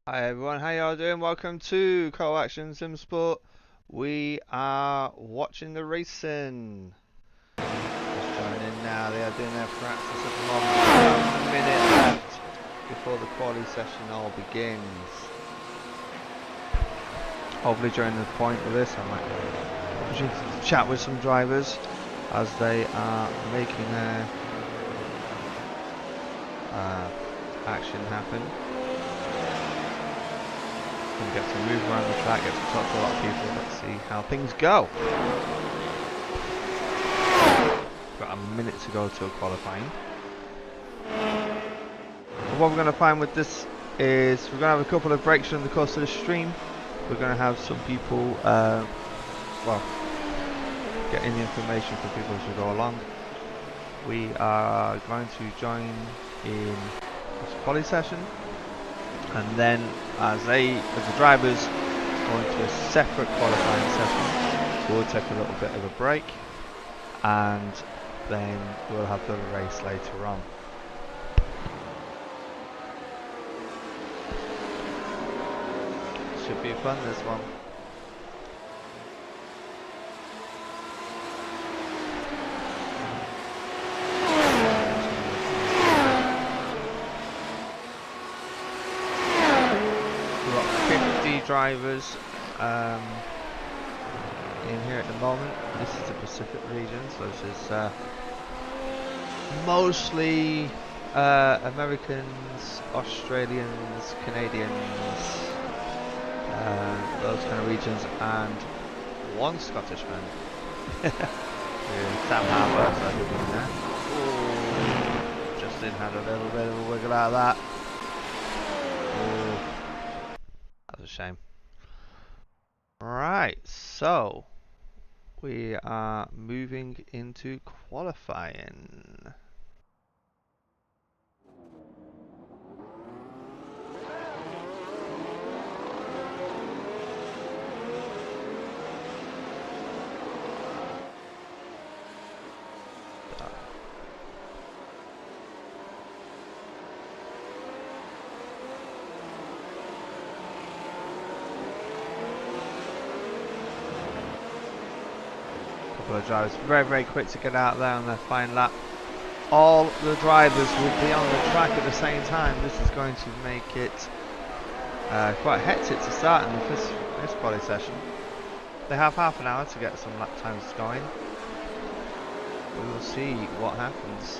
Hi everyone, how y'all doing? Welcome to CoAction Sim Sport. We are watching the racing. Just joining in now. They are doing their practice at the moment. About a minute left before the quali session all begins. Hopefully during the point of this, I might chat with some drivers as they are making their action happen. And get to move around the track, get to talk to a lot of people. Let's see how things go. Got a minute to go till qualifying. But what we're going to find with this is we're going to have a couple of breaks during the course of the stream. We're going to have some people, getting the information for people as we go along. We are going to join in this quali session, and then as the drivers go into a separate qualifying session, we'll take a little bit of a break, and then we'll have the race later on. Should be fun, this one. We've got 50 drivers in here at the moment. This is the Pacific region, so this is mostly Americans, Australians, Canadians, those kind of regions, and one Scottishman. Sam Harbour, so he'll be in there. Ooh, Justin had a little bit of a wiggle out of that. Ooh, that was a shame. Right, so we are moving into qualifying. Couple of drivers very quick to get out there on their fine lap. All the drivers will be on the track at the same time. This is going to make it quite hectic to start in this quali session. They have half an hour to get some lap times going. We will see what happens.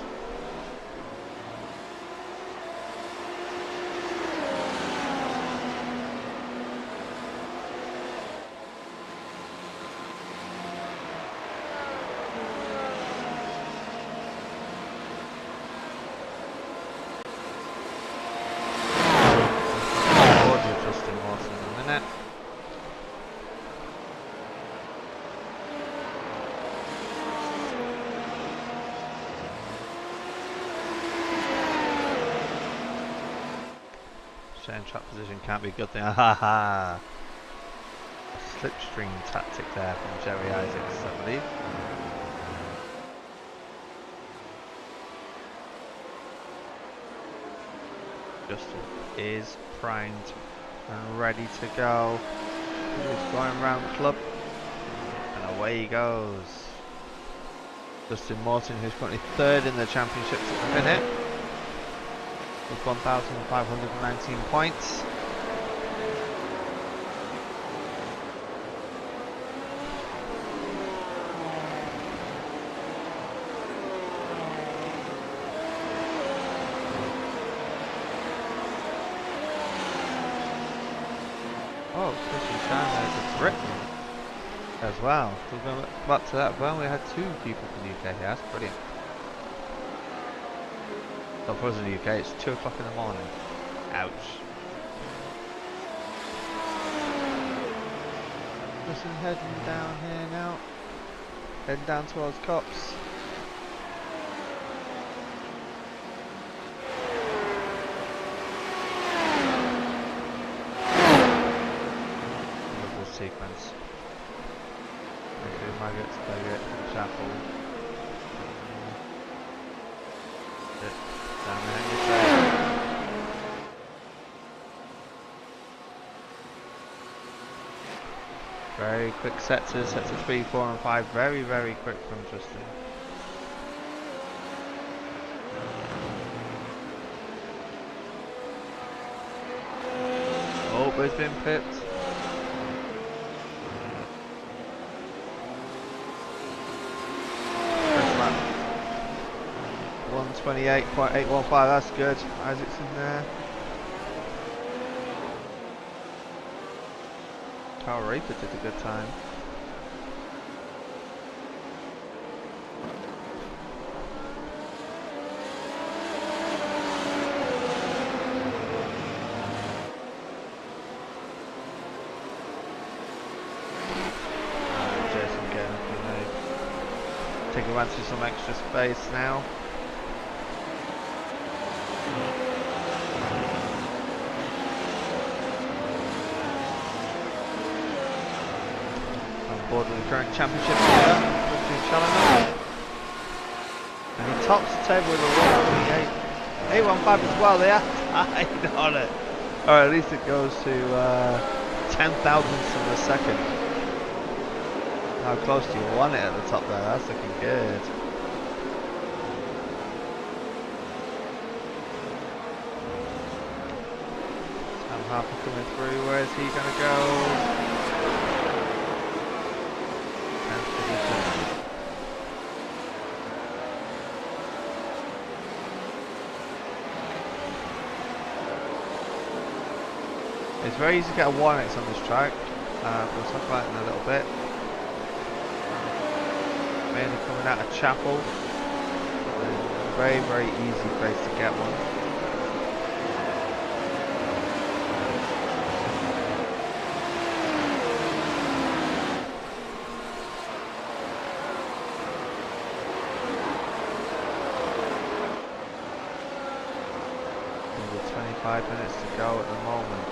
Track position can't be a good thing. Ha. Slipstream tactic there from Jerry Isaacs, I believe. Justin is primed and ready to go. He's going around the club, and away he goes. Justin Morton, who's currently third in the championships at the minute, with 1,519 points. Oh, Christian Chandler is a Britain as well. We're going back to that. Well, we had two people from the UK here. That's brilliant. So for us in the UK, it's 2 o'clock in the morning. Ouch. Just heading down here now. Heading down towards Cops. Lovely sequence. Maggots, Baggot, Chapel. Down the Henry side. Very quick sectors, sector 3, 4 and 5, very, very quick from Tristan. Oh, he's been pipped. First lap. 128.815, that's good. Isaac's in there. Carl Raper did a good time. Jason getting up in there. Taking advantage of some extra space now. Board with the current championship leader, Challenger. And he tops the table with a 1:28.815 as well. They are tied on it. Or at least it goes to 10 thousandths of a second. How close do you want it at the top there? That's looking good. Sam Harper coming through. Where's he going to go? It's very easy to get a 1x on this track. We'll talk about it in a little bit. Mainly coming out of Chapel. Very, very easy place to get one. Only 25 minutes to go at the moment.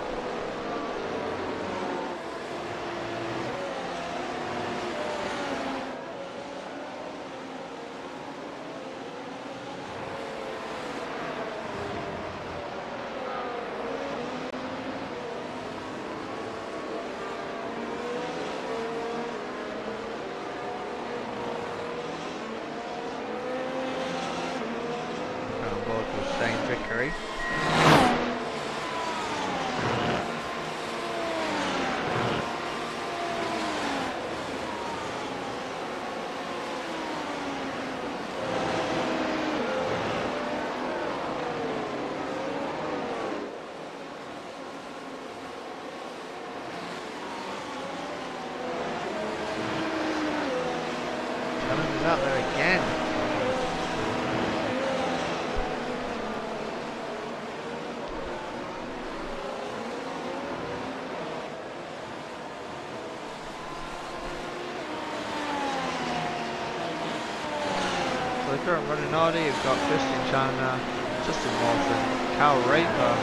Vickery. Challenger's out there again. Current running order, you've got Christian Chandler, Justin Walton, Cal Raper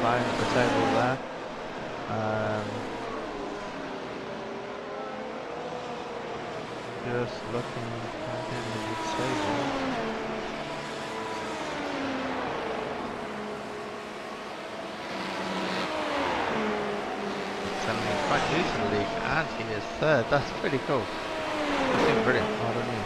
lying at the table there. Just looking at him in the table. Telling me quite loose in the league, and he is third. That's pretty cool. He's doing brilliant. Well done you.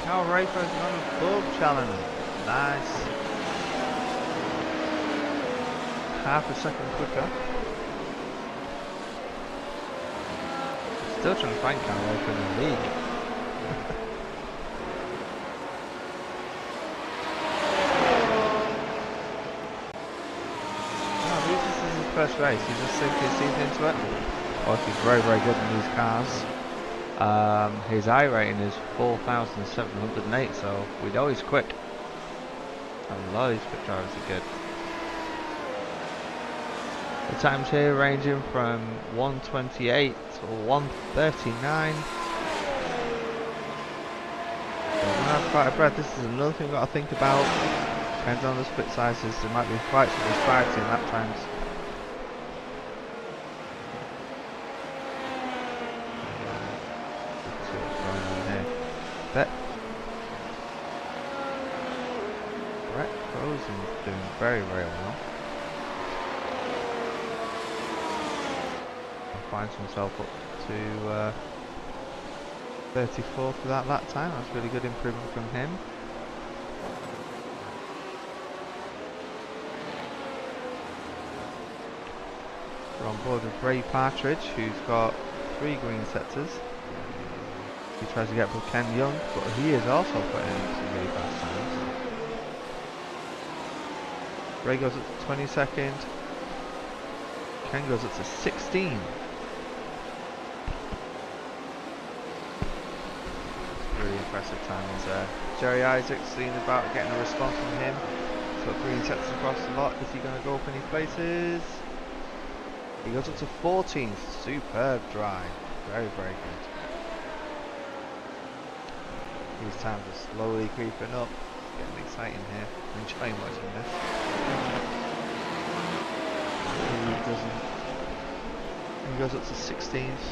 Cal Rafer's on a club challenge. Nice. Half a second quicker. Still trying to find Cal Rafer in the league. First race, he's just simply seized into it. Of course, he's very, very good in these cars. His iRating is 4,708, so we know he's quick. A lot of these quick drivers are good. The times here ranging from 128 to 139. That's quite a breath. This is another thing we've got to think about. Depends on the split sizes, there might be quite some disparity in lap times. Doing very, very well. Finds himself up to 34 for that lap time. That's really good improvement from him. We're on board with Ray Partridge, who's got 3 green sectors. He tries to get up with Ken Young, but he is also putting in some really fast times. Ray goes up to 22nd. Ken goes up to 16. Really impressive timings there. Jerry Isaacs seen about getting a response from him. So green sets across the lot. Is he going to go up any places? He goes up to 14th. Superb drive. Very, very good. These times are slowly creeping up. Getting exciting here. I'm enjoying watching this. He goes up to 16th.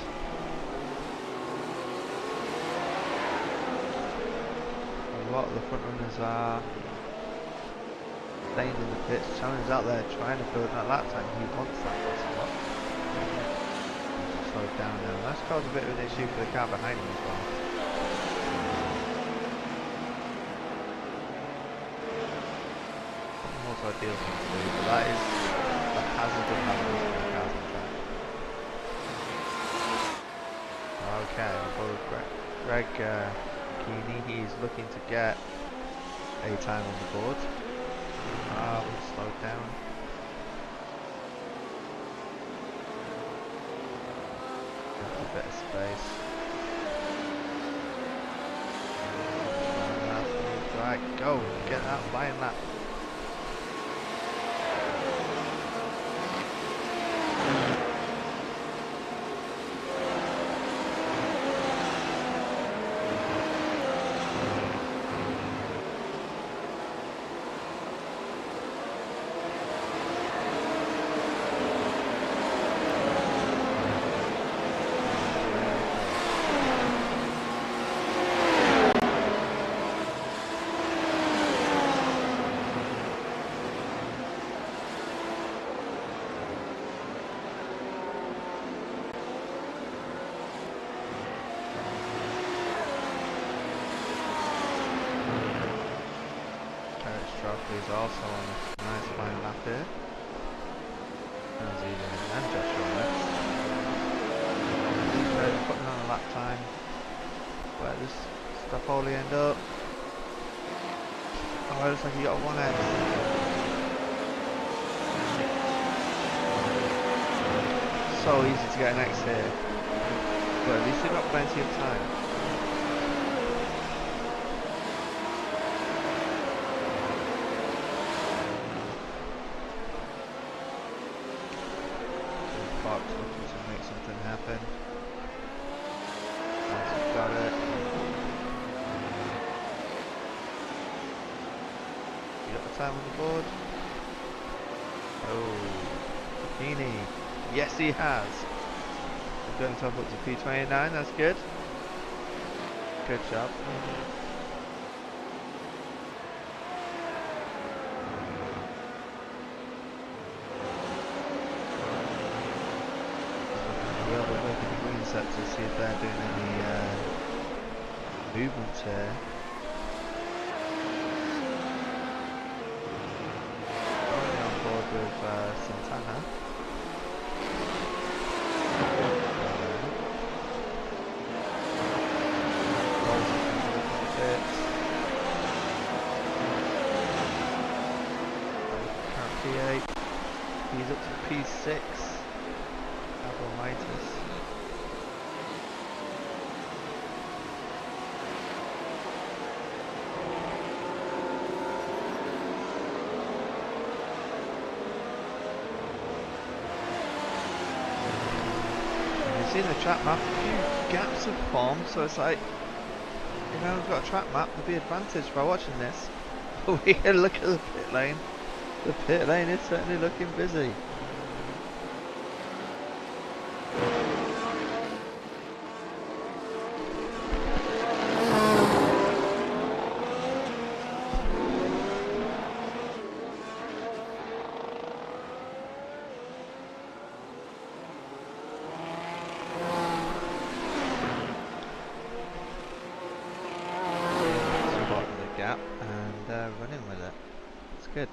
A lot of the front runners are staying in the pits. Challenge out there trying to build that lap time. He wants that spot. Slow it down now. That's caused a bit of an issue for the car behind him as well. Ideal thing to do, but that is the hazard of having these kind of cars on track. Okay, I'll go with Greg Keeney. He's looking to get a time on the board. We'll slow it down. That's a bit of space. Right, go, get that flying lap. Is also on a nice fine lap here. How's he doing? And Joshua next. He's putting on a lap time. Where does Staffoli end up? Oh, it looks like he got one end. So easy to get an X here. But at least he got plenty of time. Looking to make something happen. Once he's got it. You got the time on the board? Oh, Heaney. Yes, he has. He's going to up to P29. That's good. Good job. To see if they're doing any movements here. with Santana. P8. He's up to P6. Abramitis. See the track map, a few gaps have formed, so it's like, you know, we've got a track map, there'll be advantage by watching this. But we can look at the pit lane. The pit lane is certainly looking busy. Running with it. It's good.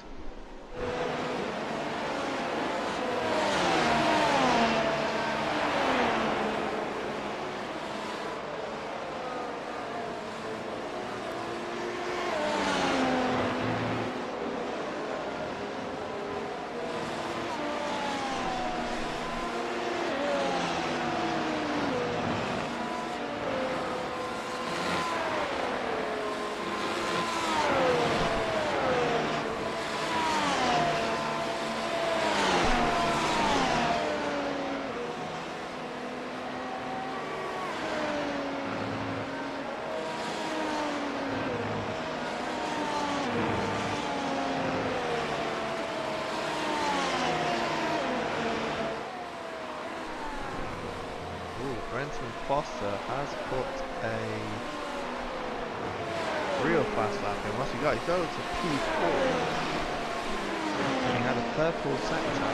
Brenton Foster has put a real fast lap in. What's he got? He got up to P4. And he had a purple sector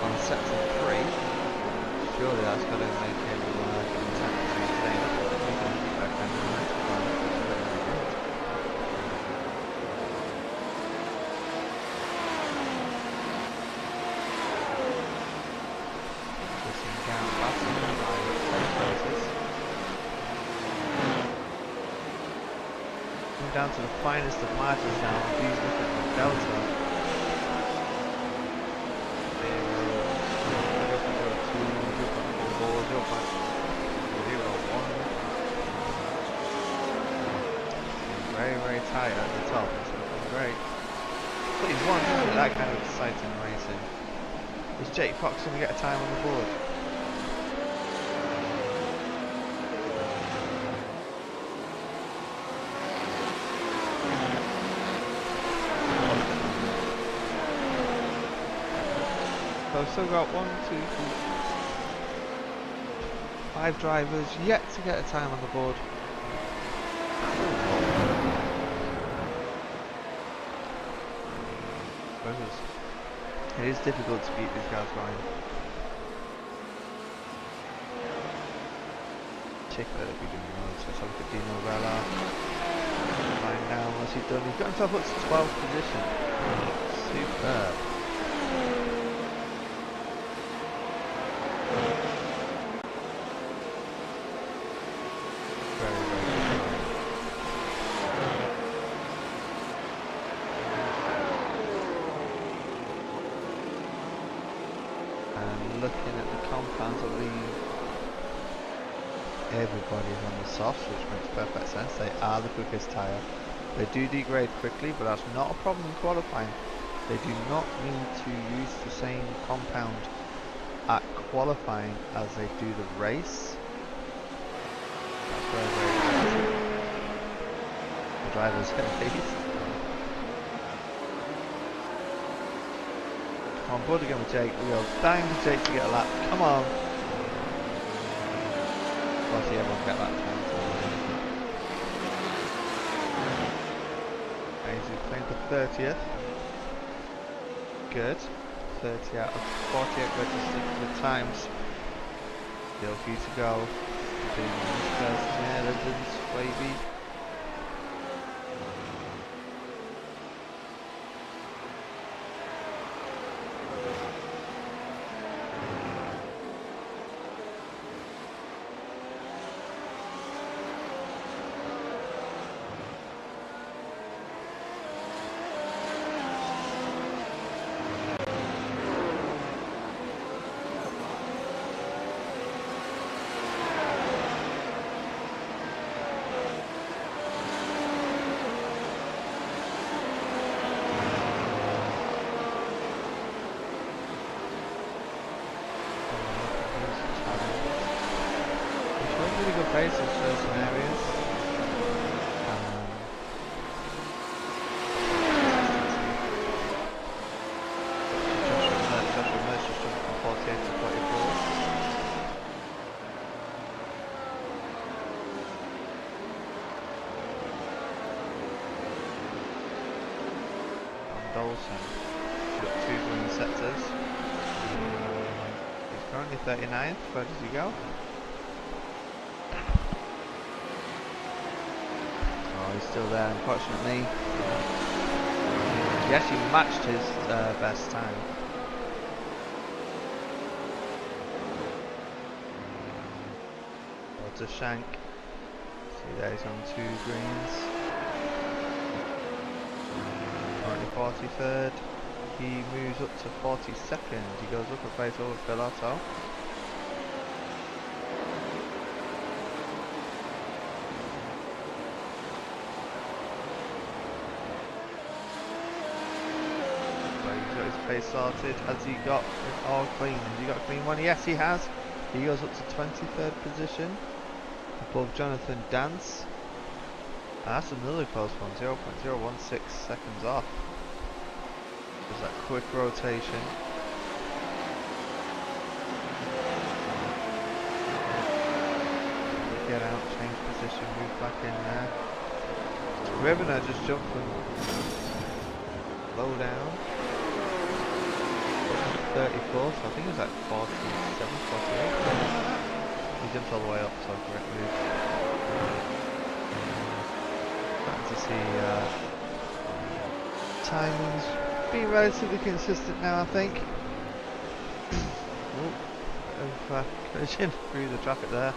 on sector 3. Surely that's going to make him in sector 3 today. Down to the finest of margins now. Please look at the delta. 0.002, 0.001. Very, very tight at the top. It's looking great. But he's won, isn't it? That kind of exciting racing. Is Jake Fox going to get a time on the board? So I've still got 1, 2, 3, 5 drivers yet to get a time on the board. It is difficult to keep these guys going. Chicklet will be doing loads. Let's have a look at Dino Vella. Line down, what's he done? He's got himself up to 12th position. Superb. Looking at the compounds, I believe everybody's on the softs, which makes perfect sense. They are the quickest tyre. They do degrade quickly, but that's not a problem in qualifying. They do not need to use the same compound at qualifying as they do the race. That's very, very good. The drivers at least. On board again with Jake. We are dying for Jake to get a lap. Come on. Well, see everyone get that time. He's playing for 30th. Good. 30 out of 48 registered for the times. Still for you to go. Doing this first Netherlands, baby. really good pace in certain areas. Joshua Mertz just jumped from 48 to 44. And Dolson got 2 green sectors. He's currently 39th. Where does he go? Oh, he's still there, unfortunately. He actually matched his best time. To Shank. See there, he's on 2 greens. Currently 43rd. He moves up to 42nd. He goes up a place over Filotto. But he's got his pace sorted. Has he got it all clean? Has he got a clean one? Yes, he has. He goes up to 23rd position. Above Jonathan Dance. And that's another close one, 0.016 seconds off. There's that quick rotation. Get out, change position, move back in there. Rivener just jumped from low down. 34th, I think it was like 47, 48. He jumped all the way up, so correct move. Starting to see timings being relatively consistent now, I think. Of collision through the traffic there.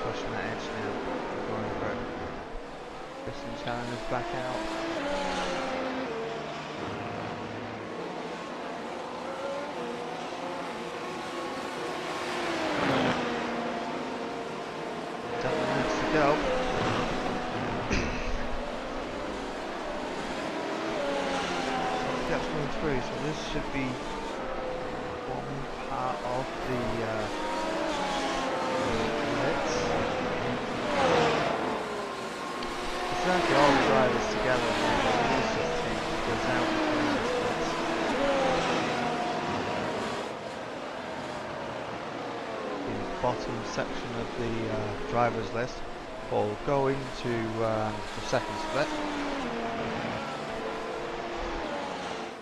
Pushing that edge now, going for it. Kristen Challenger's back out. Double minutes to go. That's going through, so this should be one part of the exactly all the drivers together and then the Ulysses team goes out between the splits. The bottom section of the drivers list will go into the second split.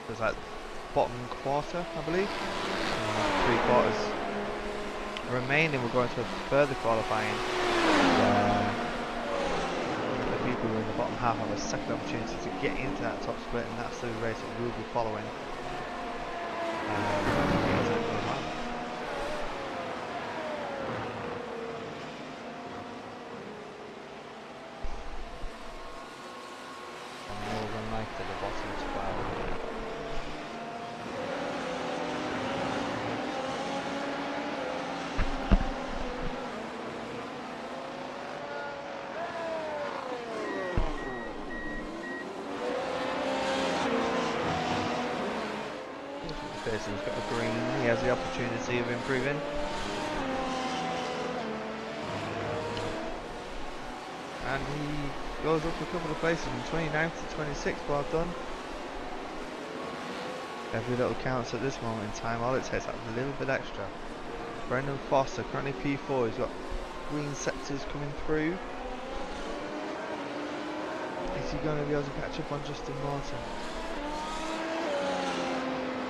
There's like bottom quarter, I believe. 3 quarters remaining. We're going to a further qualifying. People in the bottom half have a second opportunity to get into that top split, and that's the race that we'll be following. Northern Light at the bottom as well. Pearson's got a green, he has the opportunity of improving. And he goes up a couple of places from 29th to 26th, well done. Every little counts at this moment in time, all it takes is a little bit extra. Brendan Foster, currently P4, he's got green sectors coming through. Is he going to be able to catch up on Justin Martin?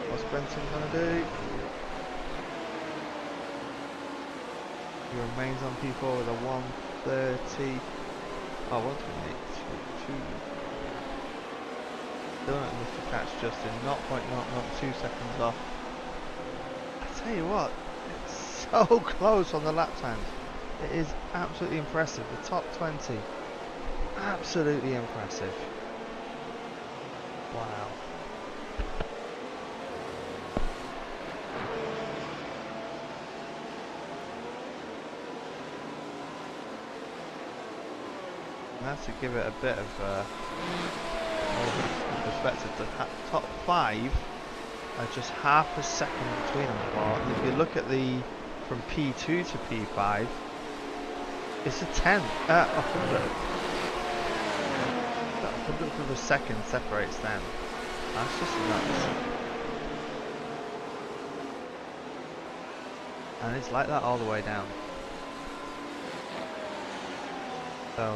What's Brenton going to do? He remains on P4 with a 130. Oh, 128. Still not enough to catch Justin. 0.002 seconds off. I tell you what, it's so close on the lap times. It is absolutely impressive. The top 20. Absolutely impressive. Wow. And that's to give it a bit of perspective. The top 5 are just half a second between them. But if you look at the from P2 to P5, it's a 100th of a second separates them. That's just nuts. And it's like that all the way down. So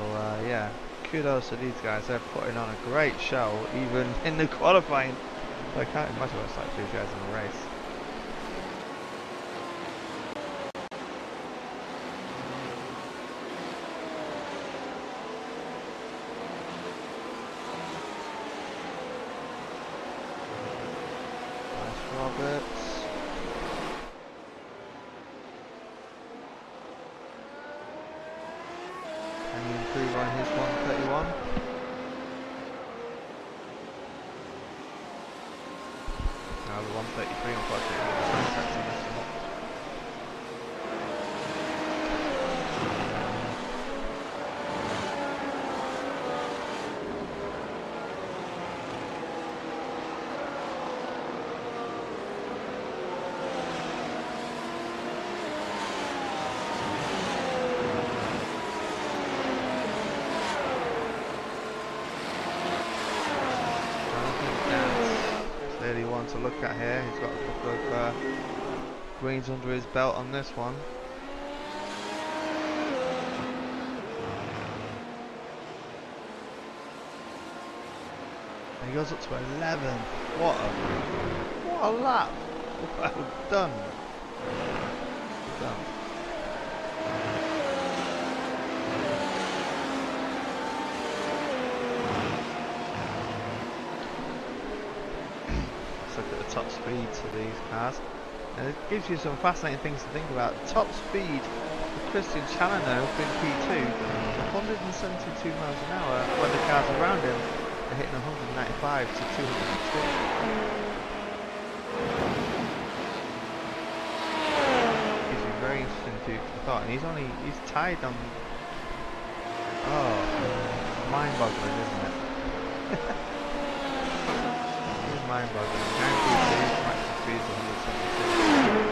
yeah, kudos to these guys. They're putting on a great show, even in the qualifying. I can't imagine what it's like for these guys in the race. Roberts. Can he improve on his 131? Now the 133 unfortunately. To look at here, he's got a couple of greens under his belt on this one. And he goes up to 11. What a lap! Well done. Well done. Look at the top speed to these cars, and it gives you some fascinating things to think about. Top speed for Christian Challenger up in P2, 172 miles an hour, when the cars around him are hitting 195 to 202. Gives you very interesting food for thought, and he's tied on. Oh, mind-boggling, isn't it? Mind-boggling. 92, maximum speed is 172.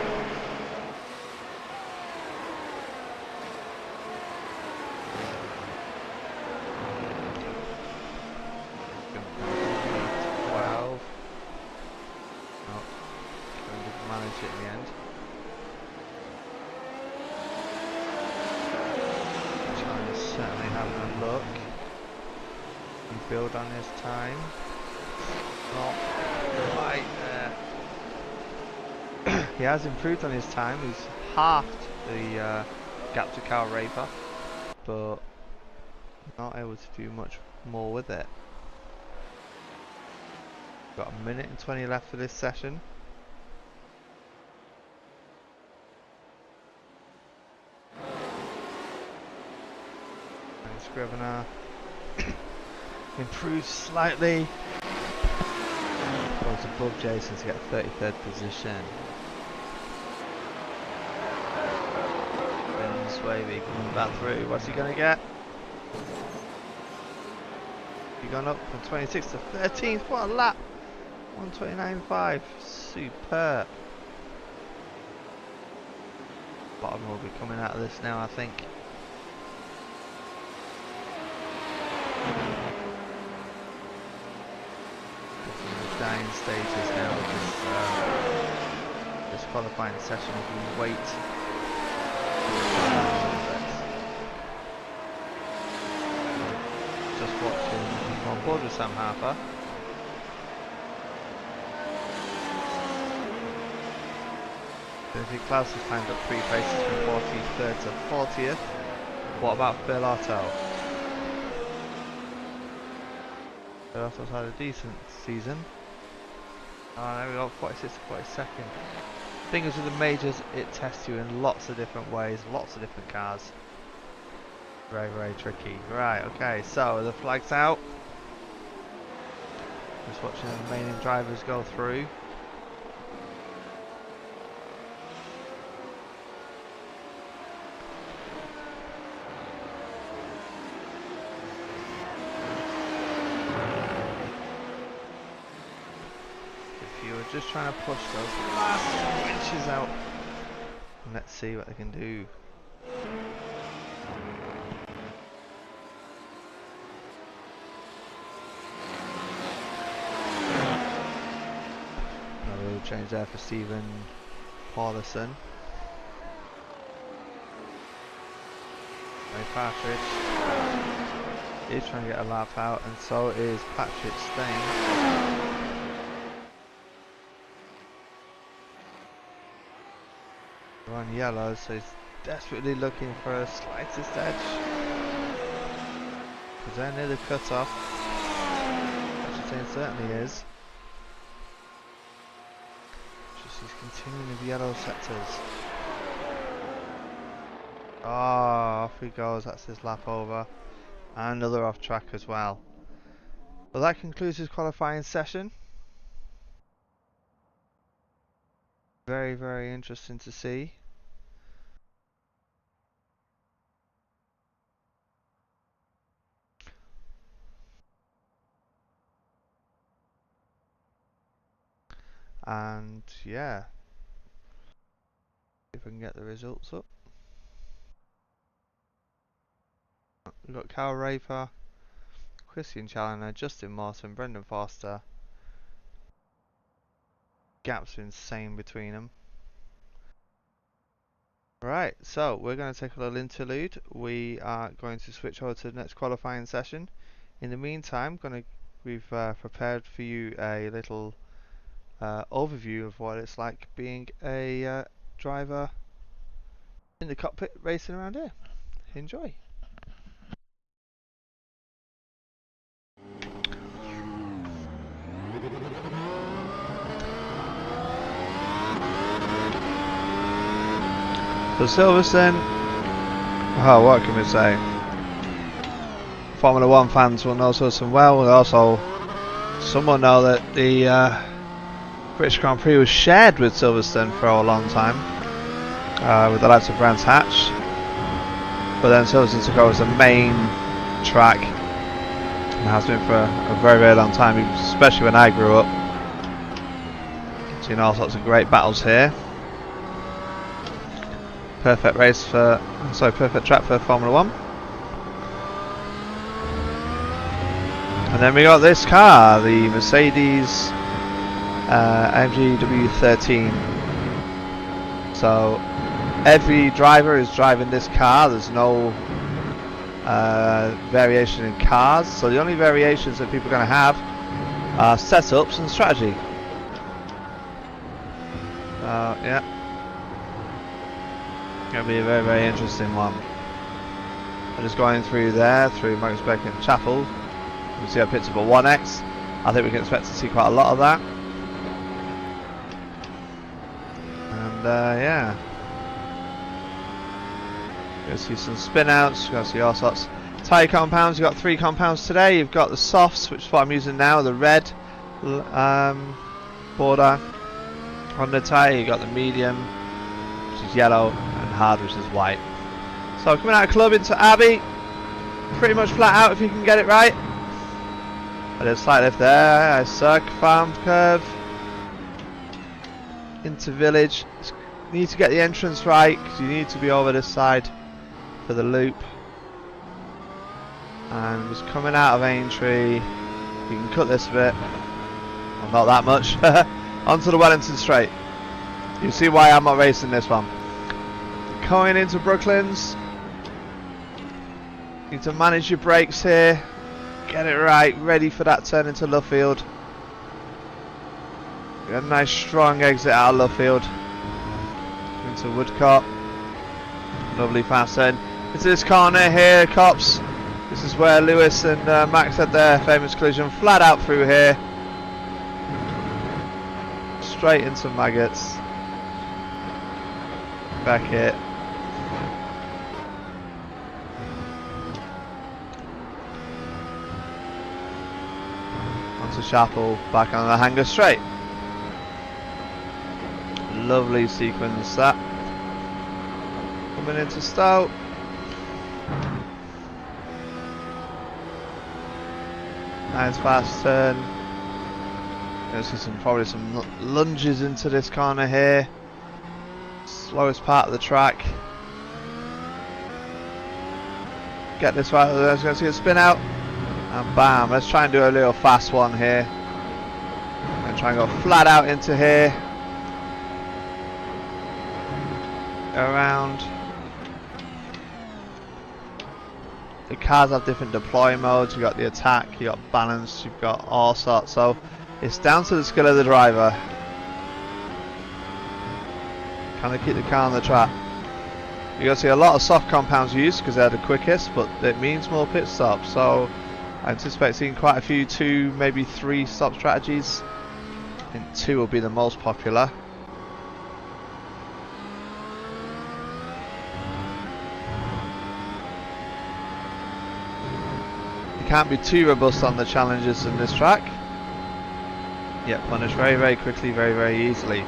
Oh, didn't manage it in the end. China's certainly having a look. Build on his time. Not quite there. He has improved on his time. He's halved the gap to Cal Raper, but not able to do much more with it. Got a minute and 20 left for this session. And Scrivener improves slightly. Goes above Jason to get 33rd position. Then Swavey coming back through. What's he going to get? He gone up from 26th to 13th. What a lap! 129.5. superb. Bottom will be coming out of this now, I think. The dying stages now of this qualifying session as we wait. Just watching, I'm on board with Sam Harper. Benedict Klaus has climbed up 3 places from 43rd to 40th. What about Phil Otto? Phil Otto's had a decent season. There we go, 46 to 42nd. Thing is with the majors, it tests you in lots of different ways, lots of different cars. Very, very tricky. Right, okay, so the flag's out. Just watching the remaining drivers go through. Just trying to push those last inches out. And let's see what they can do. Another little change there for Stephen Paulison. Partridge is trying to get a lap out, and so is Patrick Stein. On yellow, so he's desperately looking for a slightest edge. Because they're near the cut-off. I should say it certainly is. Just he's continuing with yellow sectors. Oh, off he goes, that's his lap over. And another off track as well. Well, that concludes his qualifying session. Very, very interesting to see. And yeah, if we can get the results up. We've got Cal Raper, Christian Challoner, Justin Morton, Brendan Foster. Gaps are insane between them. Right, so we're going to take a little interlude. We are going to switch over to the next qualifying session. In the meantime, we've prepared for you a little overview of what it's like being a driver in the cockpit racing around here. Enjoy. So Silverstone, what can we say? Formula 1 fans will know Silverstone well, and also some will know that the British Grand Prix was shared with Silverstone for a long time, with the likes of Brands Hatch. But then Silverstone took over as the main track, and has been for a very, very long time, especially when I grew up. Seen all sorts of great battles here. Perfect perfect track for Formula 1. And then we got this car, the Mercedes AMG W13. So every driver is driving this car. There's no variation in cars. So the only variations that people are going to have are setups and strategy. Yeah. Going to be a very, very interesting one. I'm just going through there, through Magnus Beck and Chapel. You can see I picked up a 1X. I think we can expect to see quite a lot of that. And yeah. You're going to see some spin outs, you're going to see all sorts. Tyre compounds, you've got 3 compounds today. You've got the softs, which is what I'm using now, the red border on the tyre. You've got the medium, which is yellow, and hard, which is white. So coming out of club into Abbey, pretty much flat out if you can get it right. A little slight lift there, a suck, farm curve. into village. You need to get the entrance right because you need to be over this side for the loop. And just coming out of Aintree, you can cut this a bit, well, not that much, onto the Wellington Straight. You see why I'm not racing this one. Going into Brooklands, you need to manage your brakes here, get it right, ready for that turn into Luffield. Get a nice strong exit out of Luffield into Woodcote. Lovely fast turn into this corner here, cops. This is where Lewis and Max had their famous collision, flat out through here. Straight into Maggots. Beckett. Onto Chapel, back on the Hanger Straight. Lovely sequence that. Coming into Stoute. Nice fast turn. You'll see probably some lunges into this corner here. Slowest part of the track. Get this right. Let's go see a spin out. And bam. Let's try and do a little fast one here. And try and go flat out into here. Around. The cars have different deploy modes. You've got the attack, you've got balance, you've got all sorts. So it's down to the skill of the driver. Can they keep the car on the track? You're going to see a lot of soft compounds used because they're the quickest, but it means more pit stops. So I anticipate seeing quite a few 2, maybe 3 stop strategies. I think 2 will be the most popular. Can't be too robust on the challenges in this track. Yet punished very, very quickly, very, very easily.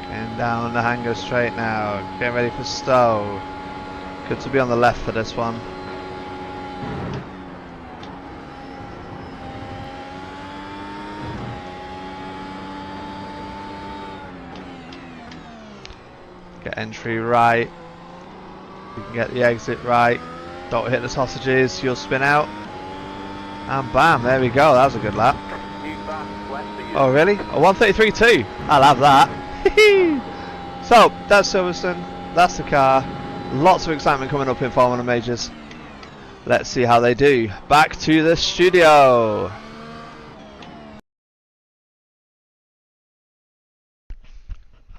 Getting down the Hanger Straight now. Getting ready for Stowe. Good to be on the left for this one. Get entry right. You can get the exit right. Don't hit the sausages, you'll spin out. And bam, there we go. That was a good lap. Oh really? A 133.2. I'll have that. So that's Silverstone. That's the car. Lots of excitement coming up in Formula Majors. Let's see how they do. Back to the studio.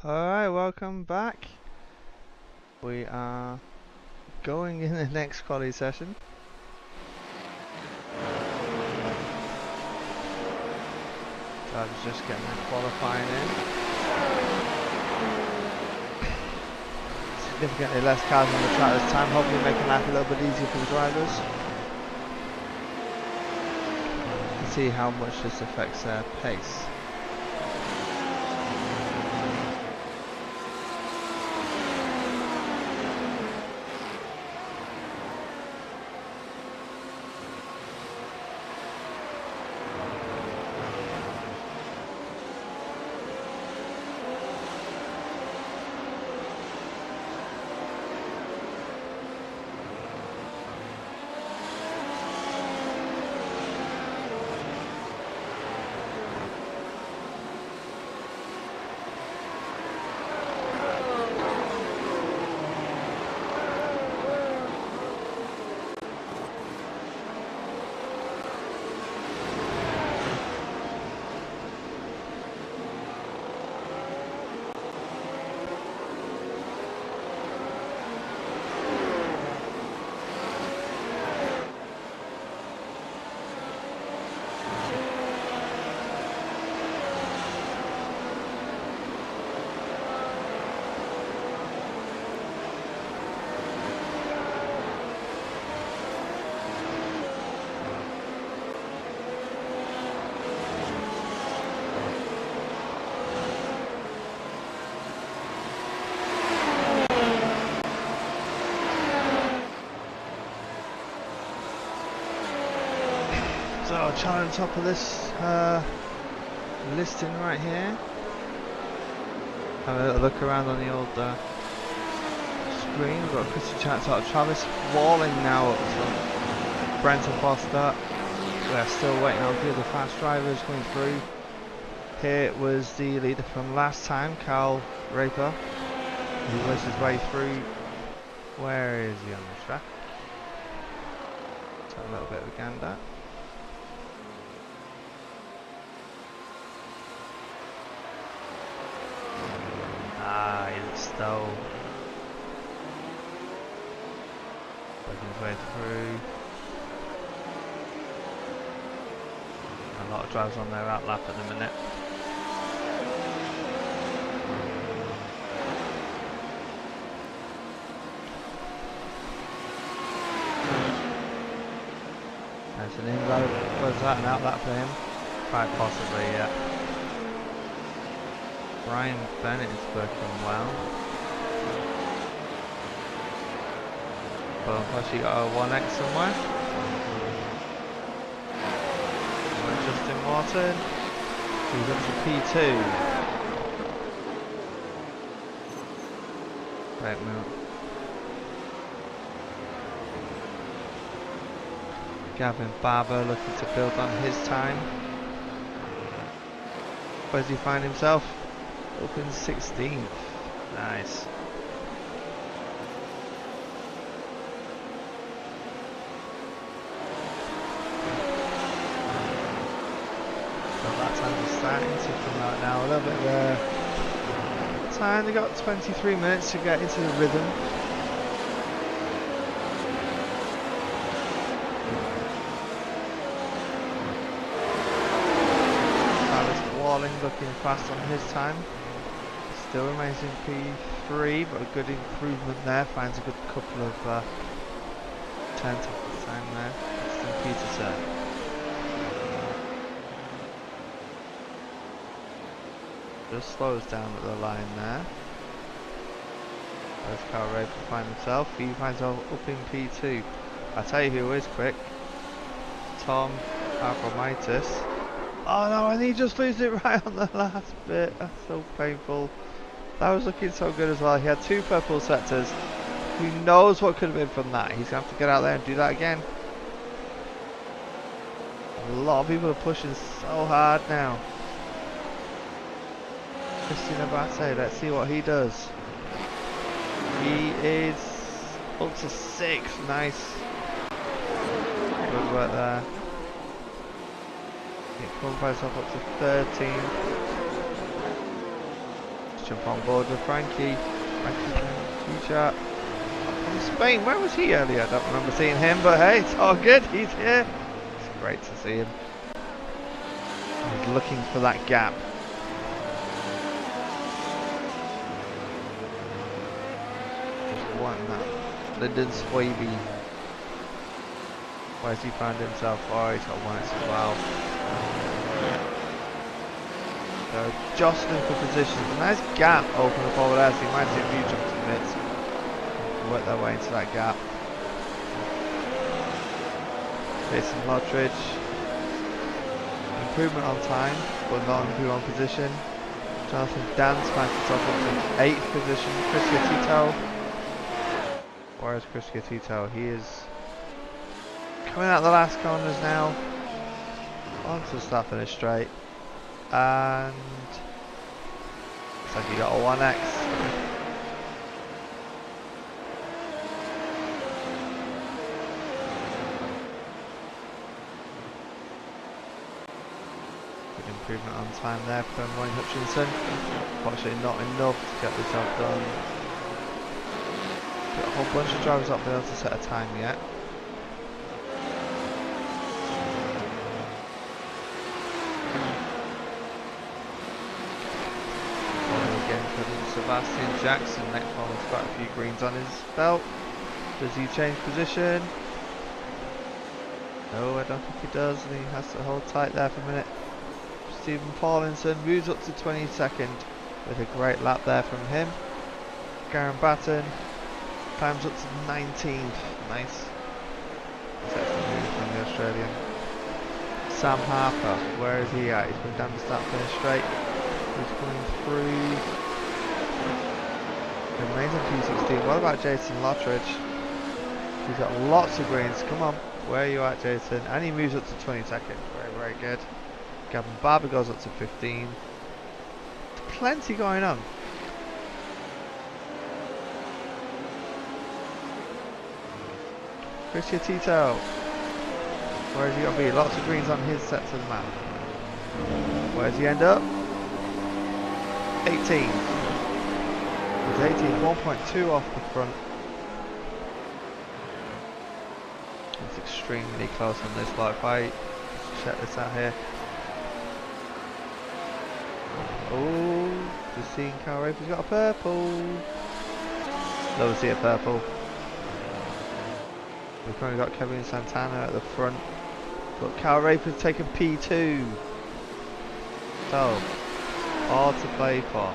Alright, welcome back. We are going in the next quali session. Drivers just getting their qualifying in. Significantly less cars on the track this time, hopefully making life a little bit easier for the drivers. Let's see how much this affects their pace. got a challenge on top of this listing right here. Have a little look around on the old screen. We've got Christian chance out of Travis Walling now up front. Brenton Foster. We're still waiting on a few of the fast drivers coming through. Here was the leader from last time, Carl Raper. He was his way through. Where is he on the track? Let's have a little bit of a gander. Ah, he's Stowe. Working his way through. A lot of drivers on their outlap at the minute. There's an inroad. Was that an outlap for him? Quite possibly, yeah. Brian Bennett is working well. But unfortunately got a 1x somewhere. Justin Morton. He's up to P2. Great move. Gavin Barber looking to build on his time. Where does he find himself? Up in 16th. Nice. So that time's starting to come out now. A little bit of time. They got 23 minutes to get into the rhythm. Looking fast on his time. Still remains in P3, but a good improvement there. Finds a good couple of tenths of the time there. Justin Peterson. Just slows down at the line there. Where's Carl Raper find himself? He finds himself up in P2. I tell you who is quick. Tom Avromitis. Oh no, and he just loses it right on the last bit. That's so painful. That was looking so good as well. He had two purple sectors. Who knows what could have been from that? He's going to have to get out there and do that again. A lot of people are pushing so hard now. Christian Abate, let's see what he does. He is up to 6th. Nice. Good work there. Qualifies up to 13. Let's jump on board with Frankie. Frankie chat. From Spain, where was he earlier? I don't remember seeing him, but hey, it's all good. He's here. It's great to see him. He's looking for that gap. Just wanting that Lyndon Swaby. Where's he found himself? Oh, he's got 1x as well. So jostling for positions. A nice gap open up over there, so you might see a few jumps and bits. Work their way into that gap. Jason Lottridge. Improvement on time, but not improvement on position. Jonathan Dance finds himself up in 8th position. Chris Gatito. Where is Chris Gatito? He is coming out the last corners now. Onto the start finish straight. And looks like he got a 1x. Good improvement on time there from Ryan Hutchinson. Unfortunately not enough to get the job done. Got a whole bunch of drivers not been able to set a time yet. Sebastian Jackson, next one with quite a few greens on his belt. Does he change position? No, I don't think he does, and he has to hold tight there for a minute. Stephen Paulinson moves up to 22nd with a great lap there from him. Garen Batten climbs up to 19th. Nice. That's a move from the Australian. Sam Harper, where is he at? He's going down the start finish straight. He's coming through. Remains on P16. What about Jason Lottridge? He's got lots of greens. Come on, where are you at, Jason? And he moves up to 22nd. Very, very good. Gavin Barber goes up to 15. Plenty going on. Christian Tito. Where is he going to be? Lots of greens on his set of the map. Where does he end up? 18. He's 18, 1.2 off the front. It's extremely close on this lot. If I check this out here. Oh, just seeing Kyle Raper's got a purple. Love to see a purple. We've currently got Kevin Santana at the front, but Kyle Raper's taken P2. So, all to play for.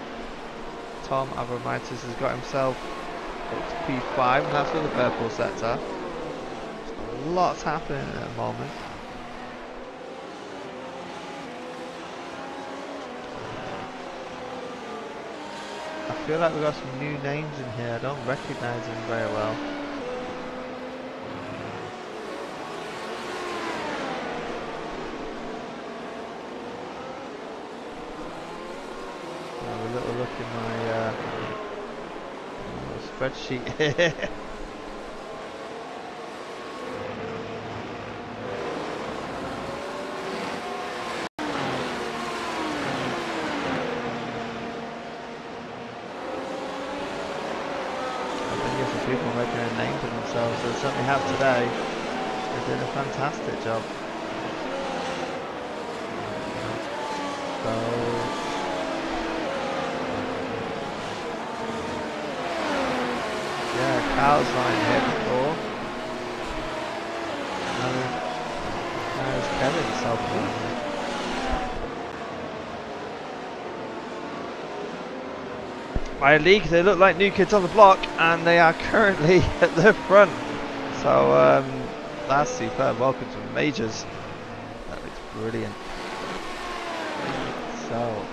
Tom Abromaitis has got himself up to P5, and that's for the purple sector. Lots happening at the moment. I feel like we've got some new names in here. I don't recognise them very well. Have a little look in my spreadsheet here. People making a name for themselves, they certainly have today. They're doing a fantastic job. So, yeah, Carl's line here before. Now there's Kevin self-moving. By a league, they look like new kids on the block, and they are currently at the front. So that's superb. Welcome to the majors. That looks brilliant. So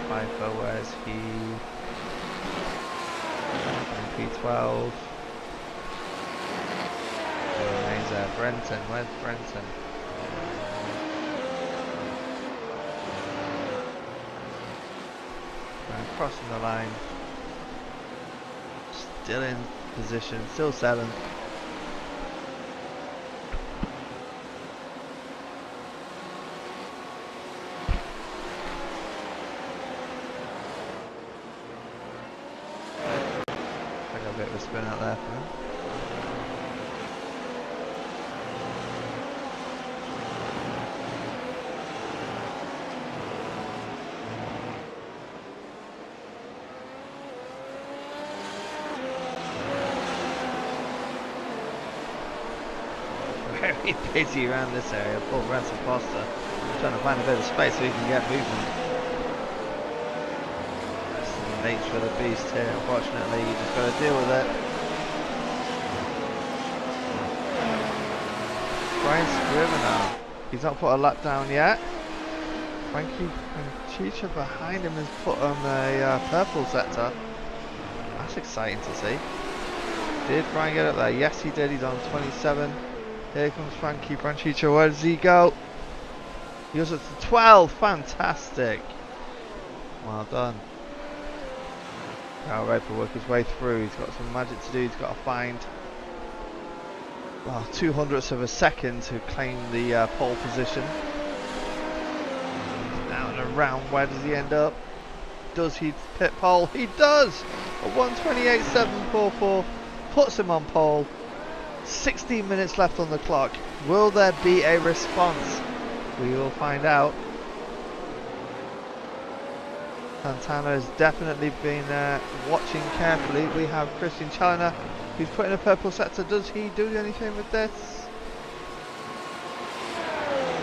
Piper, where's he? P12. Who remains there? Brenton. Where's Brenton? Crossing the line, still in position, still 7th. I got a bit of a spin out there for him. Very busy around this area. Paul Ransom Foster trying to find a bit of space so he can get movement. That's the nature of the beast here. Unfortunately, you just got to deal with it. Brian Scrivener, he's not put a lap down yet. Frankie Chicha behind him has put on a purple sector. That's exciting to see. Did Brian get up there? Yes, he did. He's on 27. Here comes Frankie Franchicho. Where does he go? He goes up to 12. Fantastic. Well done. Kyle Raper work his way through. He's got some magic to do. He's got to find 200ths of a second to claim the pole position. Down and around. Where does he end up? Does he pit pole? He does. A 1:28.744 puts him on pole. 16 minutes left on the clock. Will there be a response? We will find out. Santana has definitely been watching carefully. We have Christian Challoner, who's put in a purple sector. Does he do anything with this?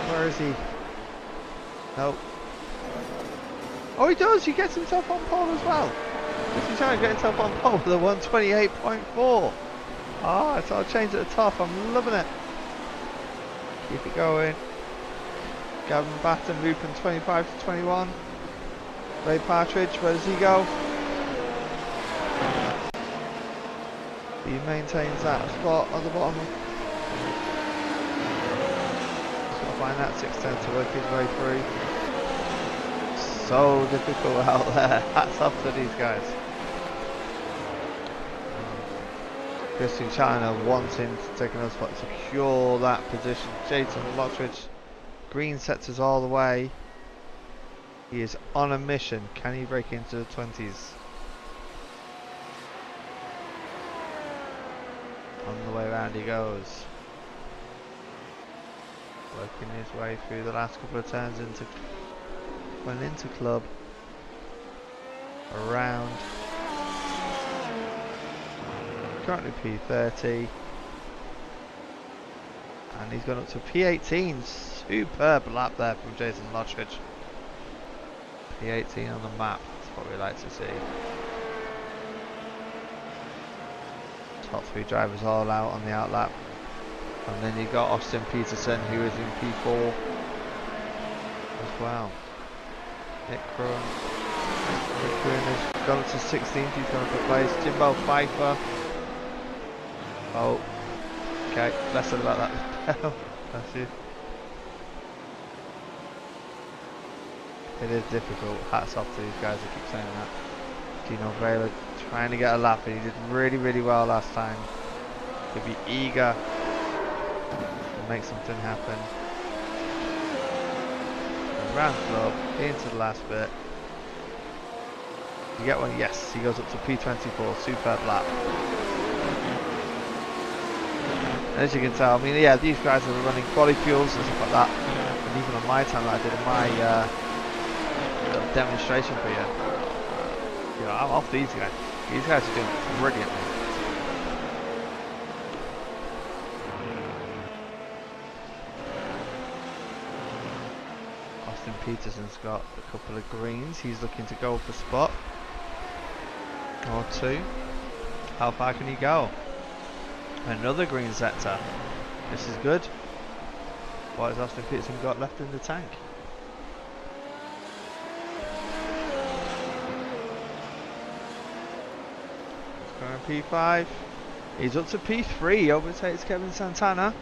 Where is he? Nope. Oh, he does. He gets himself on pole as well. Christian Challoner gets himself on pole with a 1:28.4. Oh, it's all changed at the top. I'm loving it. Keep it going. Gavin Batten moved from 25 to 21. Ray Partridge, where does he go? He maintains that spot at the bottom. Just got to find that 610 to work his way through. So difficult out there. Hats off to these guys. Christian China wanting to take another spot, secure that position. Jason Lottridge, green sectors all the way. He is on a mission. Can he break into the 20s? On the way around he goes. Working his way through the last couple of turns went into club. Around. Currently P30. And he's gone up to P18. Superb lap there from Jason Lottridge. P18 on the map. That's what we like to see. Top three drivers all out on the outlap. And then you got Austin Peterson, who is in P4 as well. Nick Kroon has gone up to 16th. He's gone up a place. Jimbo Pfeiffer. Oh, okay. Less said about that. That's it. It is difficult. Hats off to these guys. I keep saying that. Gino Vela trying to get a lap, and he did really, really well last time. He'll be eager to make something happen. Around club, into the last bit. You get one? Yes, he goes up to P24. Superb lap. As you can tell, I mean, yeah, these guys are running quality fuels and stuff like that. And even on my time that I did in my little demonstration for you, you know, I'm off these guys. These guys are doing brilliantly. Austin Peterson's got a couple of greens. He's looking to go for a spot or two. How far can he go? Another green sector. This is good. What has Austin Peterson got left in the tank? He's going P5. He's up to P3. Overtakes Kevin Santana.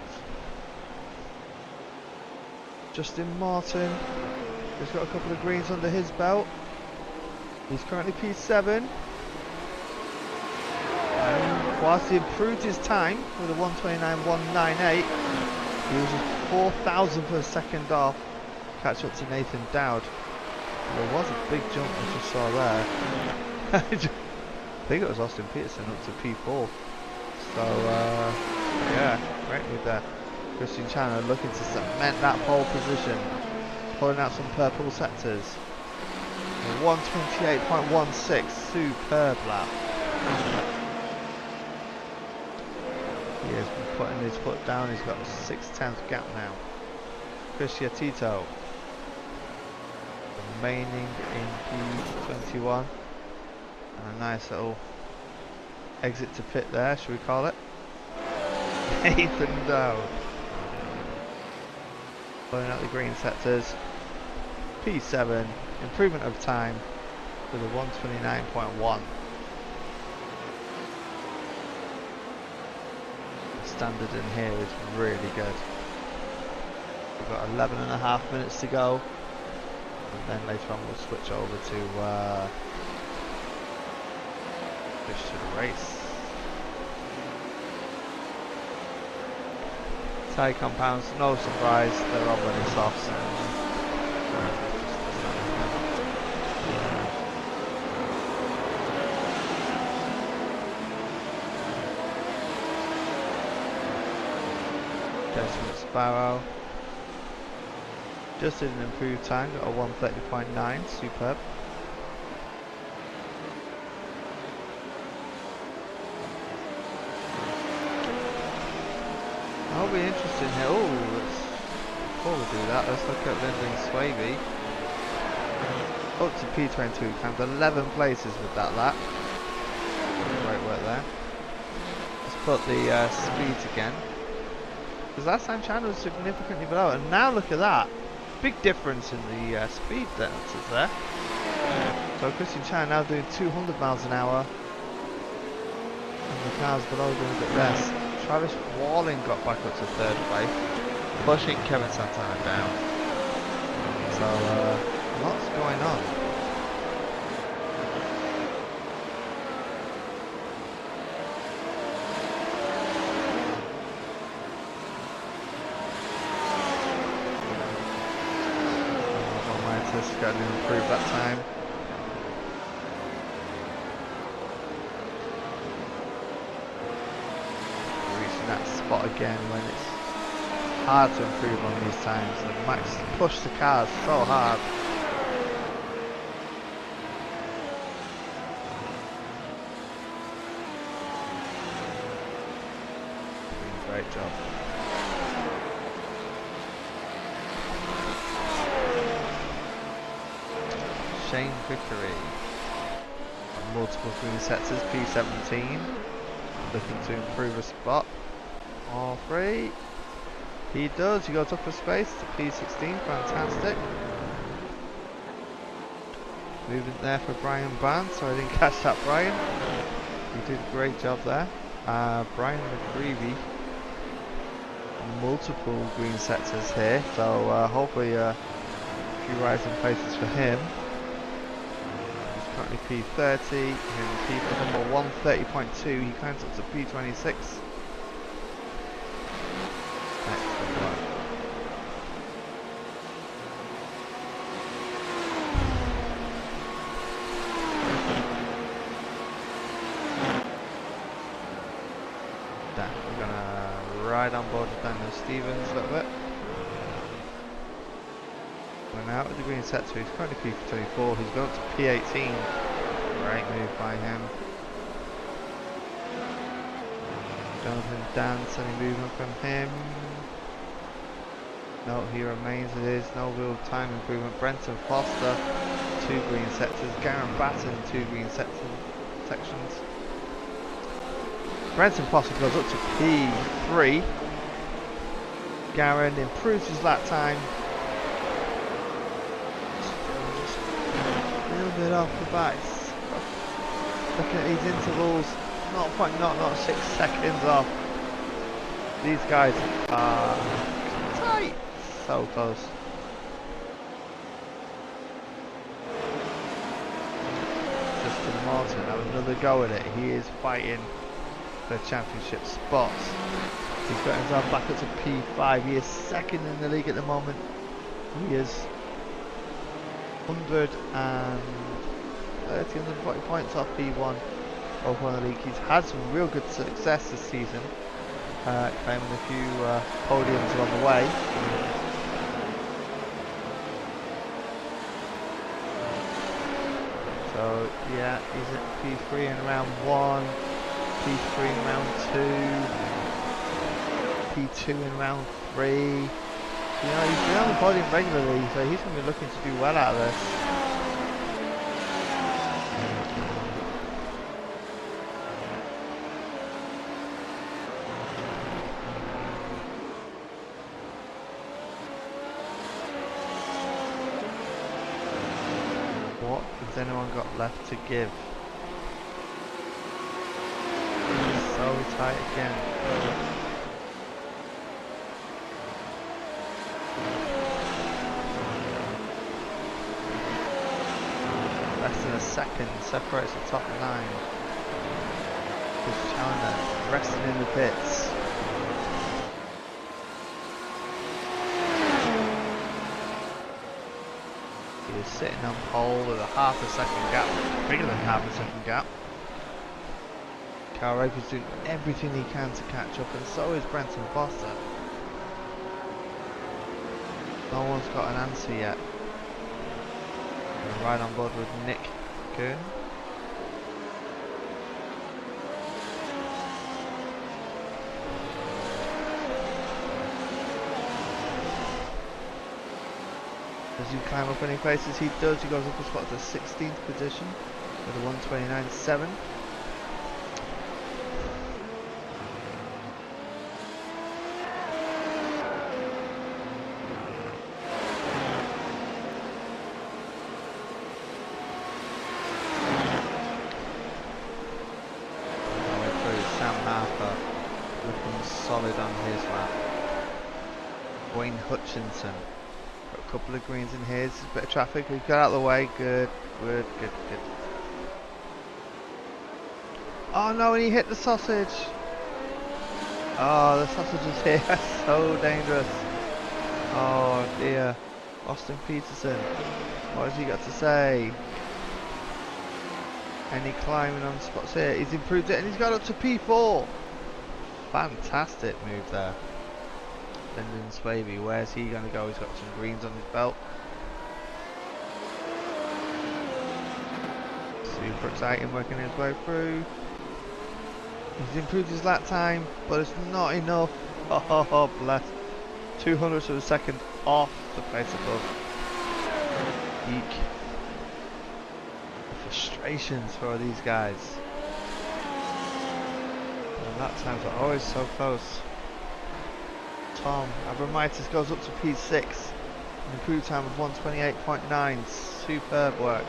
Justin Martin. He's got a couple of greens under his belt. He's currently P7. Whilst he improved his time with a 1:29.198, he was just 4,000 per second off. Catch up to Nathan Dowd. There was a big jump I just saw there. I think it was Austin Peterson up to P4. So yeah, great move there. Christian Chandler looking to cement that pole position, pulling out some purple sectors. 1:28.16, superb lap. He has been putting his foot down. He's got a 6/10 gap now. Chris Yatito remaining in P21, and a nice little exit to pit there, should we call it? Nathan Dowd pulling out the green sectors. P7, improvement of time with a 1:29.1. Standard in here is really good. We've got 11.5 minutes to go, and then later on we'll switch over to the race. Tyre compounds, no surprise, they're all running softs. Desmond Sparrow just did an improved time, got a 1:30.9, superb. That'll be interesting here. Oh, before we do that, let's look at Lyndon Swaby. Up to P22, climbed 11 places with that lap. Great work there. Let's up the speeds again. Because last time China was significantly below, and now look at that. Big difference in the speed deltas there. So Christian China now doing 200 miles an hour. And the cars below doing a bit less. Travis Walling got back up to third place, pushing Kevin Santana down. So lots going on. Just got to improve that time. Reaching that spot again when it's hard to improve on these times. And Max pushed the cars so hard. Great job. Shane Vickery on multiple green sectors, P17, looking to improve a spot. All three. He does, he goes up for space to P16, fantastic. Movement there for Brian Barnes, so I didn't catch that, Brian. You did a great job there. Brian McGreevy on multiple green sectors here, so hopefully a few rising places for him. Currently P30, and P number 130.2, he climbs up to P26. Excellent work. We're gonna ride on board with Daniel Stevens a little bit. We're out with the green sector, he's currently P24, he's going to P18. Great move by him. Jonathan Dance, any movement from him? No, he remains as is, no real time improvement. Brenton Foster, 2 green sectors. Garen Batten, 2 green sections. Brenton Foster goes up to P3. Garen improves his lap time. Bit off the back. Looking at these intervals, not 6 seconds off. These guys are tight, so close. Justin Martin have another go at it. He is fighting for championship spots. He's got himself back up to P5. He is second in the league at the moment. He is 140 points off P1 over the league. He's had some real good success this season, claiming a few podiums along the way. So yeah, he's at P3 in round 1, P3 in round 2, P2 in round 3. You know, he's been on the podium regularly, so he's going to be looking to do well out of this. What has anyone got left to give? It's so tight again. Less than a second separates the top 9. Just China resting in the pits. He is sitting on pole with a half a second gap, bigger than half a second gap. Kyle Raker's doing everything he can to catch up, and so is Brenton Foster. No one's got an answer yet. Right on board with Nick Kern. Does he climb up any places? He does. He goes up a spot to 16th position with a 129.7. Wayne Hutchinson. Got a couple of greens in here. There's a bit of traffic. We've got out of the way. Good. Oh no, and he hit the sausage. Oh, the sausage is here. So dangerous. Oh dear. Austin Peterson. What has he got to say? Any climbing on spots here? He's improved it and he's got up to P4. Fantastic move there. Lyndon Swavey, where's he going to go? He's got some greens on his belt. Super exciting, working his way through. He's improved his lap time, but it's not enough. Oh, bless. 200ths of a second off the place above. Eek. The frustrations for these guys. And lap times are always so close. Tom Abramitis goes up to P6. An improved time of 1:28.9. Superb work.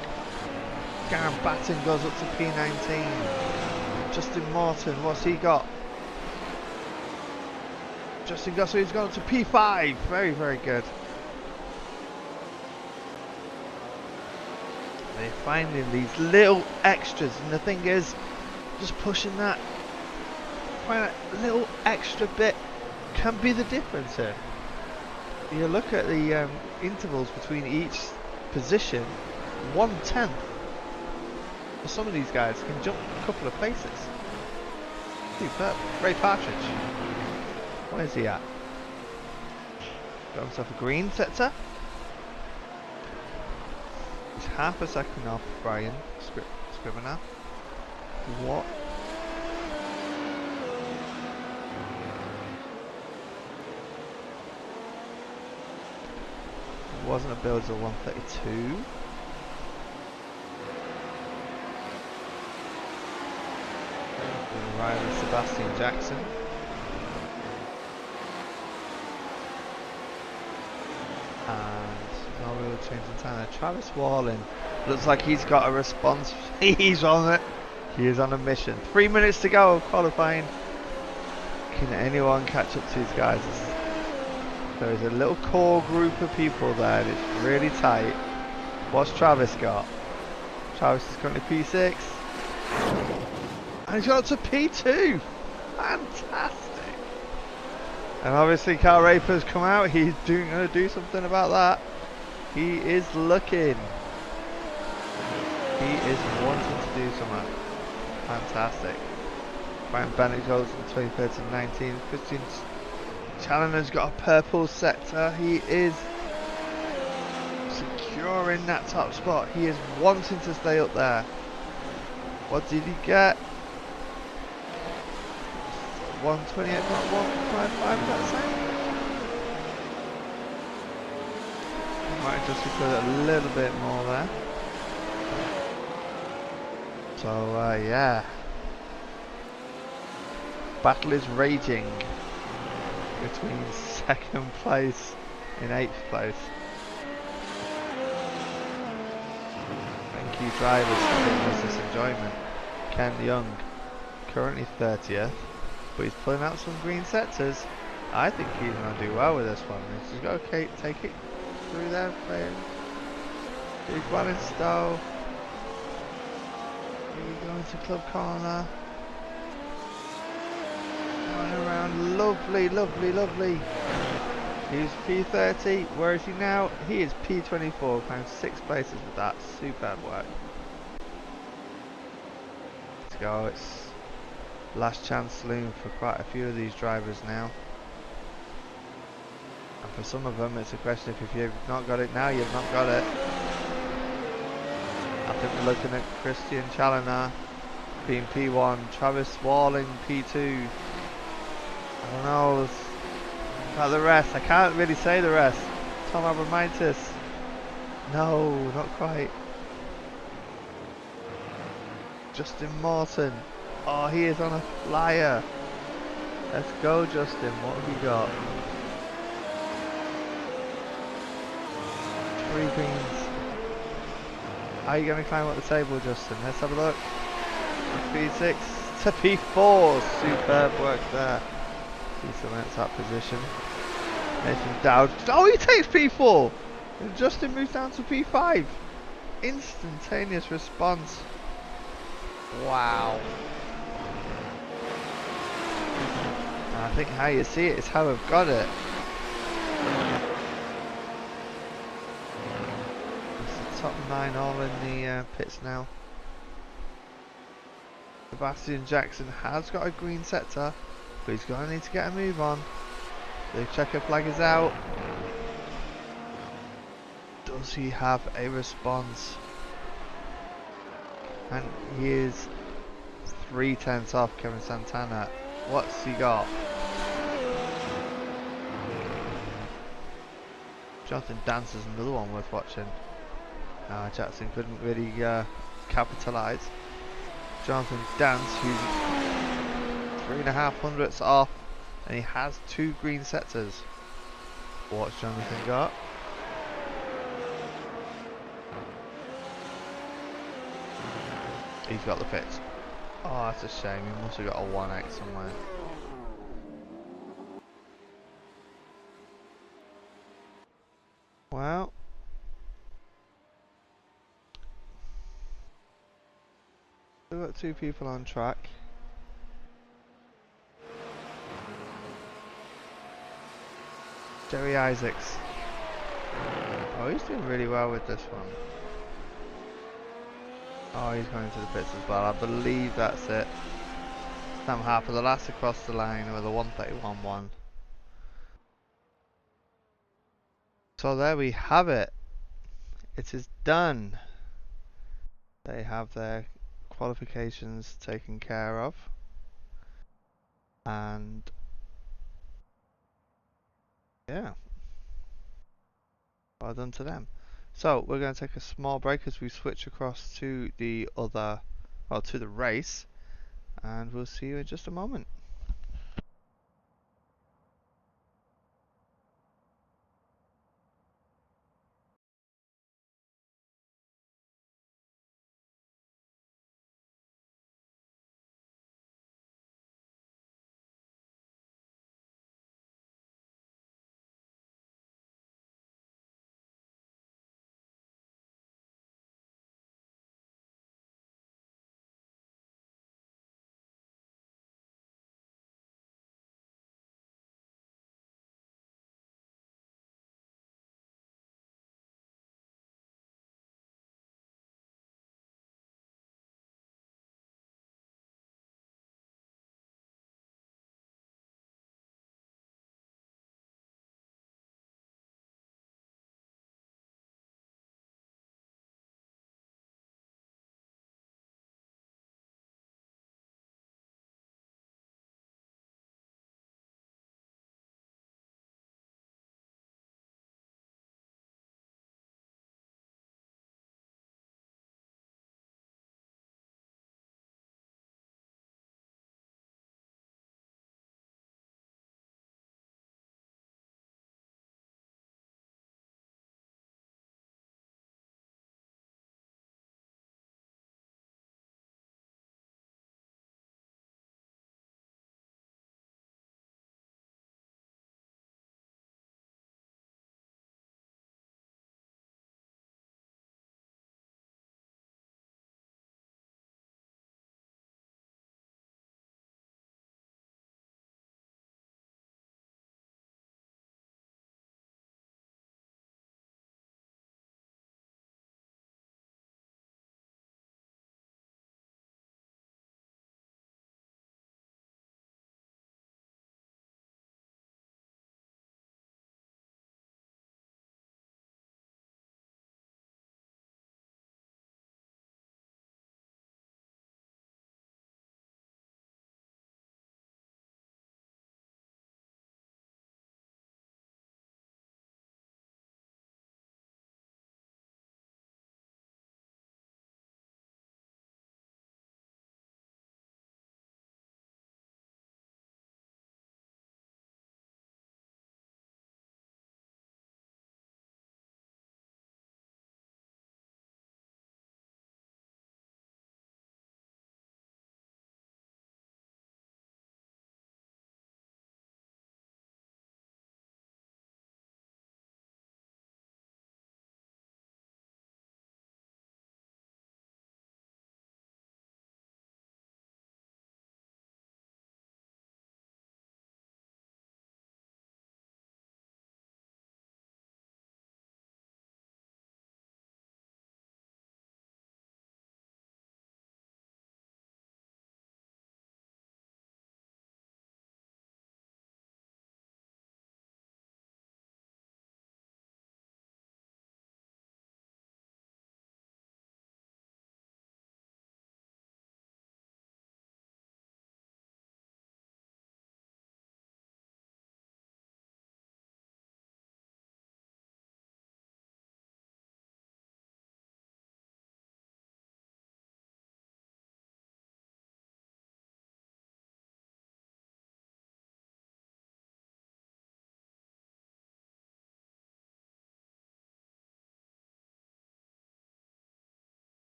Garen Batten goes up to P19. Justin Morton, what's he got? Justin Gossely's gone up to P5. Very, very good. They're finding these little extras, and the thing is, just pushing that, find that little extra bit can be the difference here. You look at the intervals between each position, 1/10. For some of these guys can jump a couple of places. Superb. Ray Partridge. Where's he at? Got himself a green sector. He's half a second off Brian Scrivener. What? It wasn't a build till 132. Ryan Sebastian Jackson. And no real change in time. Travis Walling looks like he's got a response. He's on it. He is on a mission. 3 minutes to go of qualifying. Can anyone catch up to these guys? There is a little core group of people there, and it's really tight. What's Travis got? Travis is currently P6. And he's got up to P2. Fantastic. And obviously Carl Raper's come out. He's going to do something about that. He is looking. He is wanting to do something. Fantastic. Brian Bennett goes from 23rd to 19th. Christian Challoner's got a purple sector. He is securing that top spot. He is wanting to stay up there. What did he get? 1:28.155, that's it. Might just put a little bit more there. So yeah, battle is raging between second place and 8th place. Thank you drivers for giving us this enjoyment. Ken Young, currently 30th. But he's pulling out some green sectors. I think he's going to do well with this one. He's got to take it through there. Big one in Stowe. He's going to Club Corner. Going around. Lovely, lovely, lovely. He's P30. Where is he now? He is P24. Found 6 places with that. Superb work. Let's go. It's last chance saloon for quite a few of these drivers now, and for some of them it's a question of if you've not got it now, you've not got it. I think we're looking at Christian Challoner being P1, Travis Walling P2. I don't know about the rest. I can't really say the rest. Tom Abramitis, no, not quite. Justin Morton, oh, he is on a flyer. Let's go, Justin. What have you got? 3 greens. Are you going to climb up the table, Justin? Let's have a look. P6 to P4. Superb work there. He cements that position. Nathan Dowd. Oh, he takes P4! And Justin moves down to P5. Instantaneous response. Wow. And I think how you see it is how I've got it. It's the top 9 all in the pits now. Sebastian Jackson has got a green sector, but he's going to need to get a move on. The checker flag is out. Does he have a response? And he is 3/10 off Kevin Santana. What's he got? Jonathan Dance is another one worth watching. Jackson couldn't really capitalise. Jonathan Dance, who's 3.5 hundredths off, and he has 2 green sectors. What's Jonathan got? He's got the pits. Oh, that's a shame. He must have got a 1x somewhere. Well, we've got 2 people on track. Jerry Isaacs. Oh, he's doing really well with this one. Oh, he's going to the pits as well. I believe that's it. Sam Harper, the last across the line with a 1:31.1. So there we have it. It is done. They have their qualifications taken care of. And yeah, well done to them. So we're going to take a small break as we switch across to the other, well, to the race, and we'll see you in just a moment.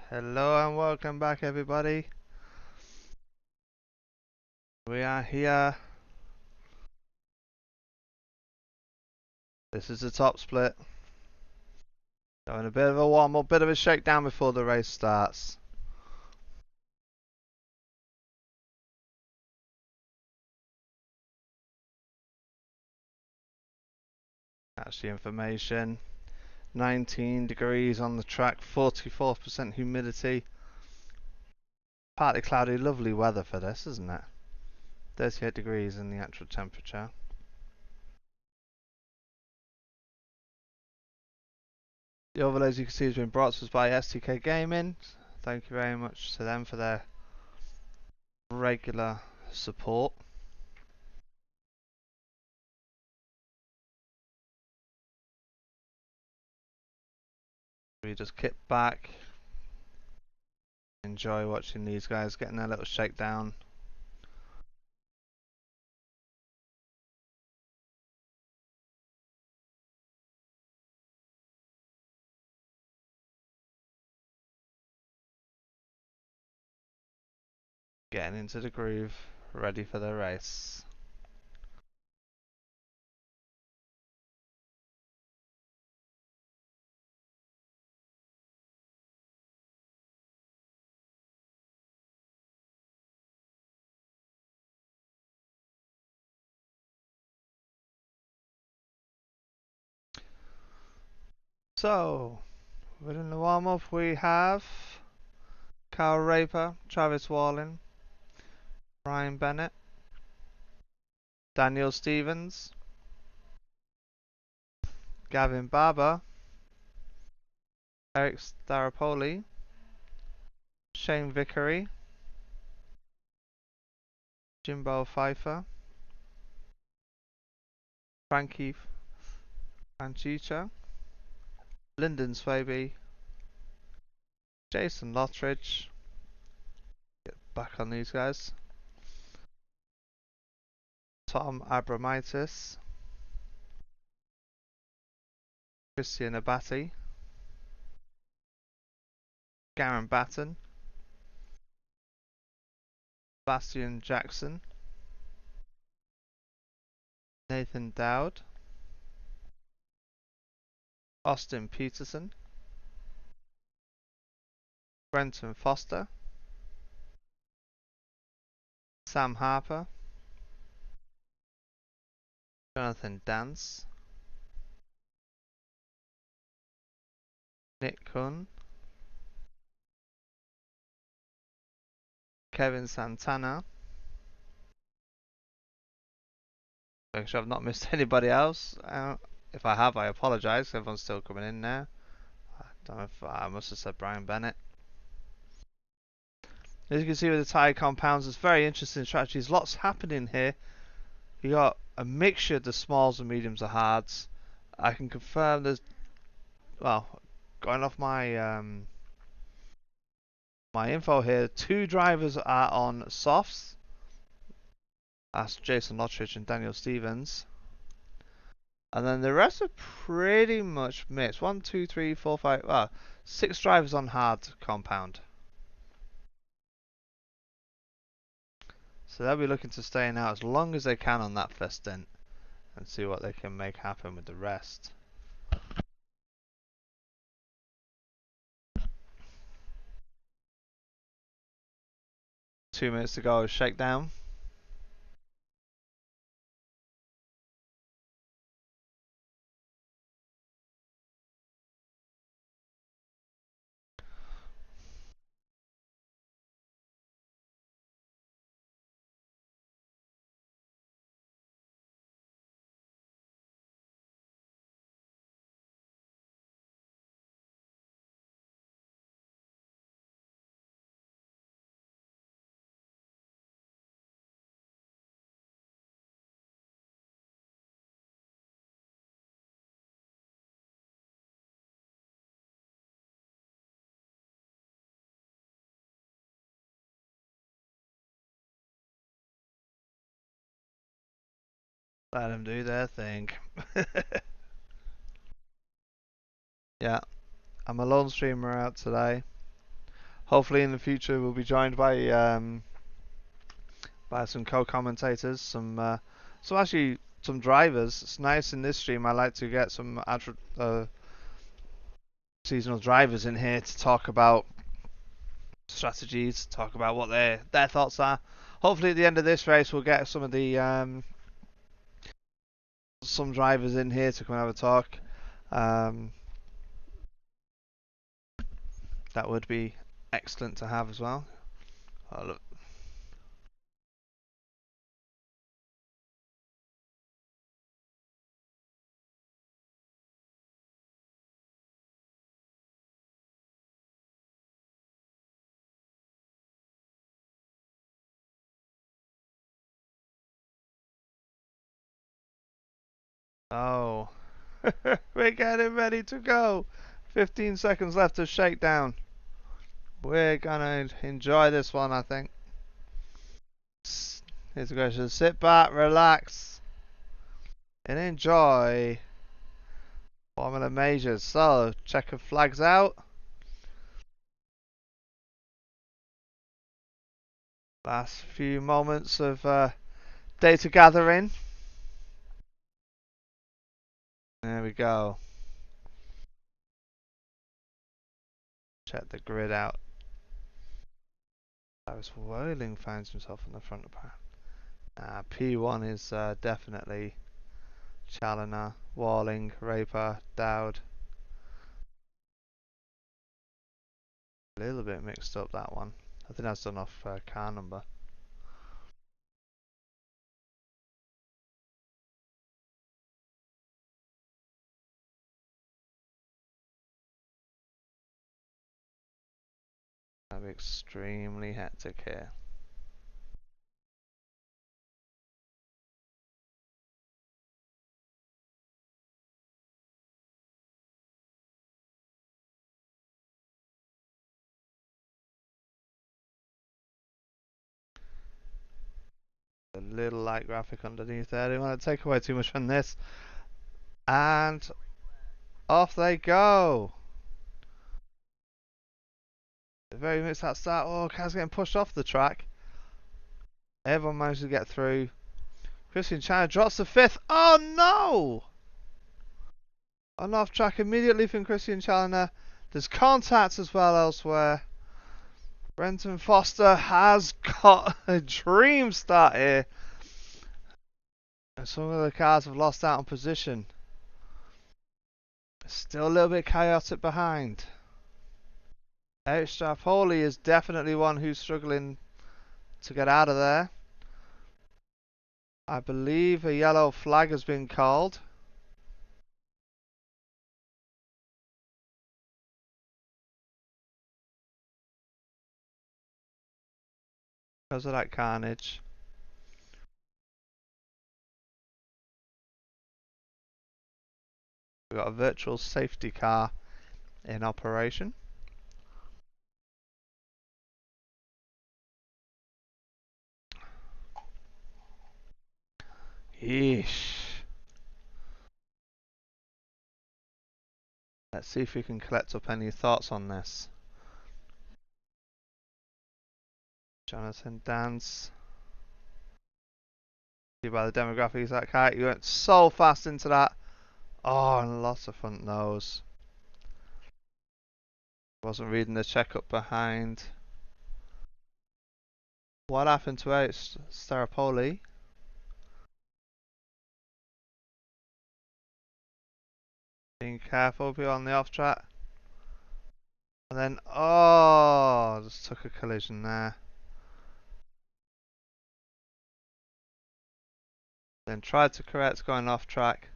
Hello and welcome back, everybody. We are here. This is the top split. Doing a bit of a warm up, bit of a shakedown before the race starts. That's the information. 19 degrees on the track, 44% humidity. Partly cloudy, lovely weather for this, isn't it? 38 degrees in the actual temperature. The overlays you can see has been brought to us by SDK Gaming. Thank you very much to them for their regular support. We just kick back, enjoy watching these guys getting their little shakedown. Getting into the groove, ready for the race. So, within the warm-up we have Kyle Raper, Travis Walling, Ryan Bennett, Daniel Stevens, Gavin Barber, Eric Staropoli, Shane Vickery, Jimbo Pfeiffer, Frankie Franchicha, Lyndon Swaby, Jason Lottridge. Get back on these guys. Tom Abramitis, Christian Abati, Garen Batten, Bastian Jackson, Nathan Dowd, Austin Peterson, Brenton Foster, Sam Harper, Jonathan Dance, Nick Kunn, Kevin Santana. Make sure I've not missed anybody else. If I have, I apologise. Everyone's still coming in now. I don't know if I must have said Brian Bennett. As you can see with the tyre compounds, it's very interesting strategies. Lots happening here. You got a mixture of the smalls and mediums and hards. I can confirm there's, well, going off my my info here, 2 drivers are on softs. That's Jason Lottridge and Daniel Stevens. And then the rest are pretty much mixed. 1, 2, 3, 4, 5, well, 6 drivers on hard compound. So they'll be looking to stay out as long as they can on that first stint and see what they can make happen with the rest. Two minutes to go, shakedown. Let them do their thing. Yeah, I'm a lone streamer out today. Hopefully in the future we'll be joined by some co-commentators, some drivers. It's nice in this stream. I like to get some seasonal drivers in here to talk about strategies, talk about what their thoughts are. Hopefully at the end of this race we'll get some of the some drivers in here to come and have a talk. That would be excellent to have as well. Oh, look. Oh, we're getting ready to go. 15 seconds left of shakedown. We're gonna enjoy this one, I think. Here's the question. Sit back, relax, and enjoy Formula Majors. So, checker flags out. Last few moments of data gathering. There we go. Check the grid out. Cyrus Whirling finds himself on the front of the pack. P1 is definitely Challoner, Walling, Raper, Dowd. A little bit mixed up, that one. I think that's done off car number. That'd be extremely hectic here. A little light graphic underneath there. I don't want to take away too much from this. And off they go. Very mixed that start. Oh, car's getting pushed off the track. Everyone managed to get through. Christian Challoner drops the fifth. Oh no! On off track immediately from Christian Challoner. There's contact as well elsewhere. Brenton Foster has got a dream start here. And some of the cars have lost out on position. Still a little bit chaotic behind. Eric Strapoli is definitely one who's struggling to get out of there. I believe a yellow flag has been called. Because of that carnage. We've got a virtual safety car in operation. Yeesh. Let's see if we can collect up any thoughts on this. Jonathan Dance. See by the demographics that car, you went so fast into that. Oh, and lots of front nose. Wasn't reading the checkup behind. What happened to Eric Staropoli? Being careful, be on the off track. And then, oh, just took a collision there. Then tried to correct going off track.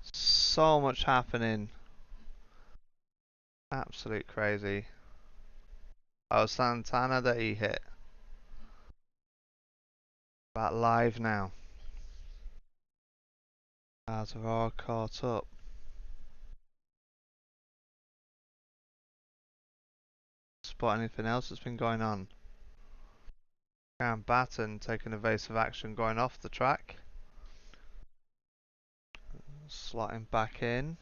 So much happening. Absolute crazy. Oh, Santana that he hit. Back live now. Cars are all caught up. Spot anything else that's been going on? Graham Batten taking evasive action going off the track. Slotting back in.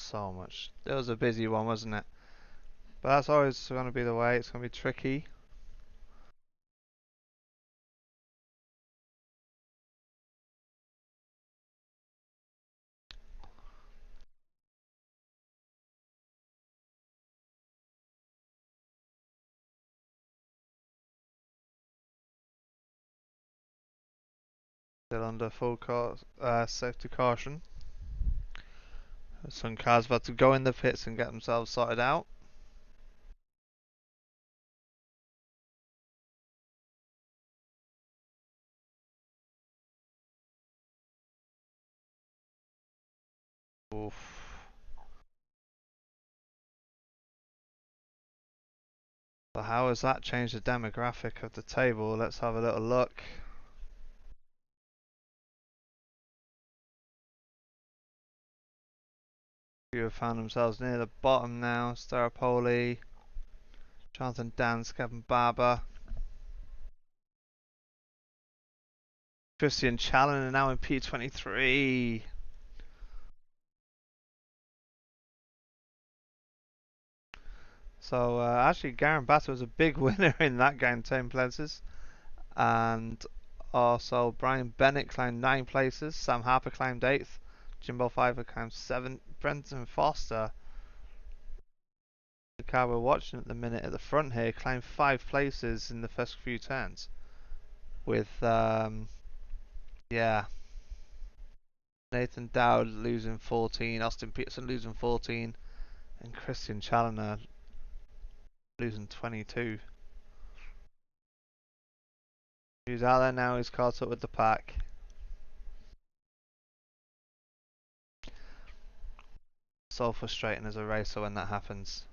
so much. It was a busy one, wasn't it? But that's always going to be the way. It's going to be tricky. Still under full safety caution. Some cars about to go in the pits and get themselves sorted out. Oof. So how has that changed the demographic of the table? Let's have a little look. Few have found themselves near the bottom now. Staropoli, Jonathan Dance, Kevin Barber, Christian Challoner now in P23. So actually Garen Batter was a big winner in that game, 10 places. And also Brian Bennett climbed 9 places, Sam Harper climbed 8th, Jimbo Pfeiffer climbed 7th, Brenton Foster, the car we're watching at the minute at the front here, climbed 5 places in the first few turns. With, yeah, Nathan Dowd losing 14, Austin Peterson losing 14, and Christian Challoner losing 22. He's out there now, he's caught up with the pack. So frustrating as a racer when that happens.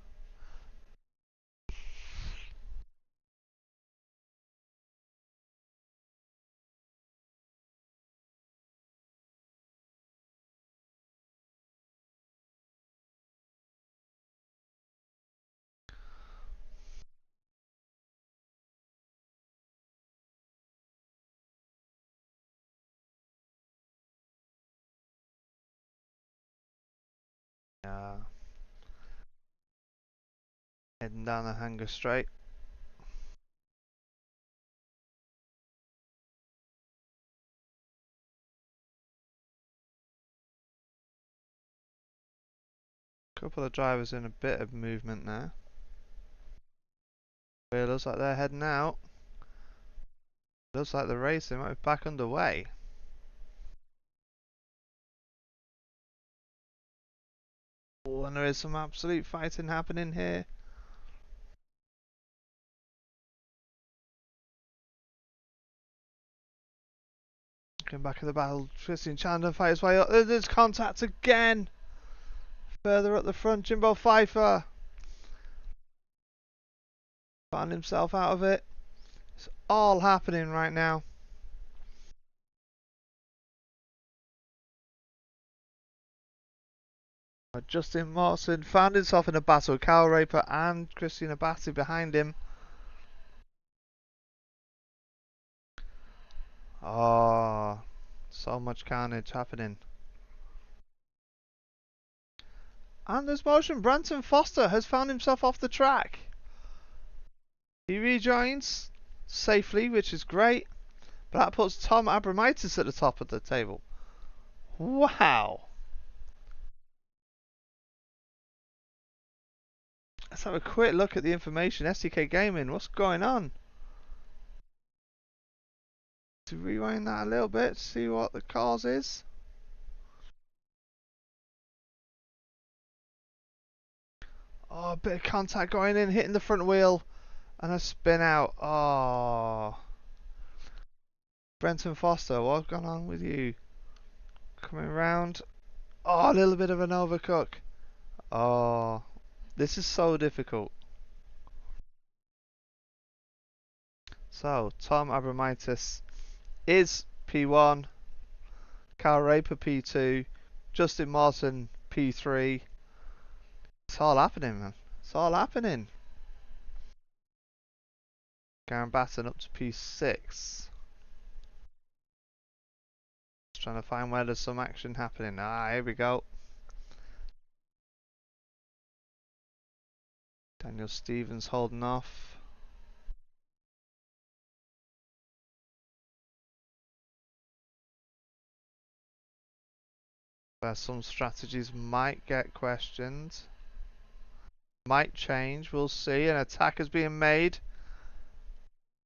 Yeah. Heading down the hanger straight. Couple of drivers in a bit of movement now. It looks like they're heading out. Looks like the racing might be back underway. Oh, and there is some absolute fighting happening here. Looking back at the battle, Christian Chandler fights his way up. There's contact again. Further up the front, Jimbo Pfeiffer found himself out of it. It's all happening right now. Justin Morrison found himself in a battle with Kyle Raper and Christian Abatti behind him. Oh, so much carnage happening. And there's motion. Branton Foster has found himself off the track. He rejoins safely, which is great. But that puts Tom Abramitis at the top of the table. Wow. Let's have a quick look at the information. SDK Gaming, what's going on? To rewind that a little bit, see what the cause is. Oh, a bit of contact going in, hitting the front wheel, and a spin out. Oh. Brenton Foster, what's gone on with you? Coming round. Oh, a little bit of an overcook. Oh, this is so difficult. So, Tom Abramitis is P1, Kyle Raper P2, Justin Martin P3. It's all happening, man. It's all happening. Garen Batten up to P6. Just trying to find where there's some action happening. Ah, here we go. Daniel Stevens holding off. Where some strategies might get questioned. Might change, we'll see. An attack is being made.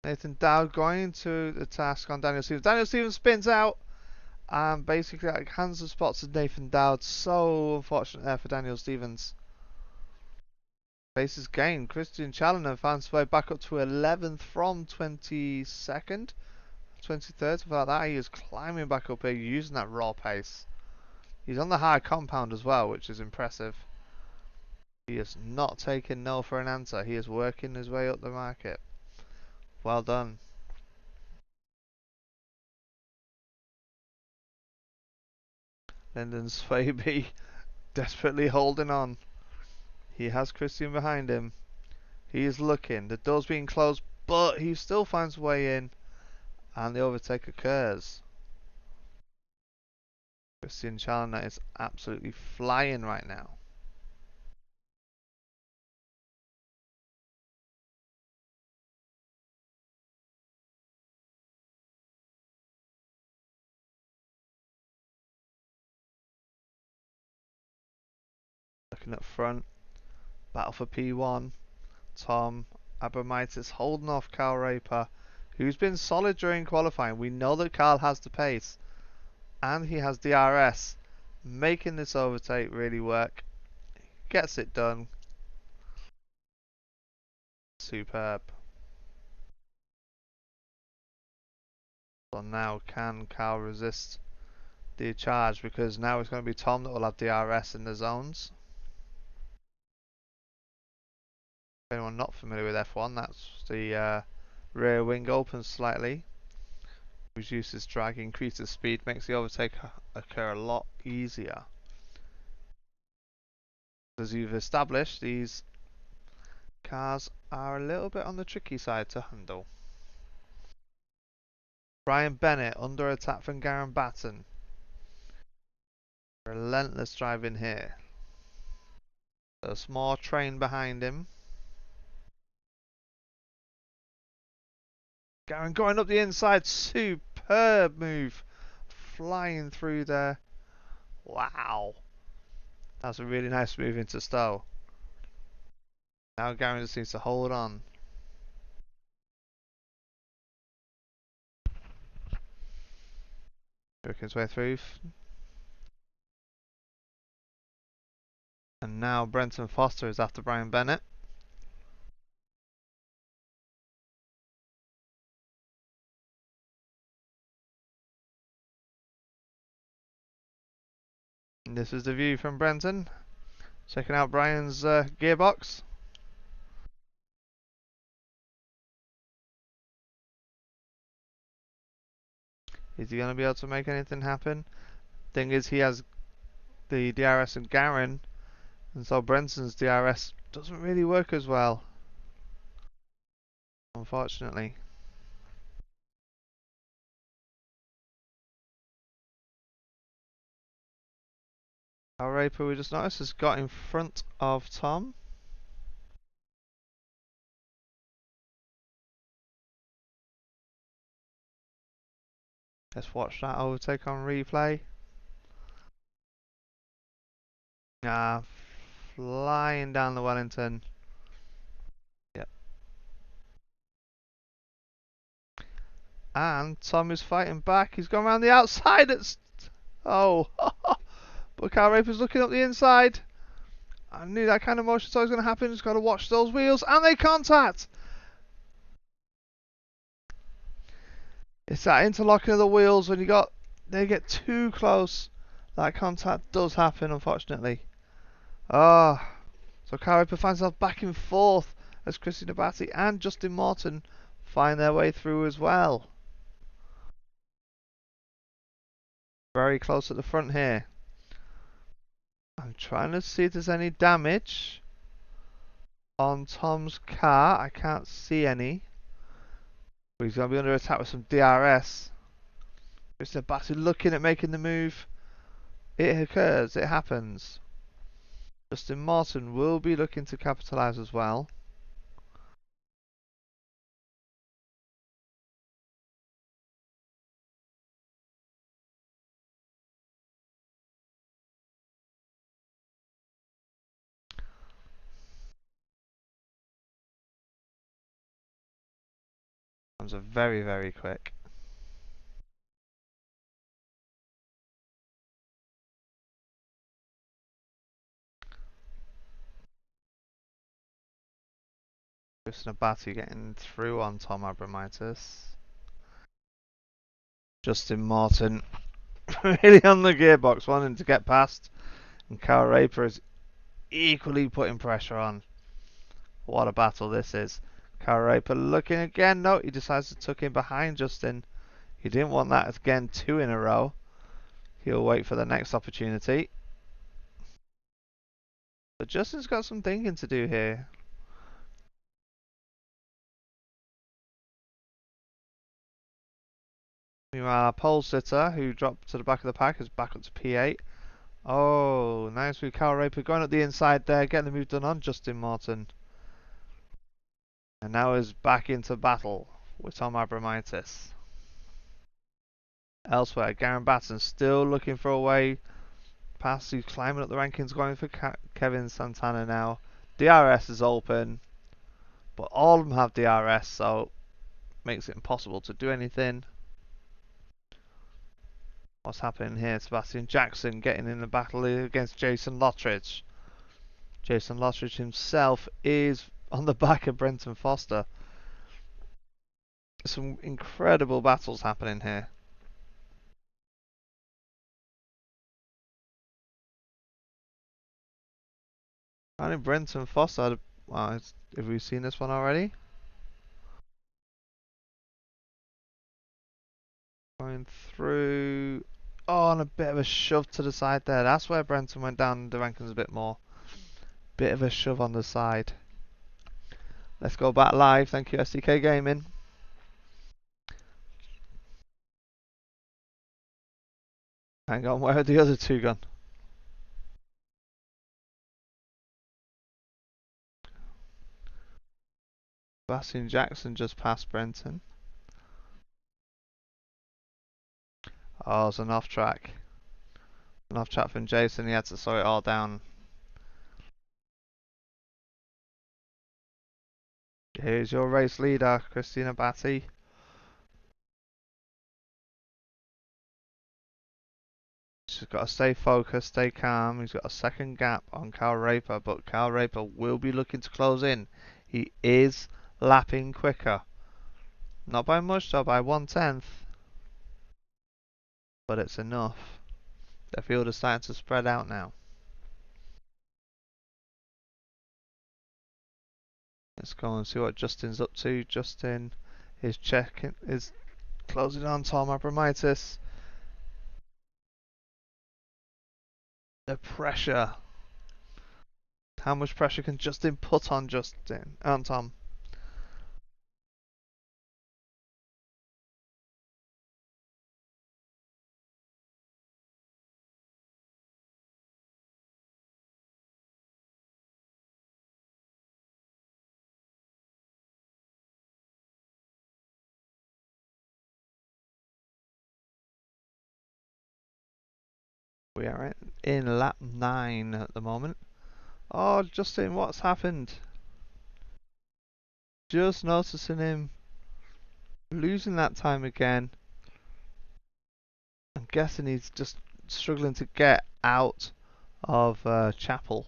Nathan Dowd going to the task on Daniel Stevens. Daniel Stevens spins out and basically hands the spot to Nathan Dowd. So unfortunate there for Daniel Stevens. Bases gained. Christian Challoner finds his way back up to 11th from 22nd. 23rd, something like that. He is climbing back up here using that raw pace. He's on the high compound as well, which is impressive. He is not taking no for an answer. He is working his way up the market. Well done. Lyndon Swaby desperately holding on. He has Christian behind him. He is looking. The door's being closed, but he still finds a way in. And the overtake occurs. Christian Challoner is absolutely flying right now. Looking up front. Battle for P1. Tom Abramitis holding off Carl Raper, who's been solid during qualifying. We know that Carl has the pace. And he has DRS. Making this overtake really work. Gets it done. Superb. So now can Carl resist the charge, because now it's going to be Tom that will have DRS in the zones. If anyone not familiar with F1, that's the rear wing opens slightly, reduces drag, increases speed, makes the overtake occur a lot easier. As you've established, these cars are a little bit on the tricky side to handle. Brian Bennett under attack from Garen Batten. Relentless driving here. A small train behind him. Garen going up the inside. Superb move. Flying through there. Wow. That's a really nice move into Stowe. Now Garen just needs to hold on. Working his way through. And now Brenton Foster is after Brian Bennett. And this is the view from Brenton. Checking out Brian's gearbox. Is he going to be able to make anything happen? Thing is, he has the DRS and Garen, and so Brenton's DRS doesn't really work as well, unfortunately. Our Raper, we just noticed, has got in front of Tom. Let's watch that overtake on replay. Ah, flying down the Wellington. Yep. And Tom is fighting back. He's gone around the outside. Oh, but Kyle Raper's looking up the inside. I knew that kind of motion was going to happen. Just got to watch those wheels, and they contact. It's that interlocking of the wheels when they get too close. That contact does happen, unfortunately. Ah, so Kyle Raper finds himself back and forth as Christian Abati and Justin Morton find their way through as well. Very close at the front here. I'm trying to see if there's any damage on Tom's car. I can't see any. But he's going to be under attack with some DRS. Christian Abati looking at making the move. It occurs. It happens. Justin Martin will be looking to capitalise as well. Times are very, very quick. Justin Abati getting through on Tom Abramitis. Justin Martin really on the gearbox, wanting to get past. And Kyle Raper is equally putting pressure on. What a battle this is. Kyle Raper looking again. No, he decides to tuck in behind Justin. He didn't want that again, 2 in a row. He'll wait for the next opportunity. But Justin's got some thinking to do here. Meanwhile, our pole sitter, who dropped to the back of the pack, is back up to P8. Oh, nice with Kyle Raper going up the inside there, getting the move done on Justin Martin. And now is back into battle with Tom Abramitis. Elsewhere, Garen Batten still looking for a way past. He's climbing up the rankings, going for Kevin Santana now. DRS is open, but all of them have DRS, so makes it impossible to do anything. What's happening here? Sebastian Jackson getting in the battle against Jason Lottridge. Jason Lottridge himself is on the back of Brenton Foster. Some incredible battles happening here. I think Brenton Foster, have we seen this one already? Going through. Oh, and a bit of a shove to the side there. That's where Brenton went down the rankings a bit more. Bit of a shove on the side. Let's go back live. Thank you, SDK Gaming. Hang on, where are the other two gone? Sebastian Jackson just passed Brenton. Oh, it's an off track. An off track from Jason. He had to slow it all down. Here's your race leader, Christina Batty. She's got to stay focused, stay calm. He's got a second gap on Kyle Raper, but Kyle Raper will be looking to close in. He is lapping quicker. Not by much though, by 1/10. But it's enough. The field is starting to spread out now. Let's go and see what Justin's up to. Justin is closing on Tom Abramitis. The pressure. How much pressure can Justin put on Tom? We are in lap 9 at the moment. Oh, Justin, what's happened? Just noticing him losing that time again. I'm guessing he's just struggling to get out of Chapel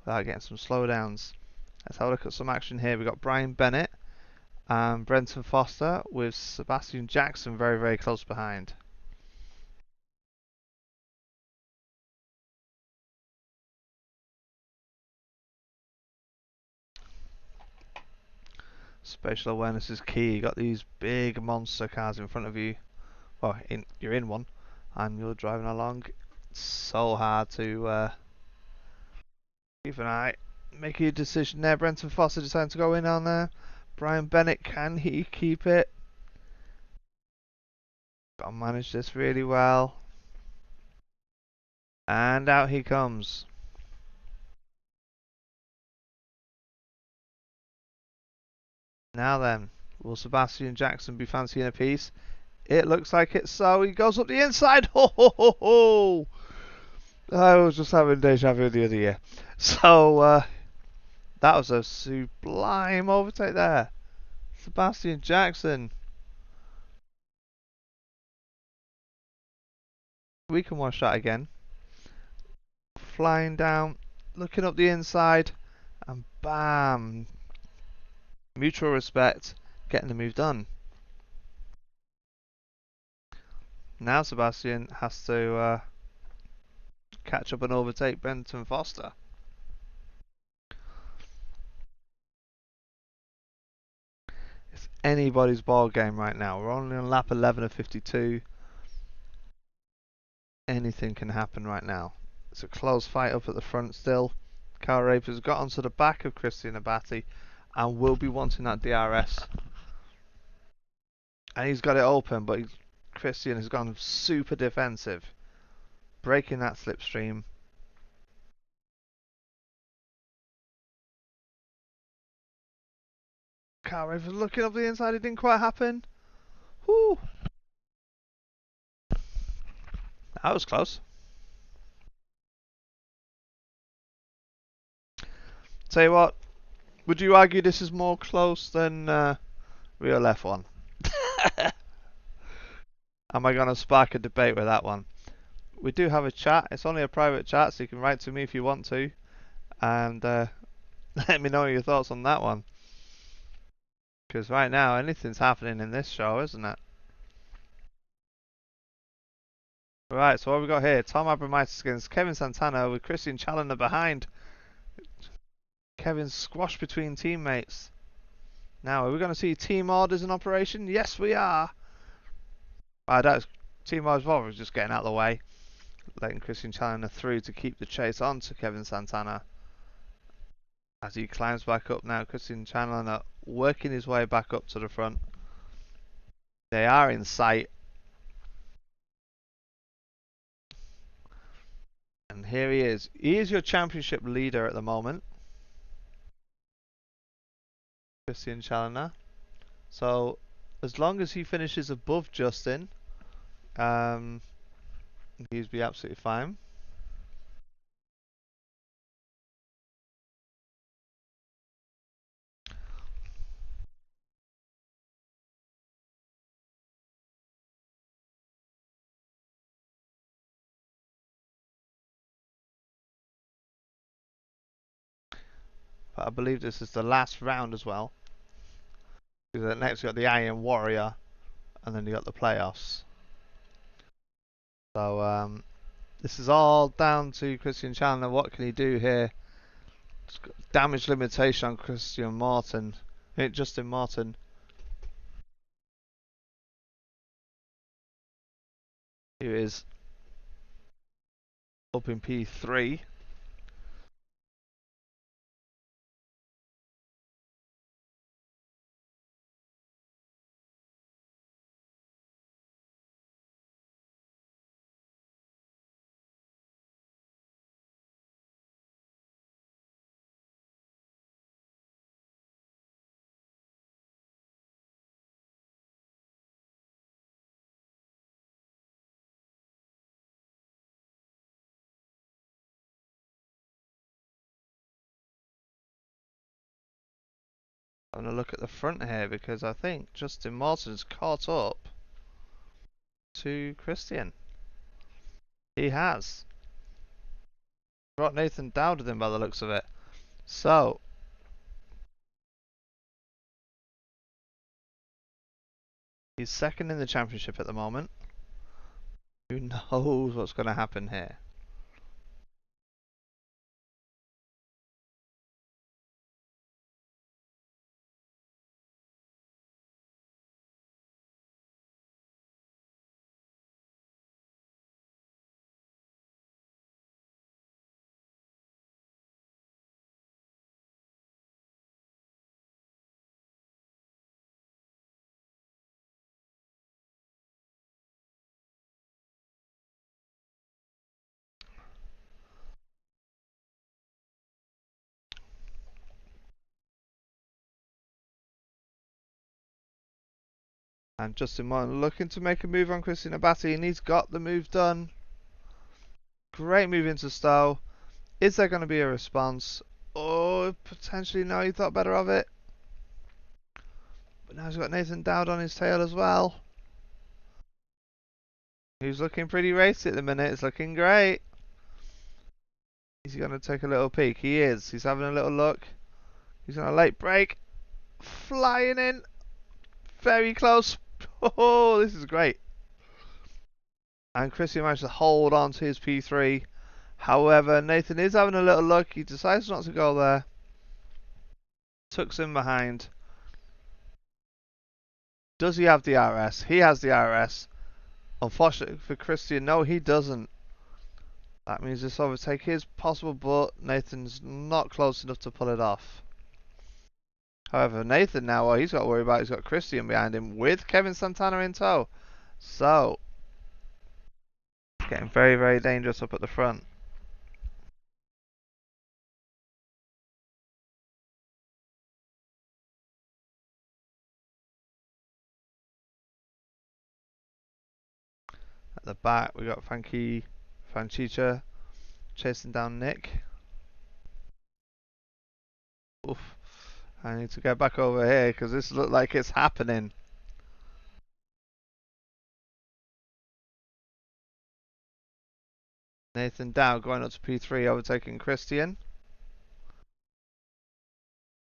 without getting some slowdowns. Let's have a look at some action here. We've got Brian Bennett and Brenton Foster with Sebastian Jackson very, very close behind. Spatial awareness is key. You got these big monster cars in front of you. Well, you're in one, and you're driving along. It's so hard to keep an eye. Make a decision there. Brenton Foster deciding to go in on there. Brian Bennett, can he keep it? Got to manage this really well. And out he comes. Now then, will Sebastian Jackson be fancying a piece? It looks like it, so he goes up the inside. Ho ho ho ho! I was just having deja vu the other year. So, that was a sublime overtake there. Sebastian Jackson. We can watch that again. Flying down, looking up the inside, and bam! Mutual respect, getting the move done. Now Sebastian has to catch up and overtake Benton Foster. It's anybody's ball game right now. We're only on lap 11 of 52. Anything can happen right now. It's a close fight up at the front still. Kyle Raper's got onto the back of Christian Abati and will be wanting that DRS. And he's got it open, but Christian has gone super defensive, breaking that slipstream. Kyle Raper's looking up the inside, it didn't quite happen. Whew. That was close. Tell you what, would you argue this is more close than real F1? Am I going to spark a debate with that one? We do have a chat. It's only a private chat, so you can write to me if you want to. And let me know your thoughts on that one. Because right now, anything's happening in this show, isn't it? Right, so what have we got here? Tom Abramitis against Kevin Santana with Christian Challenger behind. Kevin squashed between teammates. Now, are we going to see team orders in operation? Yes, we are. That's team orders. Well, we're just getting out of the way. Letting Christian Challenger through to keep the chase on to Kevin Santana. As he climbs back up now, Christian Challenger working his way back up to the front. They are in sight. And here he is. He is your championship leader at the moment. Christian Challenger. So, as long as he finishes above Justin, he'll be absolutely fine. But I believe this is the last round as well. Because next we got the Iron Warrior, and then you got the playoffs. So this is all down to Christian Chandler. What can he do here? Damage limitation on Justin Martin. Who is up in P3. I'm going to look at the front here because I think Justin Martin's caught up to Christian. He has. Brought Nathan Dowd with him by the looks of it. So, he's second in the championship at the moment. Who knows what's going to happen here? And Justin Martin looking to make a move on Christian Abate, and he's got the move done. Great move into Stowe. Is there going to be a response? Oh, potentially no, he thought better of it. But now he's got Nathan Dowd on his tail as well. He's looking pretty racy at the minute. It's looking great. Is he going to take a little peek? He is. He's having a little look. He's on a late break. Flying in. Very close. Oh, this is great. And Christian managed to hold on to his P3. However, Nathan is having a little look. He decides not to go there. Tucks in behind. Does he have the RS? He has the RS. Unfortunately for Christian, no, he doesn't. That means this overtake is possible, but Nathan's not close enough to pull it off. However, Nathan now, what he's got to worry about, he's got Christian behind him with Kevin Santana in tow. So, it's getting very, very dangerous up at the front. At the back, we got Franchicha chasing down Nick. Oof. I need to get back over here because this looks like it's happening. Nathan Dow going up to P3, overtaking Christian.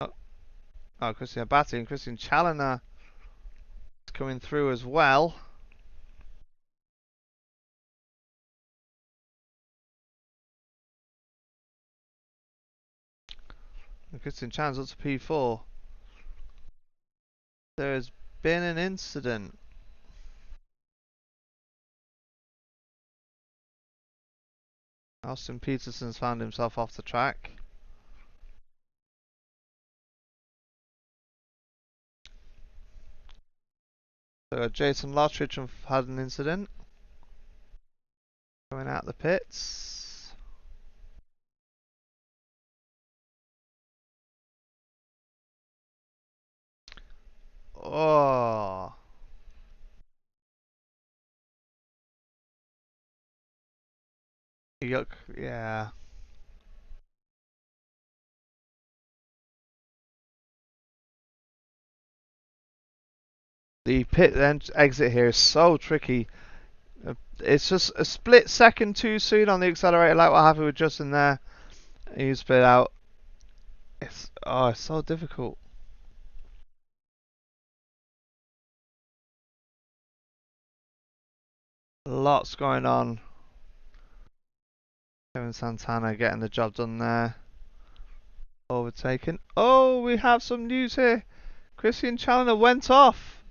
Oh, Christian Abate and Christian Challoner is coming through as well. And Christian Chan's up to P4. There has been an incident. Austin Peterson's found himself off the track. So Jason Lottridge had an incident. Coming out the pits. Oh. Yuck, yeah. The pit exit here is so tricky. It's just a split second too soon on the accelerator, like what happened with Justin there. He split out. It's so difficult. Lots going on. Kevin Santana getting the job done there. Overtaken. Oh, we have some news here. Christian Challoner went off.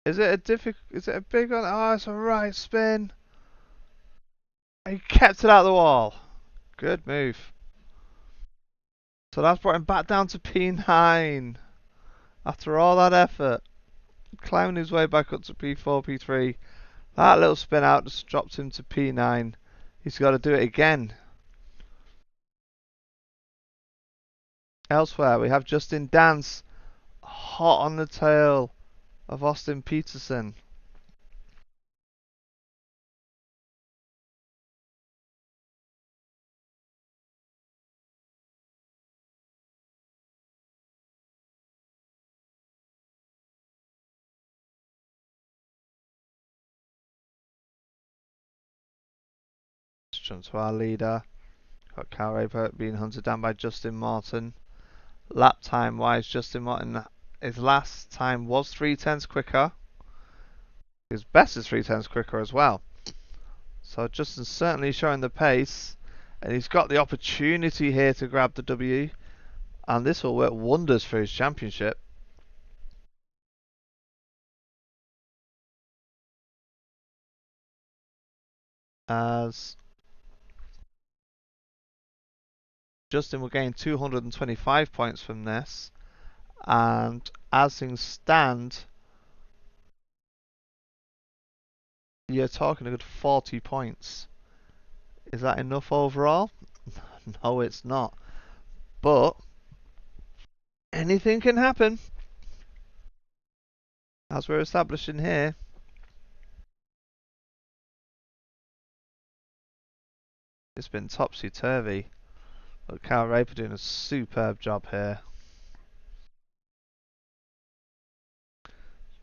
Is it a big one? Oh, it's a right spin. He kept it out of the wall. Good move. So that's brought him back down to P9. After all that effort. Climbing his way back up to P4, P3. That little spin out just dropped him to P9. He's got to do it again. Elsewhere, we have Justin Dance hot on the tail of Austin Peterson. Jump to our leader. Got Cal Raper being hunted down by Justin Martin. Lap time wise, Justin Martin, his last time was 3/10 quicker. His best is 3/10 quicker as well. So Justin's certainly showing the pace, and he's got the opportunity here to grab the W, and this will work wonders for his championship. As Justin will gain 225 points from this, and as things stand, you're talking a good 40 points. Is that enough overall? No, it's not. But anything can happen. As we're establishing here, it's been topsy-turvy. But Cal Raper doing a superb job here.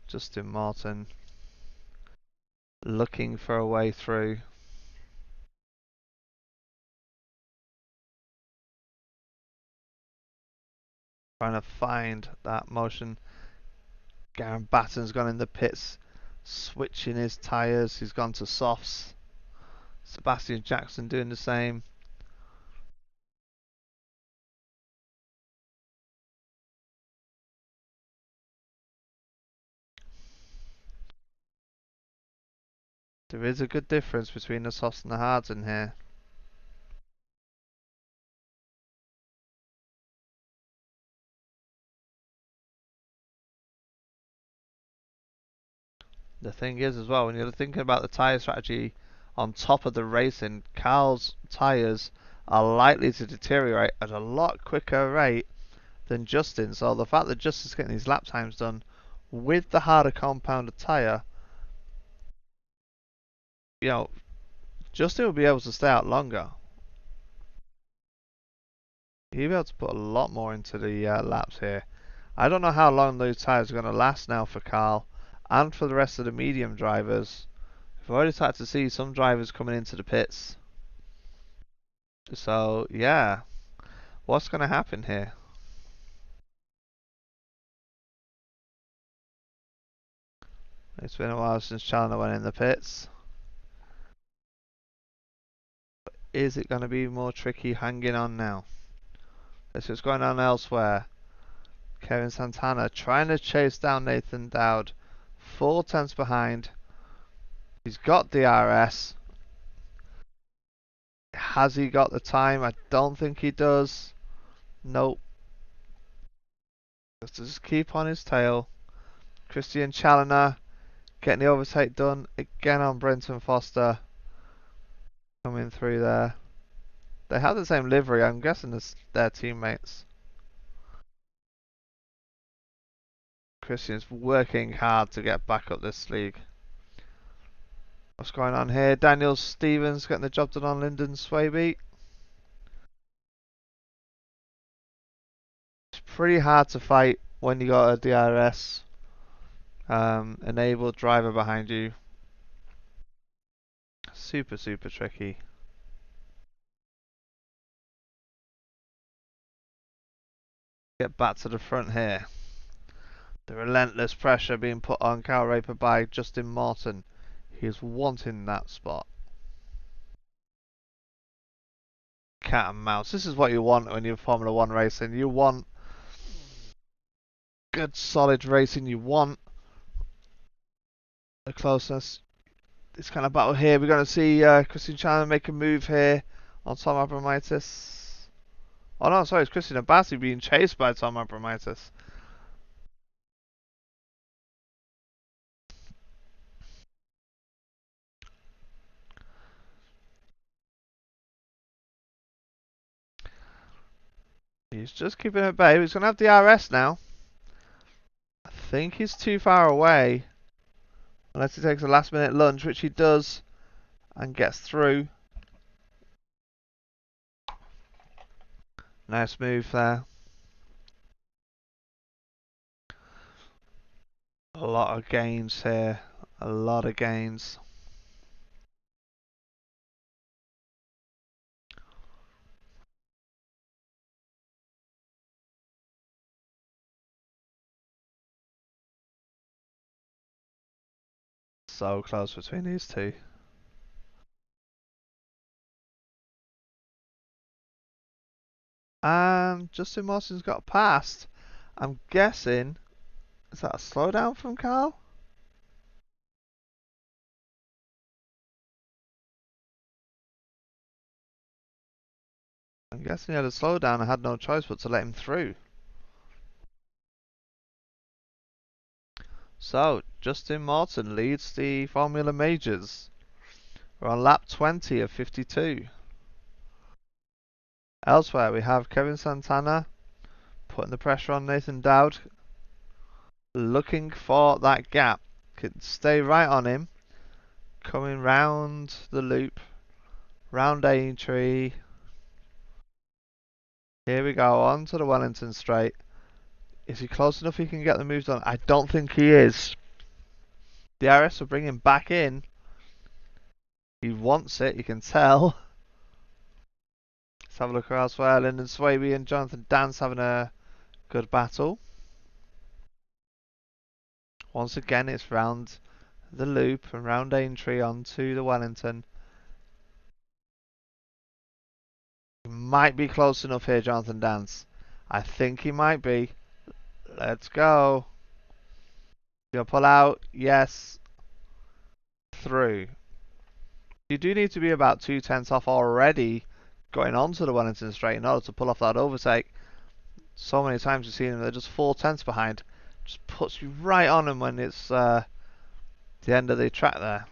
Justin Martin looking for a way through. Trying to find that motion. Garen Batten's gone in the pits, switching his tyres. He's gone to softs. Sebastian Jackson doing the same. There is a good difference between the softs and the hards in here. The thing is as well, when you're thinking about the tyre strategy on top of the racing, Carl's tyres are likely to deteriorate at a lot quicker rate than Justin. So the fact that Justin's getting his lap times done with the harder compounded tyre, you know, Justin will be able to stay out longer. He'll be able to put a lot more into the laps here. I don't know how long those tyres are going to last now for Carl and for the rest of the medium drivers. We've already started to see some drivers coming into the pits. So, yeah. What's going to happen here? It's been a while since Challenger went in the pits. Is it going to be more tricky hanging on now? This is going on elsewhere. Kevin Santana trying to chase down Nathan Dowd. 4 tenths behind. He's got DRS. Has he got the time? I don't think he does. Nope. Just keep on his tail. Christian Challenger getting the overtake done again on Brenton Foster. Coming through there. They have the same livery. I'm guessing it's their teammates. Christian's working hard to get back up this league. What's going on here? Daniel Stevens getting the job done on Lyndon Swaby. It's pretty hard to fight when you got a DRS enabled driver behind you. Super tricky. Get back to the front here. The relentless pressure being put on Cal Raper by Justin Martin. He is wanting that spot. Cat and mouse. This is what you want when you're Formula 1 racing. You want good solid racing. You want the closeness. This kind of battle here. We're going to see Christian Chandler make a move here on Tom Abramitis. Oh no, sorry, it's Christian Abassi being chased by Tom Abramitis. He's just keeping it at bay. He's going to have DRS now. I think he's too far away. Unless he takes a last minute lunge, which he does. And gets through. Nice move there. A lot of gains here. A lot of gains. So close between these two. And Justin Martin's got past. I'm guessing. Is that a slowdown from Carl? I'm guessing he had a slowdown and had no choice but to let him through. So, Justin Martin leads the Formula Majors. We're on lap 20 of 52. Elsewhere, we have Kevin Santana putting the pressure on Nathan Dowd. looking for that gap. Can stay right on him. Coming round the loop. Round Aintree. Here we go, on to the Wellington straight. Is he close enough he can get the moves on? I don't think he is. The RS will bring him back in. He wants it, you can tell. Let's have a look elsewhere. Lyndon Swaby and Jonathan Dance having a good battle. Once again, it's round the loop and round Aintree onto the Wellington. He might be close enough here, Jonathan Dance. I think he might be. Let's go. Gonna pull out. Yes. Through. You do need to be about 2/10 off already going onto the Wellington straight in order to pull off that overtake. So many times you've seen them, they're just 4/10 behind. Just puts you right on them when it's the end of the track there.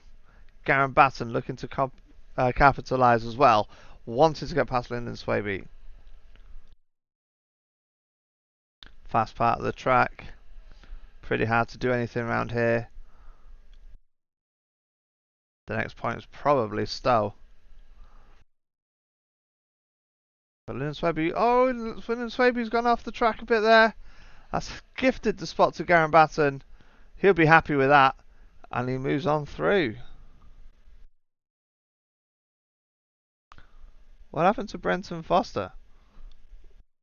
Garen Batten looking to capitalise as well. Wanted to get past Lyndon Swaby. Fast part of the track. Pretty hard to do anything around here. The next point is probably Stowe. But Lyndon Swaby, oh, Lyndon Swaby's gone off the track a bit there. That's gifted the spot to Garen Batten. He'll be happy with that. And he moves on through. What happened to Brenton Foster?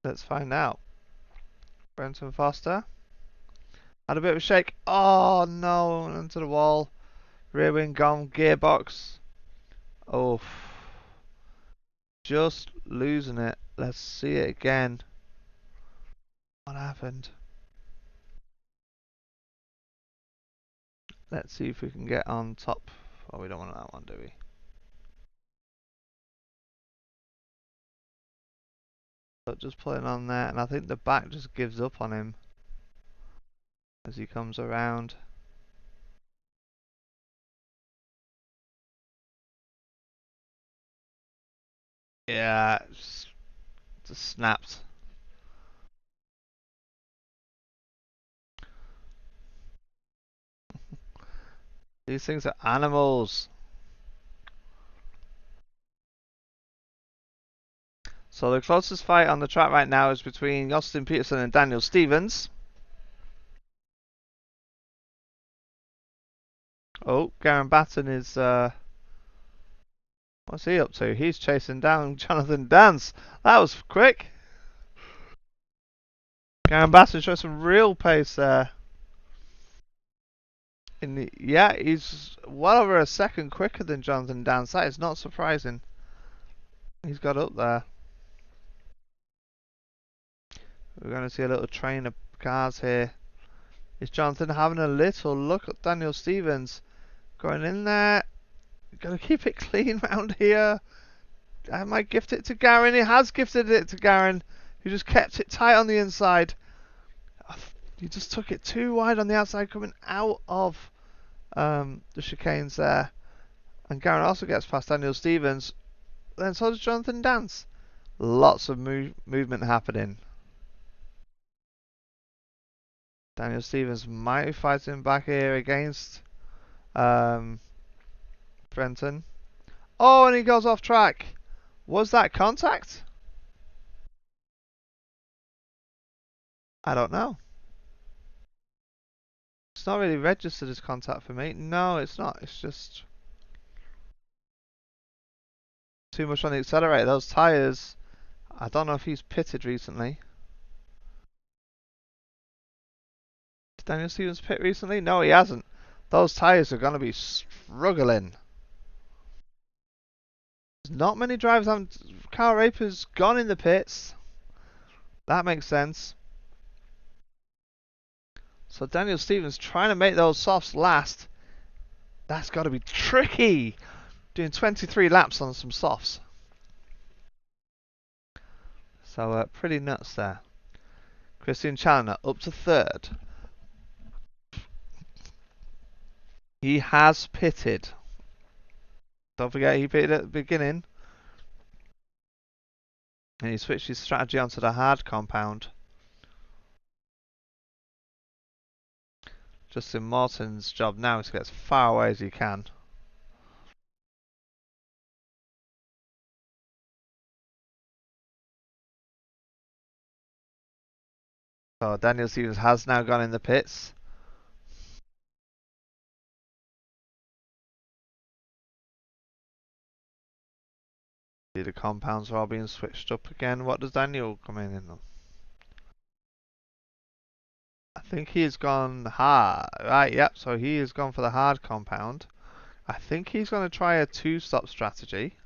Let's find out. Brenton Foster had a bit of a shake. Oh no, into the wall. Rear wing gone, gearbox. Oh, just losing it. Let's see it again. What happened? Let's see if we can get on top. Oh, we don't want that one, do we? But just pulling on there, and I think the back just gives up on him as he comes around. Yeah, just snapped. These things are animals. So the closest fight on the track right now is between Austin Peterson and Daniel Stevens. Oh, Garen Batten is what's he up to? He's chasing down Jonathan Dance. That was quick. Garen Batten shows some real pace there. Yeah, he's well over a second quicker than Jonathan Dance. That is not surprising. He's got up there. We're going to see a little train of cars here. Is Jonathan having a little look at Daniel Stevens? Going in there. Going to keep it clean round here. I might gift it to Garen. He has gifted it to Garen, who just kept it tight on the inside. He just took it too wide on the outside coming out of the chicanes there. And Garen also gets past Daniel Stevens. Then so does Jonathan Dance. Lots of movement happening. Daniel Stevens might be fighting back here against Brenton. Oh, and he goes off track. Was that contact? I don't know. It's not really registered as contact for me. No, it's not. It's just too much on the accelerator. Those tyres, I don't know if he's pitted recently. Did Daniel Stevens pit recently? No, he hasn't. Those tyres are going to be struggling. There's not many drivers on. Kyle Raper's gone in the pits. That makes sense. So Daniel Stevens trying to make those softs last. That's got to be tricky. Doing 23 laps on some softs. So pretty nuts there. Christian Challoner up to third. He has pitted. Don't forget he pitted at the beginning. And he switched his strategy onto the hard compound. Justin Martin's job now is to get as far away as he can. So Daniel Stevens has now gone in the pits. See, the compounds are all being switched up again. What does Daniel come in them? I think he has gone hard. Right, yep, so he has gone for the hard compound. I think he's going to try a two-stop strategy.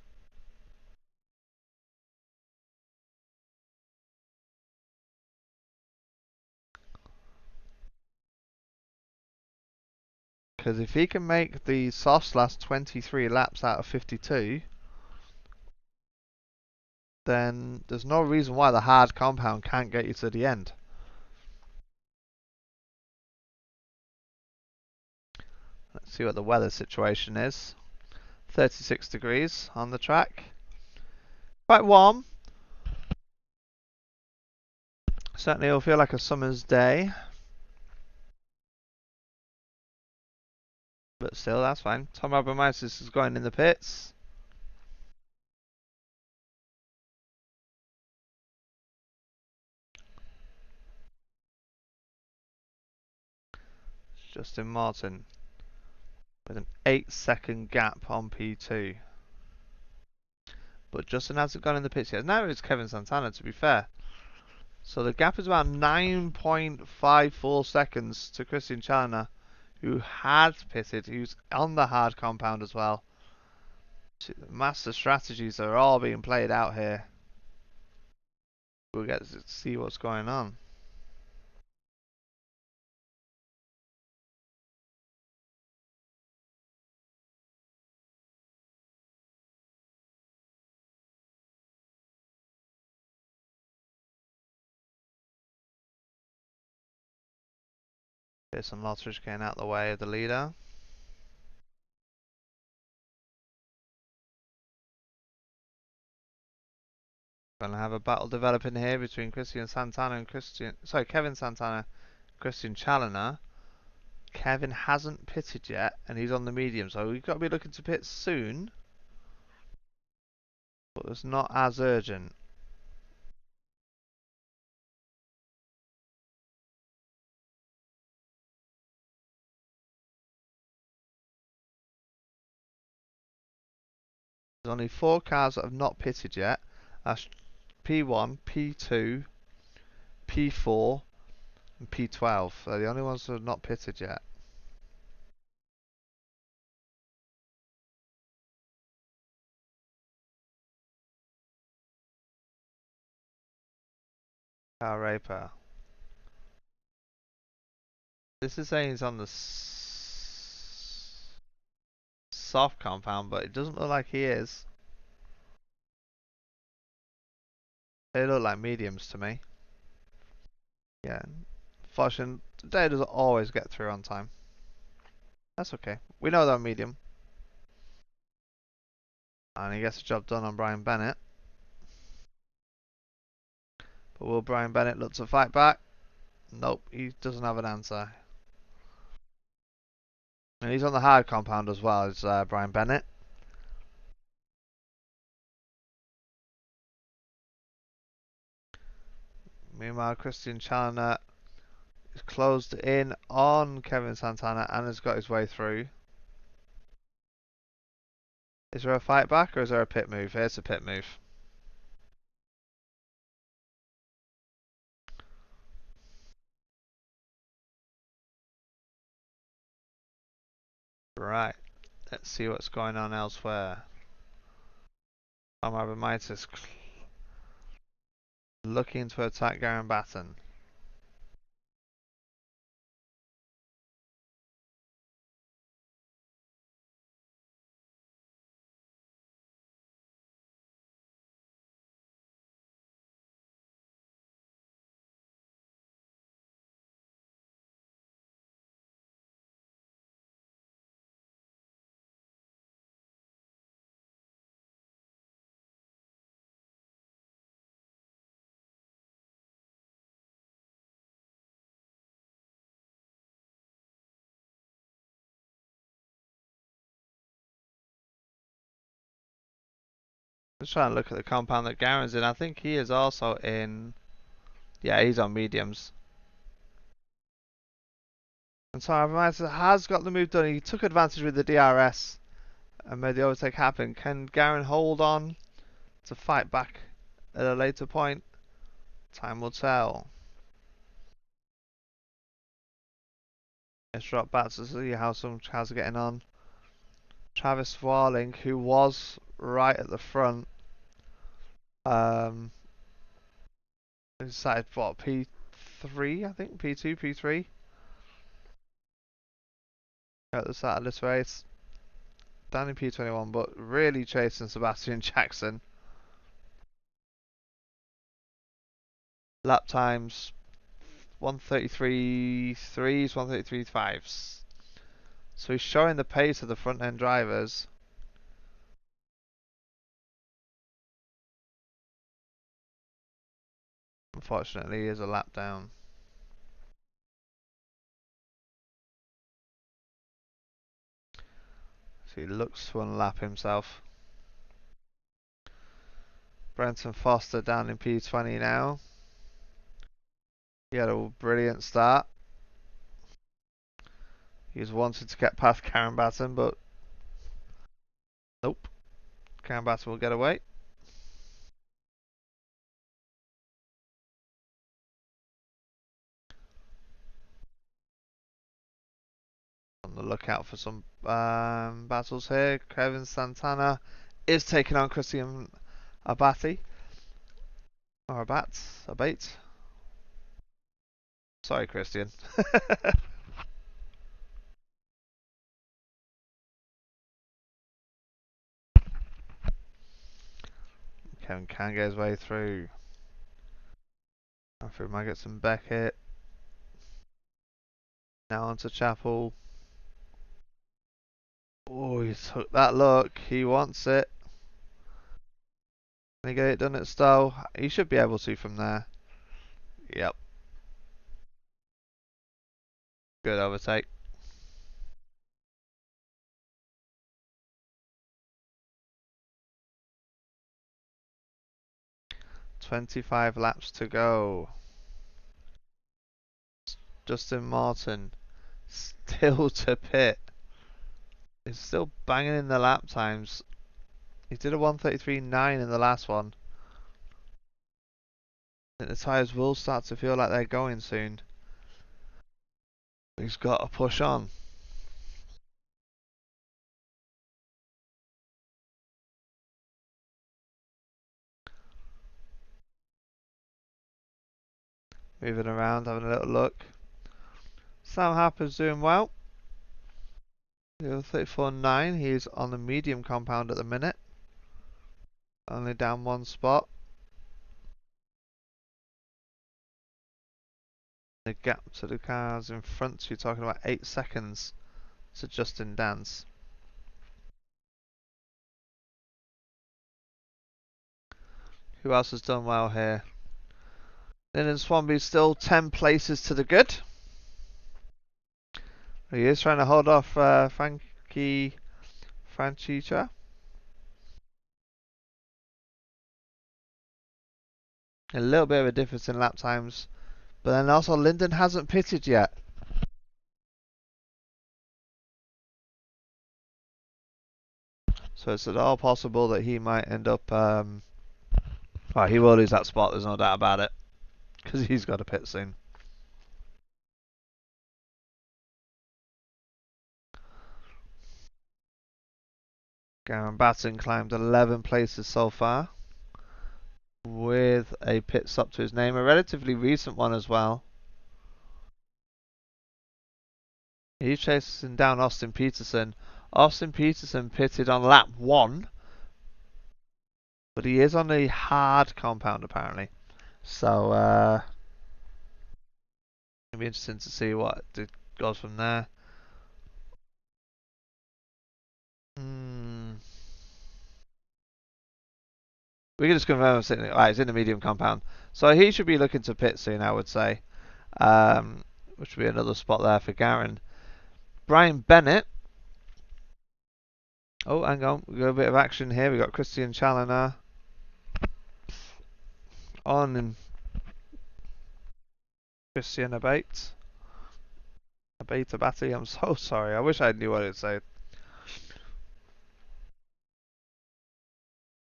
Because if he can make the softs last 23 laps out of 52, then there's no reason why the hard compound can't get you to the end. Let's see what the weather situation is. 36 degrees on the track. Quite warm. Certainly it'll feel like a summer's day. But still, that's fine. Tom Abramaitis is going in the pits. Justin Martin with an 8-second gap on P2. But Justin hasn't gone in the pits yet. Now it's Kevin Santana, to be fair. So the gap is about 9.54 seconds to Christian Challoner, who had pitted. He was on the hard compound as well. The master strategies are all being played out here. We'll get to see what's going on. Jason Lottridge getting out the way of the leader. Going to have a battle developing here between Kevin Santana, Christian Challoner. Kevin hasn't pitted yet, and he's on the medium, so we've got to be looking to pit soon. But it's not as urgent. There's only 4 cars that have not pitted yet. That's P1, P2, P4, and P12. They're the only ones that have not pitted yet. Car Raper. This is saying he's on the soft compound, but it doesn't look like he is. They look like mediums to me. Yeah. Fortunately, today doesn't always get through on time. That's okay. We know they're medium. And he gets the job done on Brian Bennett. But will Brian Bennett look to fight back? Nope, he doesn't have an answer. And he's on the hard compound as well as Brian Bennett. Meanwhile, Christian Challoner is closed in on Kevin Santana and has got his way through. Is there a fight back or is there a pit move? Here's a pit move. Right, let's see what's going on elsewhere. Tom Abramaitis looking to attack Garen Batten. Just trying to look at the compound that Garen's in. I think he is also in. Yeah, he's on mediums. And so Armada has got the move done. He took advantage with the DRS and made the overtake happen. Can Garen hold on to fight back at a later point? Time will tell. Let's drop back to see how some cars are getting on. Travis Warling, who was right at the front, decided what, P3, I think, P2, P3 at the start of this race. Down in P21, but really chasing Sebastian Jackson. Lap times 133.3s, 133.5s. So he's showing the pace of the front end drivers. Unfortunately, he is a lap down. So he looks to unlap himself. Brenton Foster down in P20 now. He had a brilliant start. He was wanting to get past Karen Batten, but nope. Karen Batten will get away. On the lookout for some battles here. Kevin Santana is taking on Christian Abate. Or Abate. Sorry, Christian. Kevin can get his way through. After Maggots and Beckett. Now onto Chapel. Oh, he took that look. He wants it. Can he get it done at Stowe? He should be able to from there. Yep. Good overtake. 25 laps to go. Justin Martin still to pit. He's still banging in the lap times. He did a 133.9 in the last one. I think the tyres will start to feel like they're going soon. He's got to push on. Moving around, having a little look. Sam Harper's doing well. 34.9. He's on the medium compound at the minute. Only down one spot. The gap to the cars in front, you're talking about 8 seconds to Justin Dance. Who else has done well here? Lyndon Swanby's still 10 places to the good. He is trying to hold off Frankie Franchicha. A little bit of a difference in lap times. But then also Lyndon hasn't pitted yet. So it's at all possible that he might end up... well, he will lose that spot, there's no doubt about it. Because he's got to pit soon. Garen Batten climbed 11 places so far. With a pit stop to his name. A relatively recent one as well. He's chasing down Austin Peterson. Austin Peterson pitted on lap 1. But he is on a hard compound apparently. So it'll be interesting to see what goes from there. We can just confirm it's in the medium compound. So he should be looking to pit soon, I would say. Which would be another spot there for Garen. Brian Bennett. Oh, hang on. We've got a bit of action here. We've got Christian Challoner on in Christian Abate. Abate. I'm so sorry. I wish I knew what it said.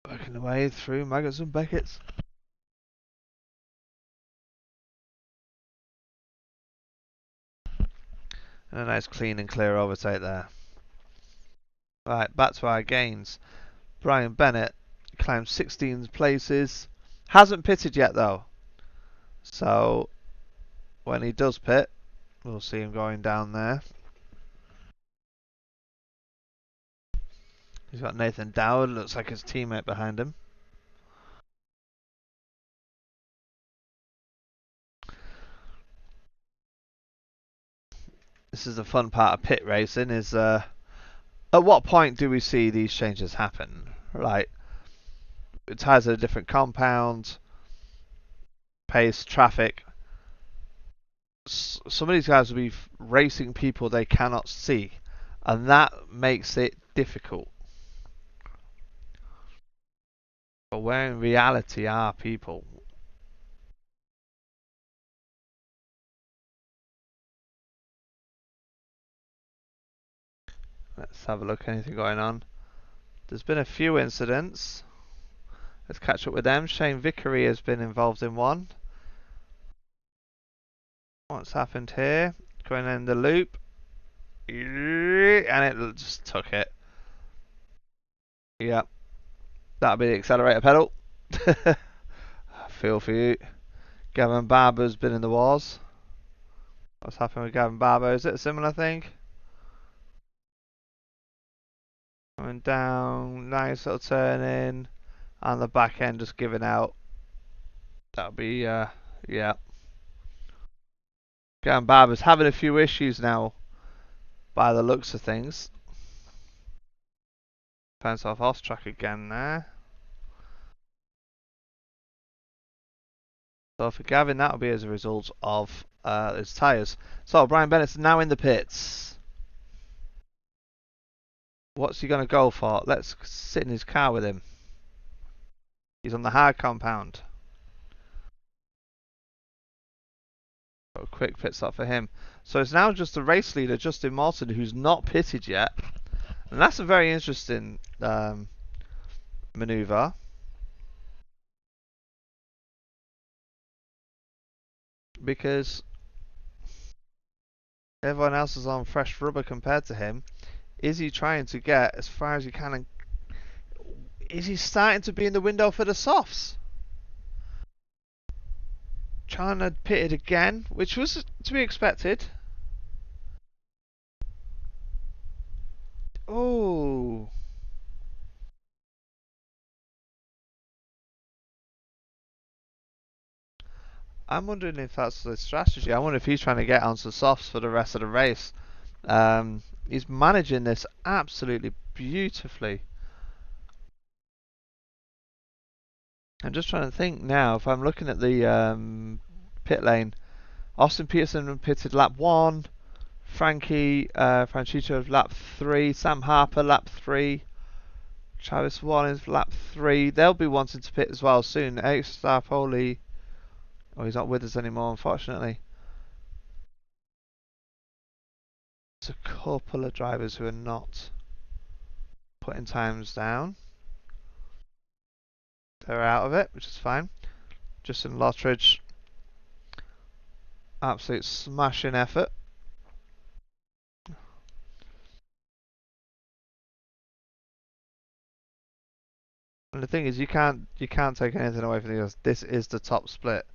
Working the way through maggots and Beckett's. And a nice clean and clear overtake there. Right, back to our gains. Brian Bennett climbed 16 places. Hasn't pitted yet though. So when he does pit, we'll see him going down there. He's got Nathan Dowd, looks like his teammate behind him. This is the fun part of pit racing, is at what point do we see these changes happen? Right, it ties at a different compound, pace, traffic. Some of these guys will be racing people they cannot see, and that makes it difficult. But where in reality are people? Let's have a look. Anything going on? There's been a few incidents. Let's catch up with them. Shane Vickery has been involved in one. What's happened here? Going in the loop. And it just took it. Yep. That'll be the accelerator pedal. I feel for you. Gavin Barber's been in the wars. What's happened with Gavin Barber? Is it a similar thing? Coming down, nice little turn in, and the back end just giving out. That'll be, yeah. Gavin Barber's having a few issues now, by the looks of things. Bounce off track again there. So for Gavin, that'll be as a result of his tyres. So Brian Bennett's now in the pits. What's he going to go for? Let's sit in his car with him. He's on the hard compound. Got a quick pit stop for him. So it's now just the race leader, Justin Morton, who's not pitted yet. And that's a very interesting manoeuvre. Because everyone else is on fresh rubber compared to him. Is he trying to get as far as he can? And is he starting to be in the window for the softs? Chan had pitted again, which was to be expected. Oh. I'm wondering if that's the strategy. I wonder if he's trying to get onto the softs for the rest of the race. He's managing this absolutely beautifully. I'm just trying to think now. If I'm looking at the pit lane, Austin Peterson pitted lap 1, Frankie Franchicho lap 3, Sam Harper lap 3, Travis Warren is lap 3. They'll be wanting to pit as well soon. Eric Starpoli, oh, he's not with us anymore, unfortunately. There's a couple of drivers who are not putting times down. They're out of it, which is fine. Justin Lottridge, absolute smashing effort. And the thing is, you can't take anything away from this. This is the top split.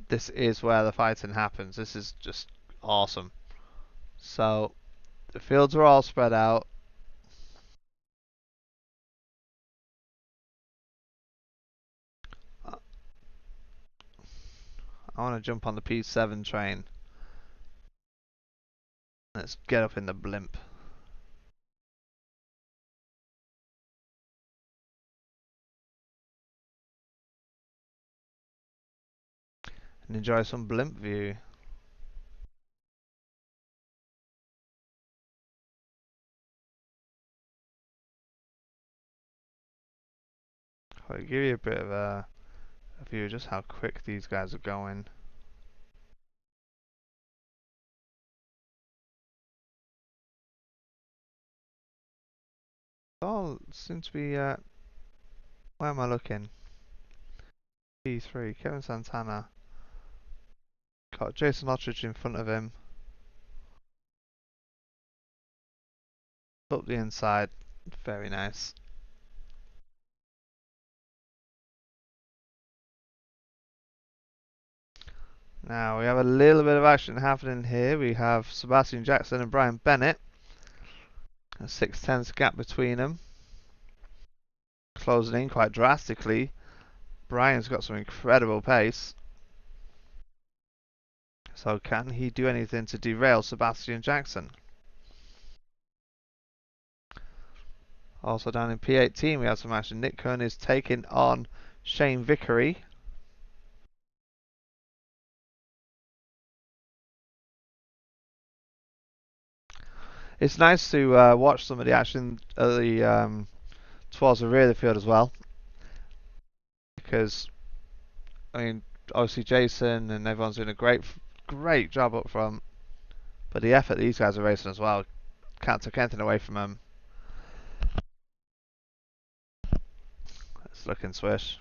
This is where the fighting happens. This is just awesome. So the fields are all spread out. I want to jump on the P7 train. Let's get up in the blimp. And enjoy some blimp view. I'll give you a bit of a a view of just how quick these guys are going. All seem to be, where am I looking? P3, Kevin Santana. Got Jason Ottridge in front of him. Up the inside. Very nice. Now we have a little bit of action happening here. We have Sebastian Jackson and Brian Bennett. A 6/10 gap between them. Closing in quite drastically. Brian's got some incredible pace. So can he do anything to derail Sebastian Jackson? Also down in P18 we have some action. Nick Kern is taking on Shane Vickery. It's nice to watch some of the action towards the rear of the field as well, because I mean obviously Jason and everyone's doing a great job up front, but the effort these guys are racing as well, can't take anything away from them. Let's look and swish.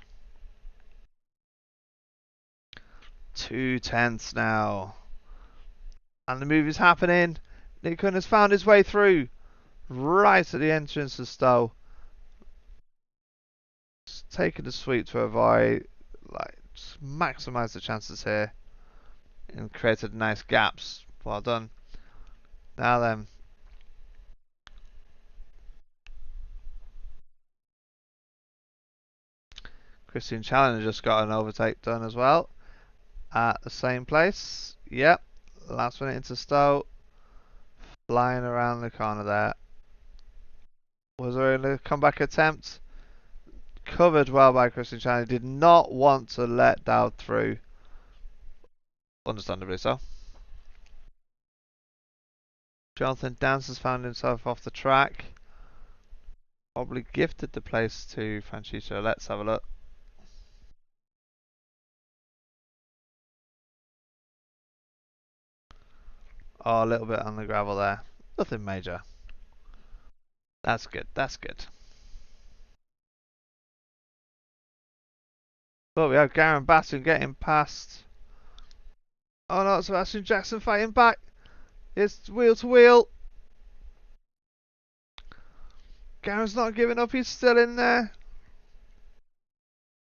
2/10 now, and the move is happening. Nick Kern has found his way through right at the entrance of Stowe. Just taking the sweep to avoid, like, just maximise the chances here and created nice gaps. Well done. Now then, Christian Challenger just got an overtake done as well at the same place. Yep, last minute into Stowe, flying around the corner there. Was there a comeback attempt? Covered well by Christian Challenger. Did not want to let Dowd through. Understandably so. Jonathan Dance has found himself off the track. Probably gifted the place to Francisco. Let's have a look. Oh, a little bit on the gravel there. Nothing major. That's good. That's good. But we have Garen Batten getting past. Oh no, Sebastian Jackson fighting back. It's wheel to wheel. Garen's not giving up. He's still in there.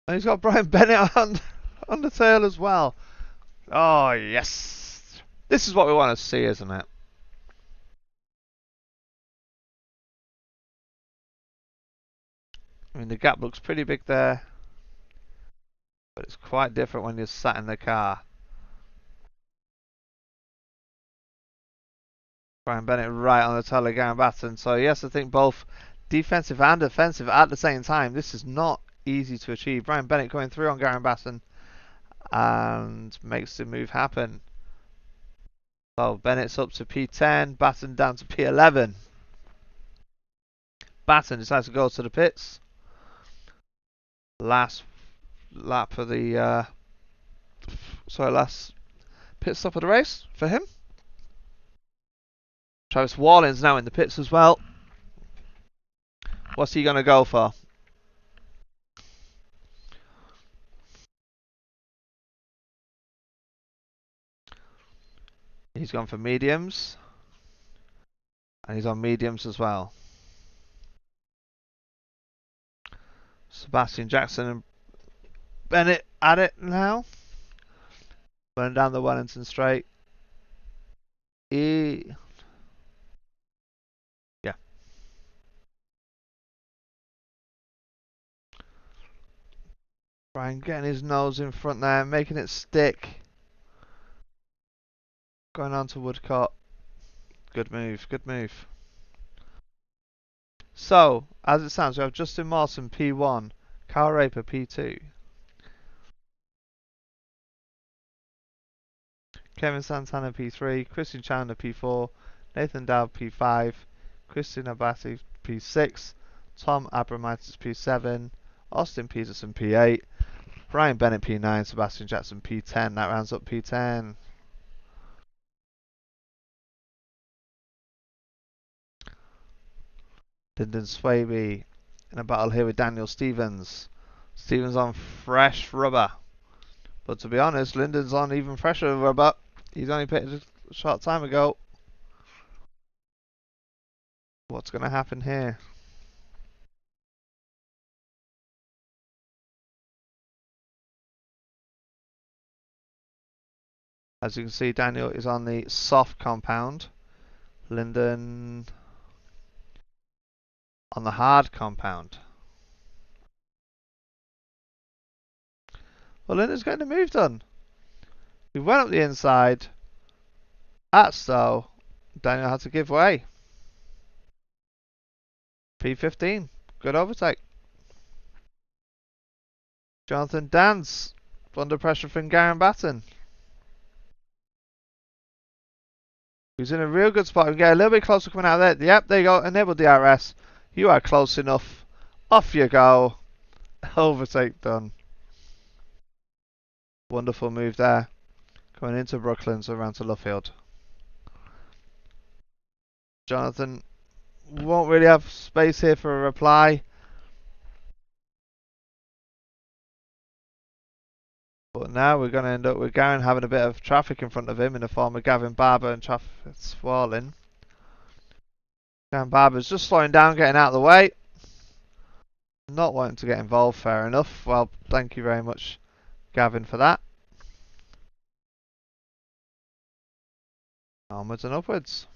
And he's got Brian Bennett on the tail as well. Oh, yes. This is what we want to see, isn't it? I mean, the gap looks pretty big there. But it's quite different when you're sat in the car. Brian Bennett right on the tail of Garen Batten. So he has to think both defensive and offensive at the same time. This is not easy to achieve. Brian Bennett going through on Garen Batten and makes the move happen. So Bennett's up to P10, Batten down to P11. Batten decides to go to the pits. Last lap of the last pit stop of the race for him. Travis Warlin's now in the pits as well. What's he going to go for? He's gone for mediums. And he's on mediums as well. Sebastian Jackson and Bennett at it now. Running down the Wellington straight. Yeah. Brian getting his nose in front there, making it stick. Going on to Woodcock. Good move, good move. So, as it stands, we have Justin Mawson P1, Kyle Raper P2. Kevin Santana P3, Christian Chandler P4, Nathan Dowd P5, Christian Abati P6, Tom Abramitis P7, Austin Peterson P8, Ryan Bennett P9, Sebastian Jackson P10. That rounds up P10. Lyndon Swaby in a battle here with Daniel Stevens. Stevens on fresh rubber. But to be honest, Lyndon's on even fresher rubber. He's only pitted a short time ago. What's going to happen here? As you can see, Daniel is on the soft compound. Lyndon on the hard compound. Well, Lyndon's getting the move done. We went up the inside. At Stowe, Daniel had to give way. P15. Good overtake. Jonathan Dance under pressure from Garen Batten. He's in a real good spot. We can get a little bit closer coming out there. Yep, there you go. Enable DRS. You are close enough. Off you go. Overtake done. Wonderful move there. Going into Brooklyn, so around to Luffield. Jonathan won't really have space here for a reply. But now we're going to end up with Garen having a bit of traffic in front of him in the form of Gavin Barber and traffic swirling. Gavin Barber's just slowing down, getting out of the way. Not wanting to get involved, fair enough. Well, thank you very much, Gavin, for that. Onwards and upwards.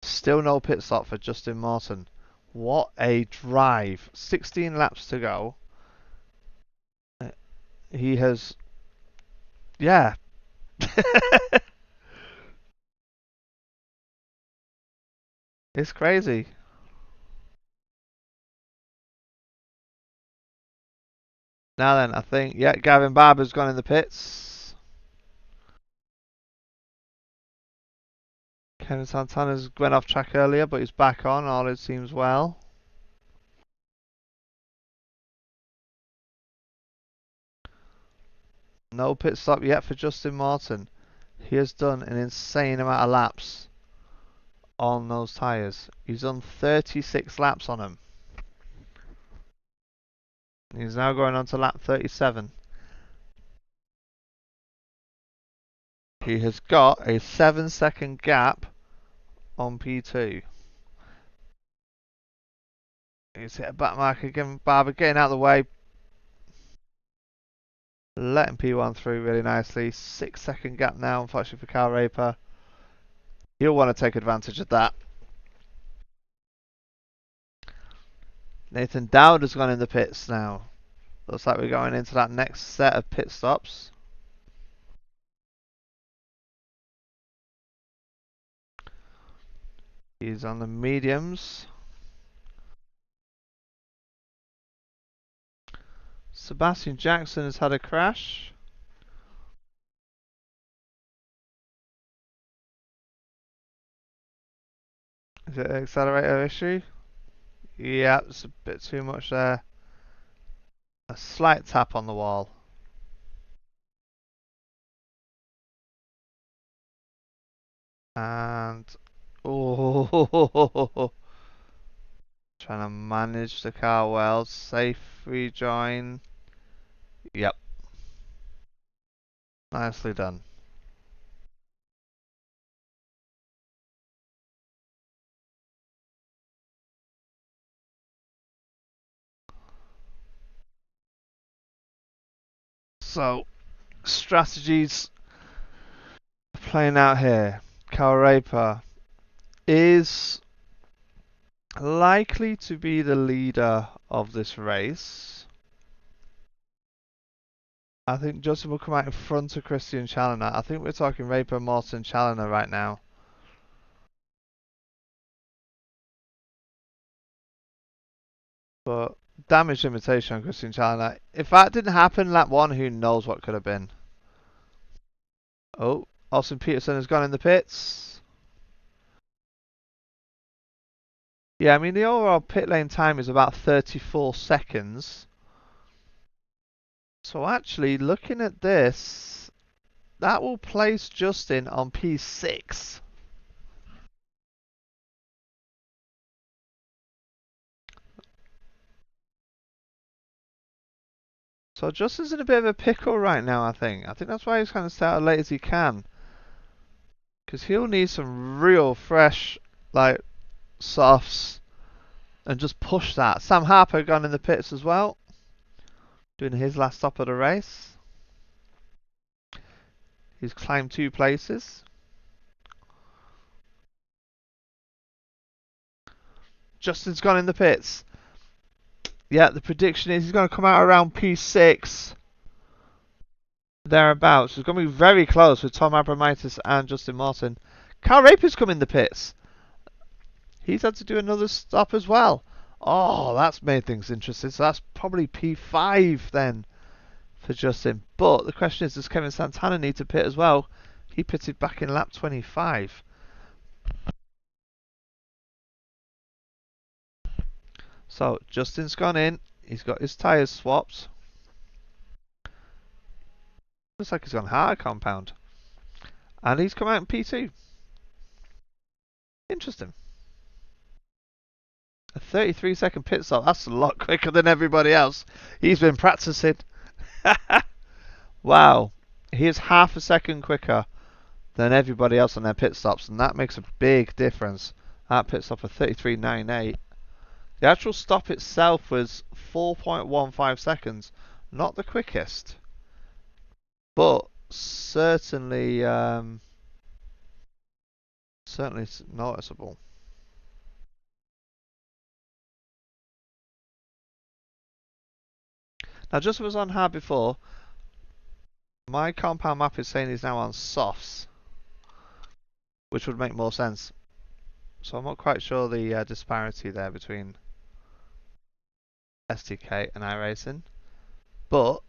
Still no pit stop for Justin Morton. What a drive. 16 laps to go. He has... Yeah. It's crazy. Now then, I think, yeah, Gavin Barber's gone in the pits. Kevin Santana's went off track earlier, but he's back on. All it seems well. No pit stop yet for Justin Morton. He has done an insane amount of laps on those tyres. He's done 36 laps on them. He's now going on to lap 37. He has got a 7-second gap on P2. He's hit a back mark again. Barber getting out of the way. Letting P1 through really nicely. 6-second gap now, unfortunately for Kyle Raper. He'll want to take advantage of that. Nathan Dowd has gone in the pits now. Looks like we're going into that next set of pit stops. He's on the mediums. Sebastian Jackson has had a crash. Is it an accelerator issue? Yeah, it's a bit too much there. A slight tap on the wall. And oh, trying to manage the car well. Safe rejoin. Yep. Nicely done. So, strategies playing out here. Kyle Raper is likely to be the leader of this race. I think Justin will come out in front of Christian Challoner. I think we're talking Raper, Morton, Challoner right now. But damage limitation on Christian Challoner. If that didn't happen, lap 1, who knows what could have been. Oh, Austin Peterson has gone in the pits. Yeah, I mean the overall pit lane time is about 34 seconds. So actually, looking at this, that will place Justin on P6. So Justin's in a bit of a pickle right now, I think. I think that's why he's kind of started late as he can. Because he'll need some real fresh, like, softs. And just push that. Sam Harper gone in the pits as well. Doing his last stop of the race. He's climbed 2 places. Justin's gone in the pits. Yeah, the prediction is he's going to come out around P6. Thereabouts. It's going to be very close with Tom Abramitis and Justin Morton. Carl Raper's come in the pits. He's had to do another stop as well. Oh, that's made things interesting. So that's probably P5 then for Justin. But the question is, does Kevin Santana need to pit as well? He pitted back in lap 25. So Justin's gone in. He's got his tyres swapped. Looks like he's gone hard compound. And he's come out in P2. Interesting. A 33-second pit stop. That's a lot quicker than everybody else. He's been practicing. Wow. He is half a second quicker than everybody else on their pit stops. And that makes a big difference. That pit stop of 33.98. The actual stop itself was 4.15 seconds. Not the quickest. But certainly certainly noticeable. Now, just was on hard before. My compound map is saying he's now on softs, which would make more sense. So I'm not quite sure the disparity there between SDK and iRacing, but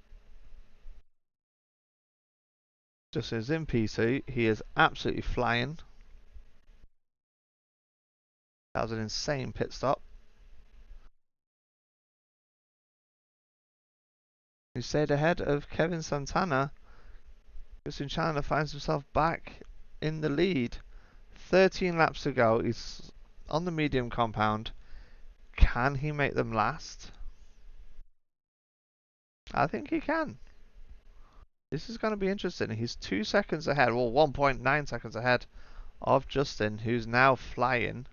just as in PC, he is absolutely flying. That was an insane pit stop. He stayed ahead of Kevin Santana. Justin Chandler finds himself back in the lead. 13 laps to go. He's on the medium compound. Can he make them last? I think he can. This is going to be interesting. He's 2 seconds ahead, well 1.9 seconds ahead of Justin, who's now flying.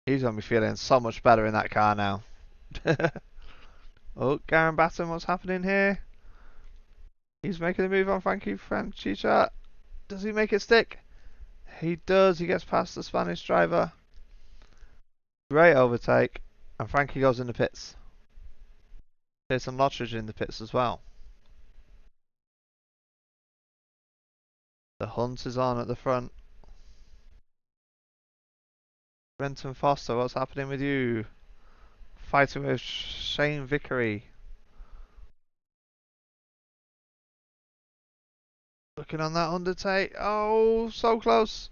He's going to be feeling so much better in that car now. Oh, Garen Batten, what's happening here? He's making a move on Frankie Franchicha. Does he make it stick? He does. He gets past the Spanish driver. Great overtake. And Frankie goes in the pits. There's some Lottridge in the pits as well. The hunt is on at the front. Renton Foster, what's happening with you? Fighting with Shane Vickery. Looking on that undertake. Oh, so close.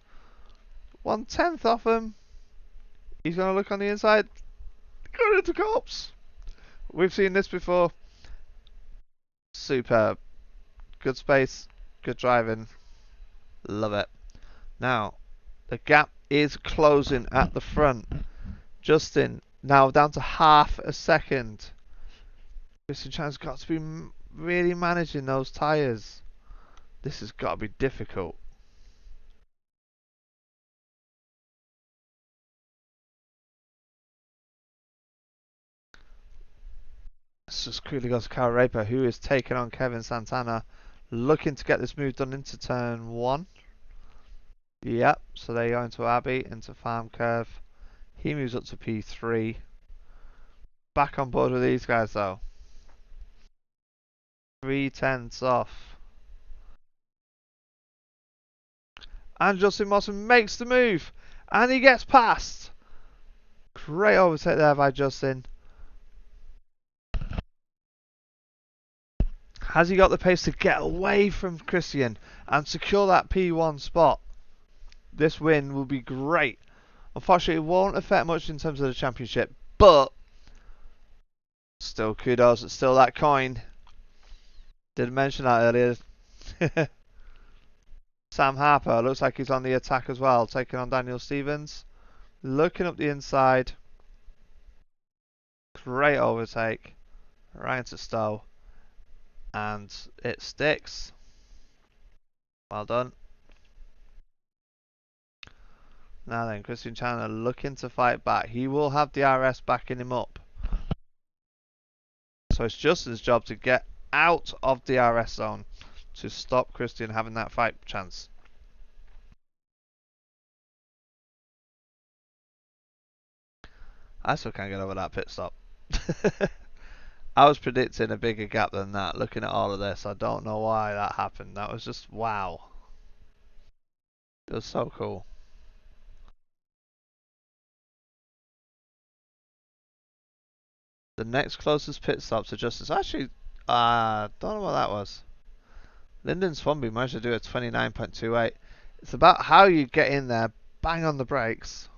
1/10 off him. He's going to look on the inside. Going into cops. We've seen this before. Superb. Good space. Good driving. Love it. Now, the gap is closing at the front. Justin now down to half a second. Christian Chan's got to be really managing those tyres. This has got to be difficult. Let's just quickly go to Kyle Raper, who is taking on Kevin Santana, looking to get this move done into turn 1. Yep, so they go into Abbey, into Farm Curve. He moves up to P3. Back on board with these guys though. 3/10 off. And Justin Morton makes the move. And he gets past. Great overtake there by Justin. Has he got the pace to get away from Christian and secure that P1 spot? This win will be great. Unfortunately, it won't affect much in terms of the championship, but still kudos. It's still that coin. Didn't mention that earlier. Sam Harper looks like he's on the attack as well, taking on Daniel Stevens. Looking up the inside. Great overtake. Right into Stowe. And it sticks. Well done. Now then, Christian Chandler looking to fight back. He will have the RS backing him up. So it's Justin's job to get out of the RS zone to stop Christian having that fight chance. I still can't get over that pit stop. I was predicting a bigger gap than that. Looking at all of this, I don't know why that happened. That was just wow. It was so cool. The next closest pit stop to Justin's actually, don't know what that was. Lyndon Swanby managed to do a 29.28. It's about how you get in there, bang on the brakes.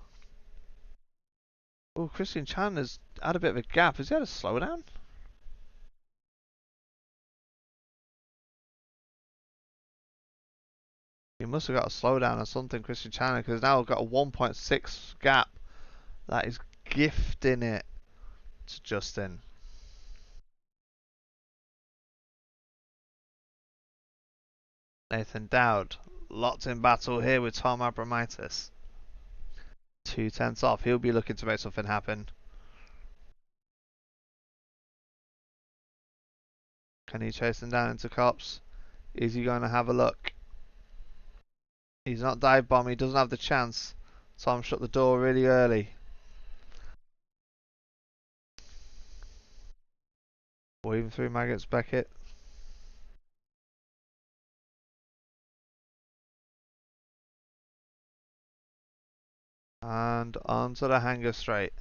Oh, Christian Chandler's had a bit of a gap. Has he had a slowdown? He must have got a slowdown or something, Christian Chandler, because now we've got a 1.6 gap. That is gifting it to Justin. Nathan Dowd locked in battle here with Tom Abramitis. 2 tenths off. He'll be looking to make something happen. Can he chase them down into cops? Is he going to have a look? He's not dive bomb. He doesn't have the chance. Tom shut the door really early. Weaving through Maggots Beckett. And onto the hanger straight.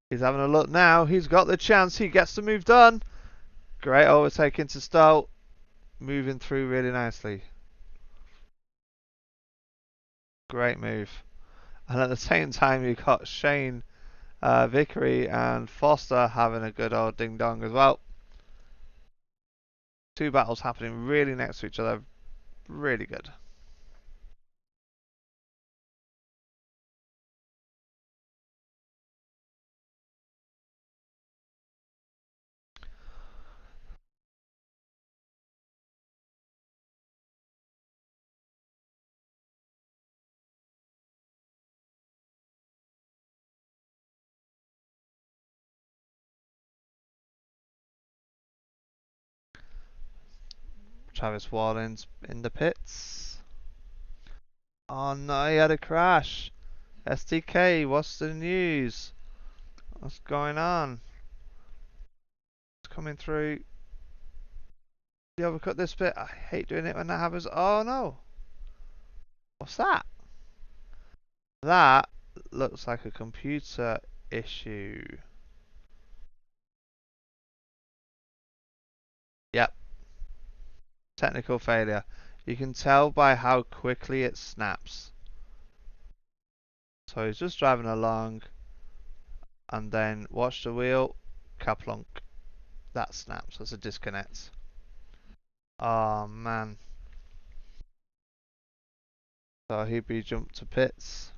He's having a look now. He's got the chance. He gets the move done. Great overtake into Stowe. Moving through really nicely. Great move. And at the same time, you've got Shane Vickery and Foster having a good old ding dong as well. Two battles happening really next to each other. Really good. Travis Warden's in the pits. Oh no, he had a crash. SDK, what's the news? What's going on? It's coming through. You overcut this bit. I hate doing it when that happens. Oh no. What's that? That looks like a computer issue. Yep. Technical failure. You can tell by how quickly it snaps. So he's just driving along and then watch the wheel, kaplunk. That snaps. That's a disconnect. Oh man. So he'd be jumped to pits.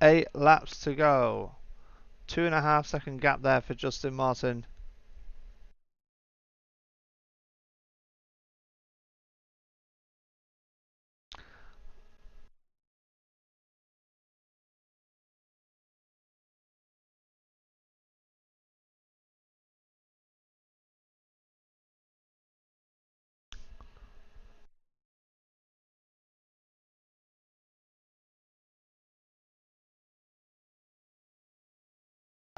Eight laps to go. 2.5 second gap there for Justin Martin.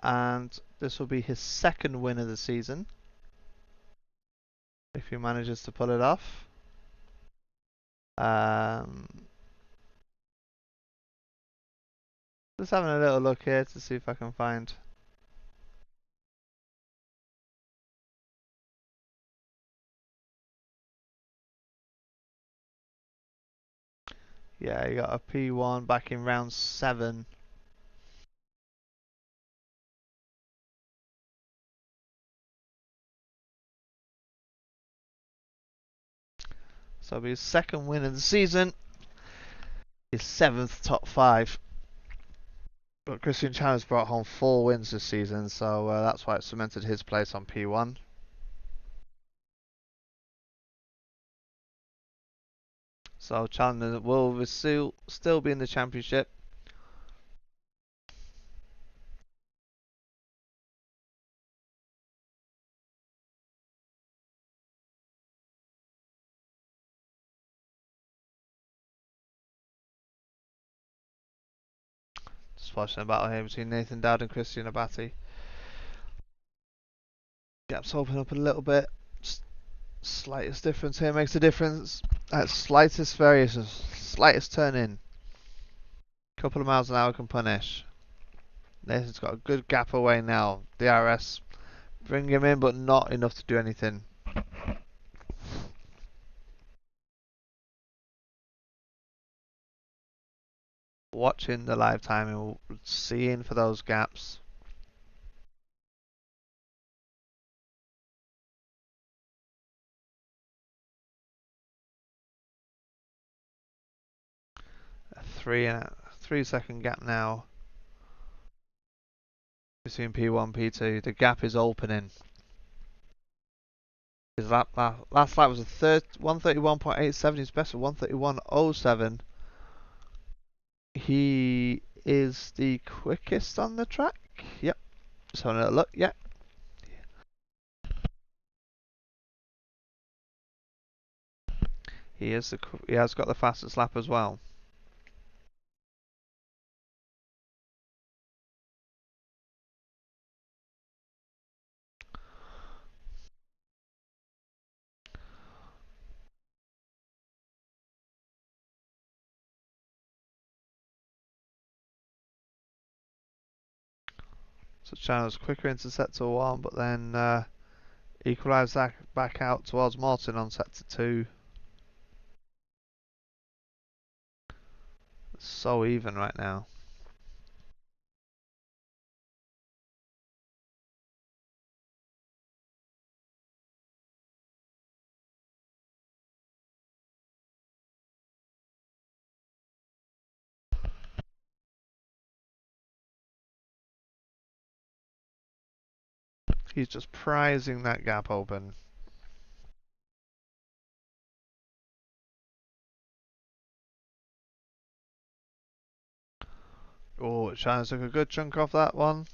And this will be his second win of the season, if he manages to pull it off. Just having a little look here to see if I can find Yeah, he got a P1 back in round 7. So it'll be his second win of the season. His 7th top 5. But Christian Chandler's brought home 4 wins this season, so that's why it cemented his place on P1. So Chandler will still be in the championship. Just watching a battle here between Nathan Dowd and Christian Abate. Gaps open up a little bit. Just slightest difference here makes a difference. That slightest variation, slightest turn in. Couple of miles an hour can punish. Nathan's got a good gap away now. DRS bring him in, but not enough to do anything. Watching the live timing, seeing for those gaps. A 3 second gap now between P1 P2. The gap is opening. His last lap was a 131.87. His best was 131.07. He is the quickest on the track. Yep. Just having a look. Yep. He has got the fastest lap as well. So China's quicker into sector 1, but then equalised that back out towards Morton on sector 2. It's so even right now. He's just prizing that gap open. Oh, China's took a good chunk off that one.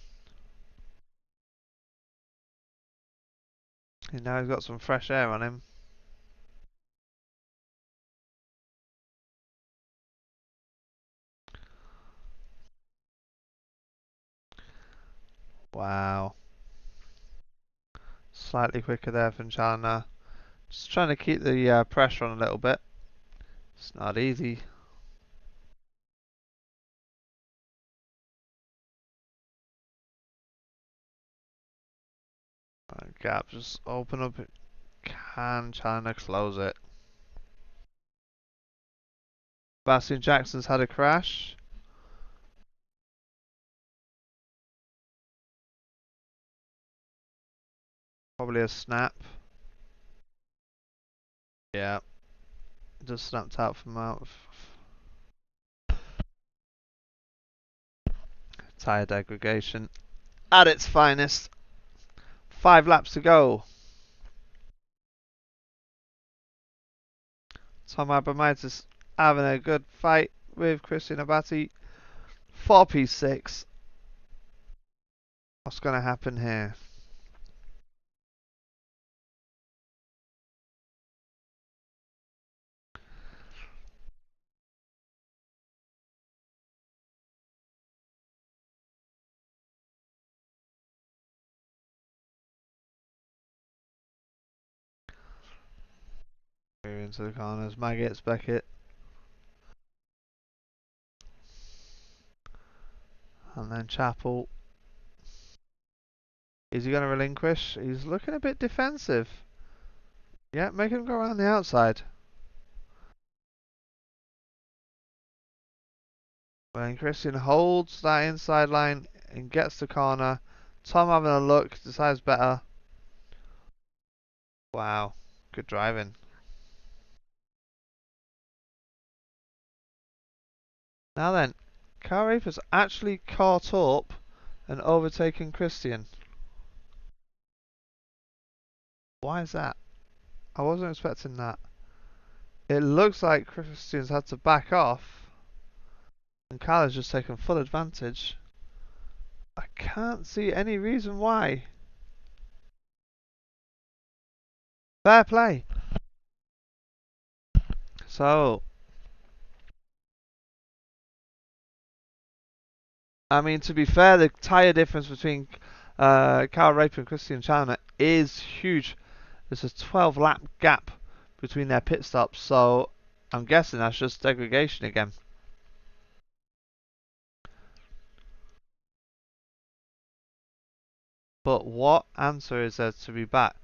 And now he's got some fresh air on him. Wow. Slightly quicker there from China. Just trying to keep the pressure on a little bit. It's not easy. Gap just open up. Can China close it? Bastian Jackson's had a crash. Probably a snap. Yeah. Just snapped out from out. Tyre degradation at its finest. 5 laps to go. Tom Abramaitis having a good fight with Christian Abate. 4P6. What's going to happen here? Into the corners. Maggots, Beckett. And then Chapel. Is he going to relinquish? He's looking a bit defensive. Yeah, make him go around the outside. When Christian holds that inside line and gets the corner, Tom having a look, decides better. Wow, good driving. Now then, Car Raper's actually caught up and overtaken Christian. Why is that? I wasn't expecting that. It looks like Christian's had to back off and Carl has just taken full advantage. I can't see any reason why. Fair play. So, I mean, to be fair, the tyre difference between Carl Raper and Christian Challoner is huge. There's a 12 lap gap between their pit stops, so I'm guessing that's just degradation again. But what answer is there to be back?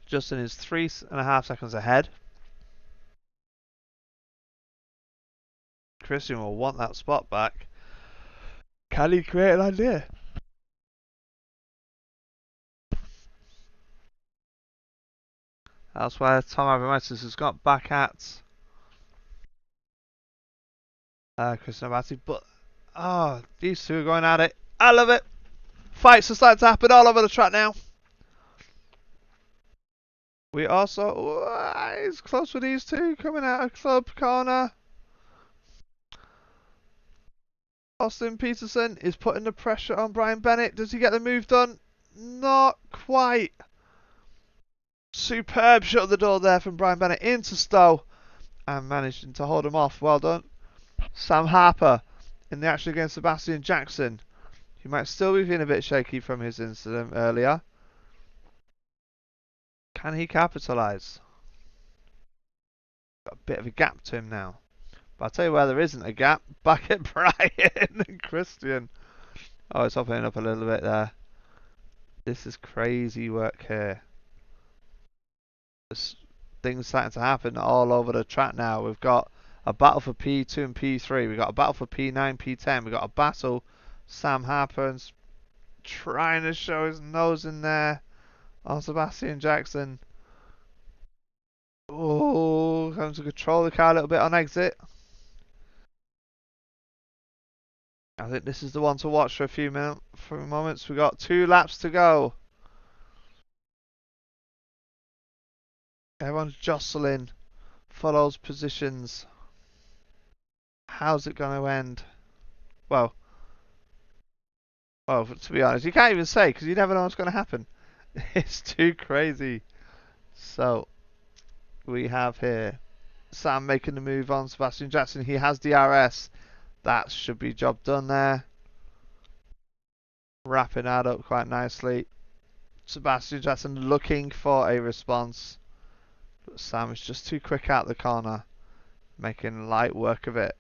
Justin is 3.5 seconds ahead. Christian will want that spot back. Can he create an idea? That's where Tom Abrametis has got back at Christian Abati. But, these two are going at it. I love it. Fights are starting to happen all over the track now. We also, he's close with these two coming out of club corner. Austin Peterson is putting the pressure on Brian Bennett. Does he get the move done? Not quite. Superb shut of the door there from Brian Bennett into Stowe and managing to hold him off. Well done. Sam Harper in the action against Sebastian Jackson. He might still be feeling a bit shaky from his incident earlier. Can he capitalise? Got a bit of a gap to him now. But I'll tell you where there isn't a gap. Back at Brian and Christian. Oh, it's opening up a little bit there. This is crazy work here. There's things starting to happen all over the track now. We've got a battle for P2 and P3. We've got a battle for P9, P10. We've got a battle. Sam Harper's trying to show his nose in there on Sebastian Jackson. Oh, having to control the car a little bit on exit. I think this is the one to watch for a few moments. We've got 2 laps to go. Everyone's jostling for those positions. How's it going to end? Well, to be honest, you can't even say because you never know what's going to happen. It's too crazy. So, we have here Sam making the move on Sebastian Jackson. He has DRS. That should be job done there. Wrapping that up quite nicely. Sebastian Jackson looking for a response. But Sam is just too quick out the corner. Making light work of it.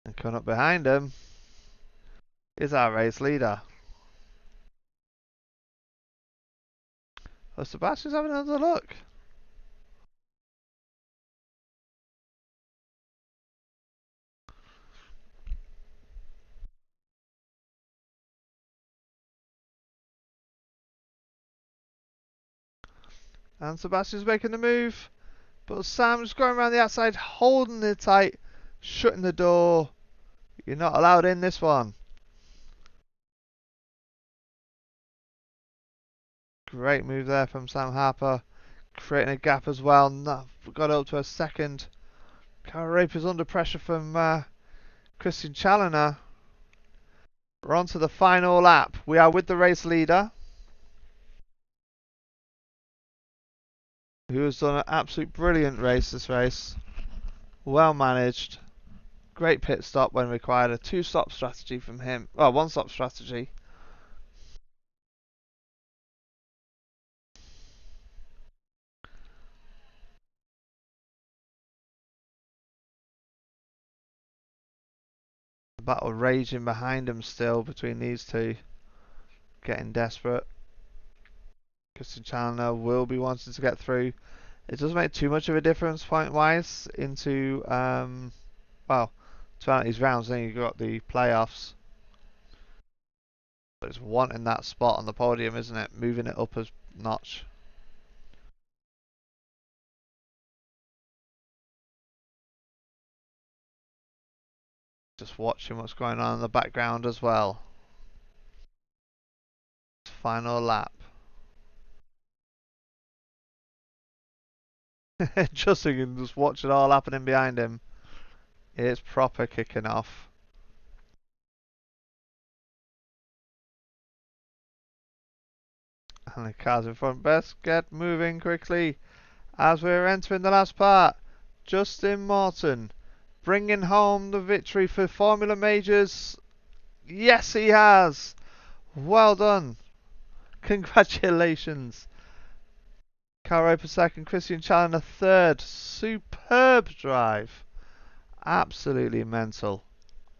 And coming up behind him is our race leader. Oh, Sebastian's having another look. And Sebastian's making the move. But Sam's going around the outside, holding it tight, shutting the door. You're not allowed in this one. Great move there from Sam Harper. Creating a gap as well. Got up to a second. Carl Raper's under pressure from Christian Challoner. We're on to the final lap. We are with the race leader, who has done an absolute brilliant race this race. Well managed. Great pit stop when required. A 2-stop strategy from him. Well, 1-stop strategy. The battle raging behind him still between these two. getting desperate. Christian Chandler will be wanting to get through. It doesn't make too much of a difference point-wise into, well, to these rounds. Then you've got the playoffs. But it's wanting that spot on the podium, isn't it? Moving it up a notch. Just watching what's going on in the background as well. Final lap. Just so you can just watch it all happening behind him. It's proper kicking off. And the cars in front best get moving quickly as we're entering the last part. Justin Morton bringing home the victory for Formula Majors. Yes, he has. Well done. Congratulations. Caro per second, Christian Chandler third. Superb drive. Absolutely mental.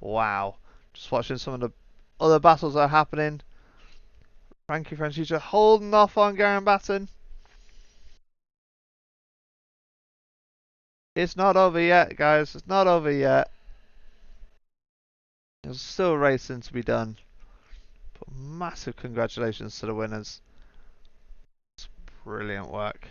Wow. Just watching some of the other battles that are happening. Frankie Franchigia holding off on Garen Batten. It's not over yet, guys. It's not over yet. There's still racing to be done. But massive congratulations to the winners. It's brilliant work.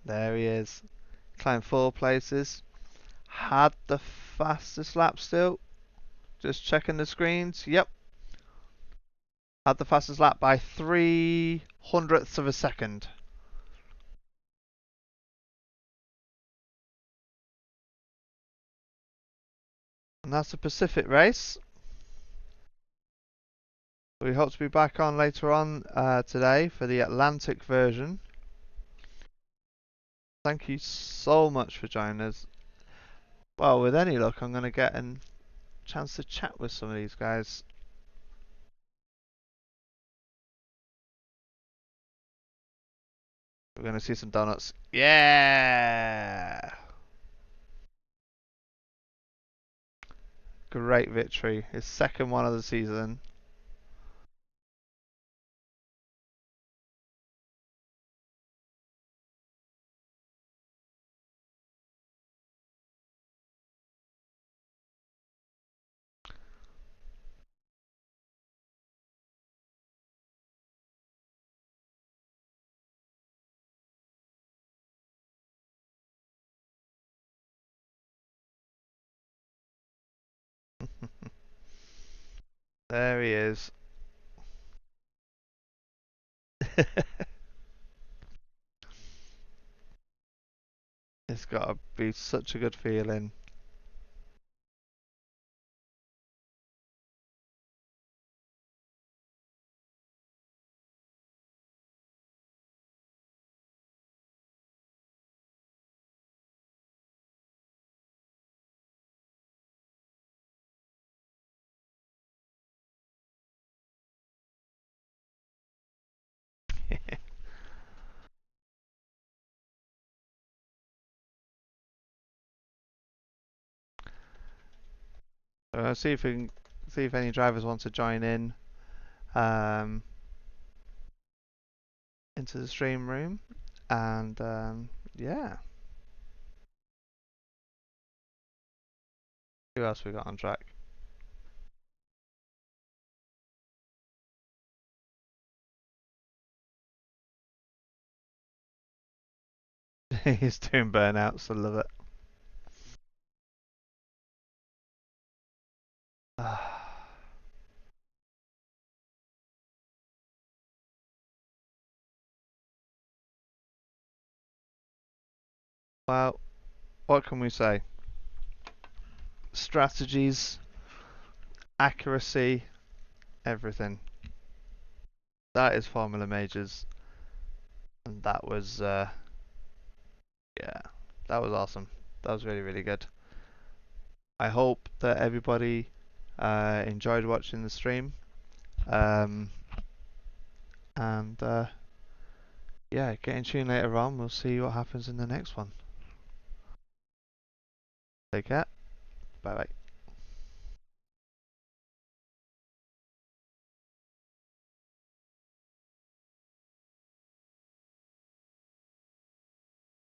There he is. Climbed 4 places. Had the fastest lap still. Just checking the screens. Yep. Had the fastest lap by 3/100ths of a second. And that's the Pacific race. We hope to be back on later on today for the Atlantic version. Thank you so much for joining us. Well, with any luck, I'm going to get a chance to chat with some of these guys. We're going to see some donuts. Yeah! Great victory. His second one of the season. There he is. It's got to be such a good feeling. So I'll see if any drivers want to join in um, into the stream room, and yeah. Who else we got on track? He's doing burnouts. I love it. Well, what can we say? Strategies, accuracy, everything. That is Formula Majors, and that was yeah, that was awesome. That was really, really good. I hope that everybody enjoyed watching the stream. Um, And yeah, get in tune later on. We'll see what happens in the next one. Take care. Bye bye.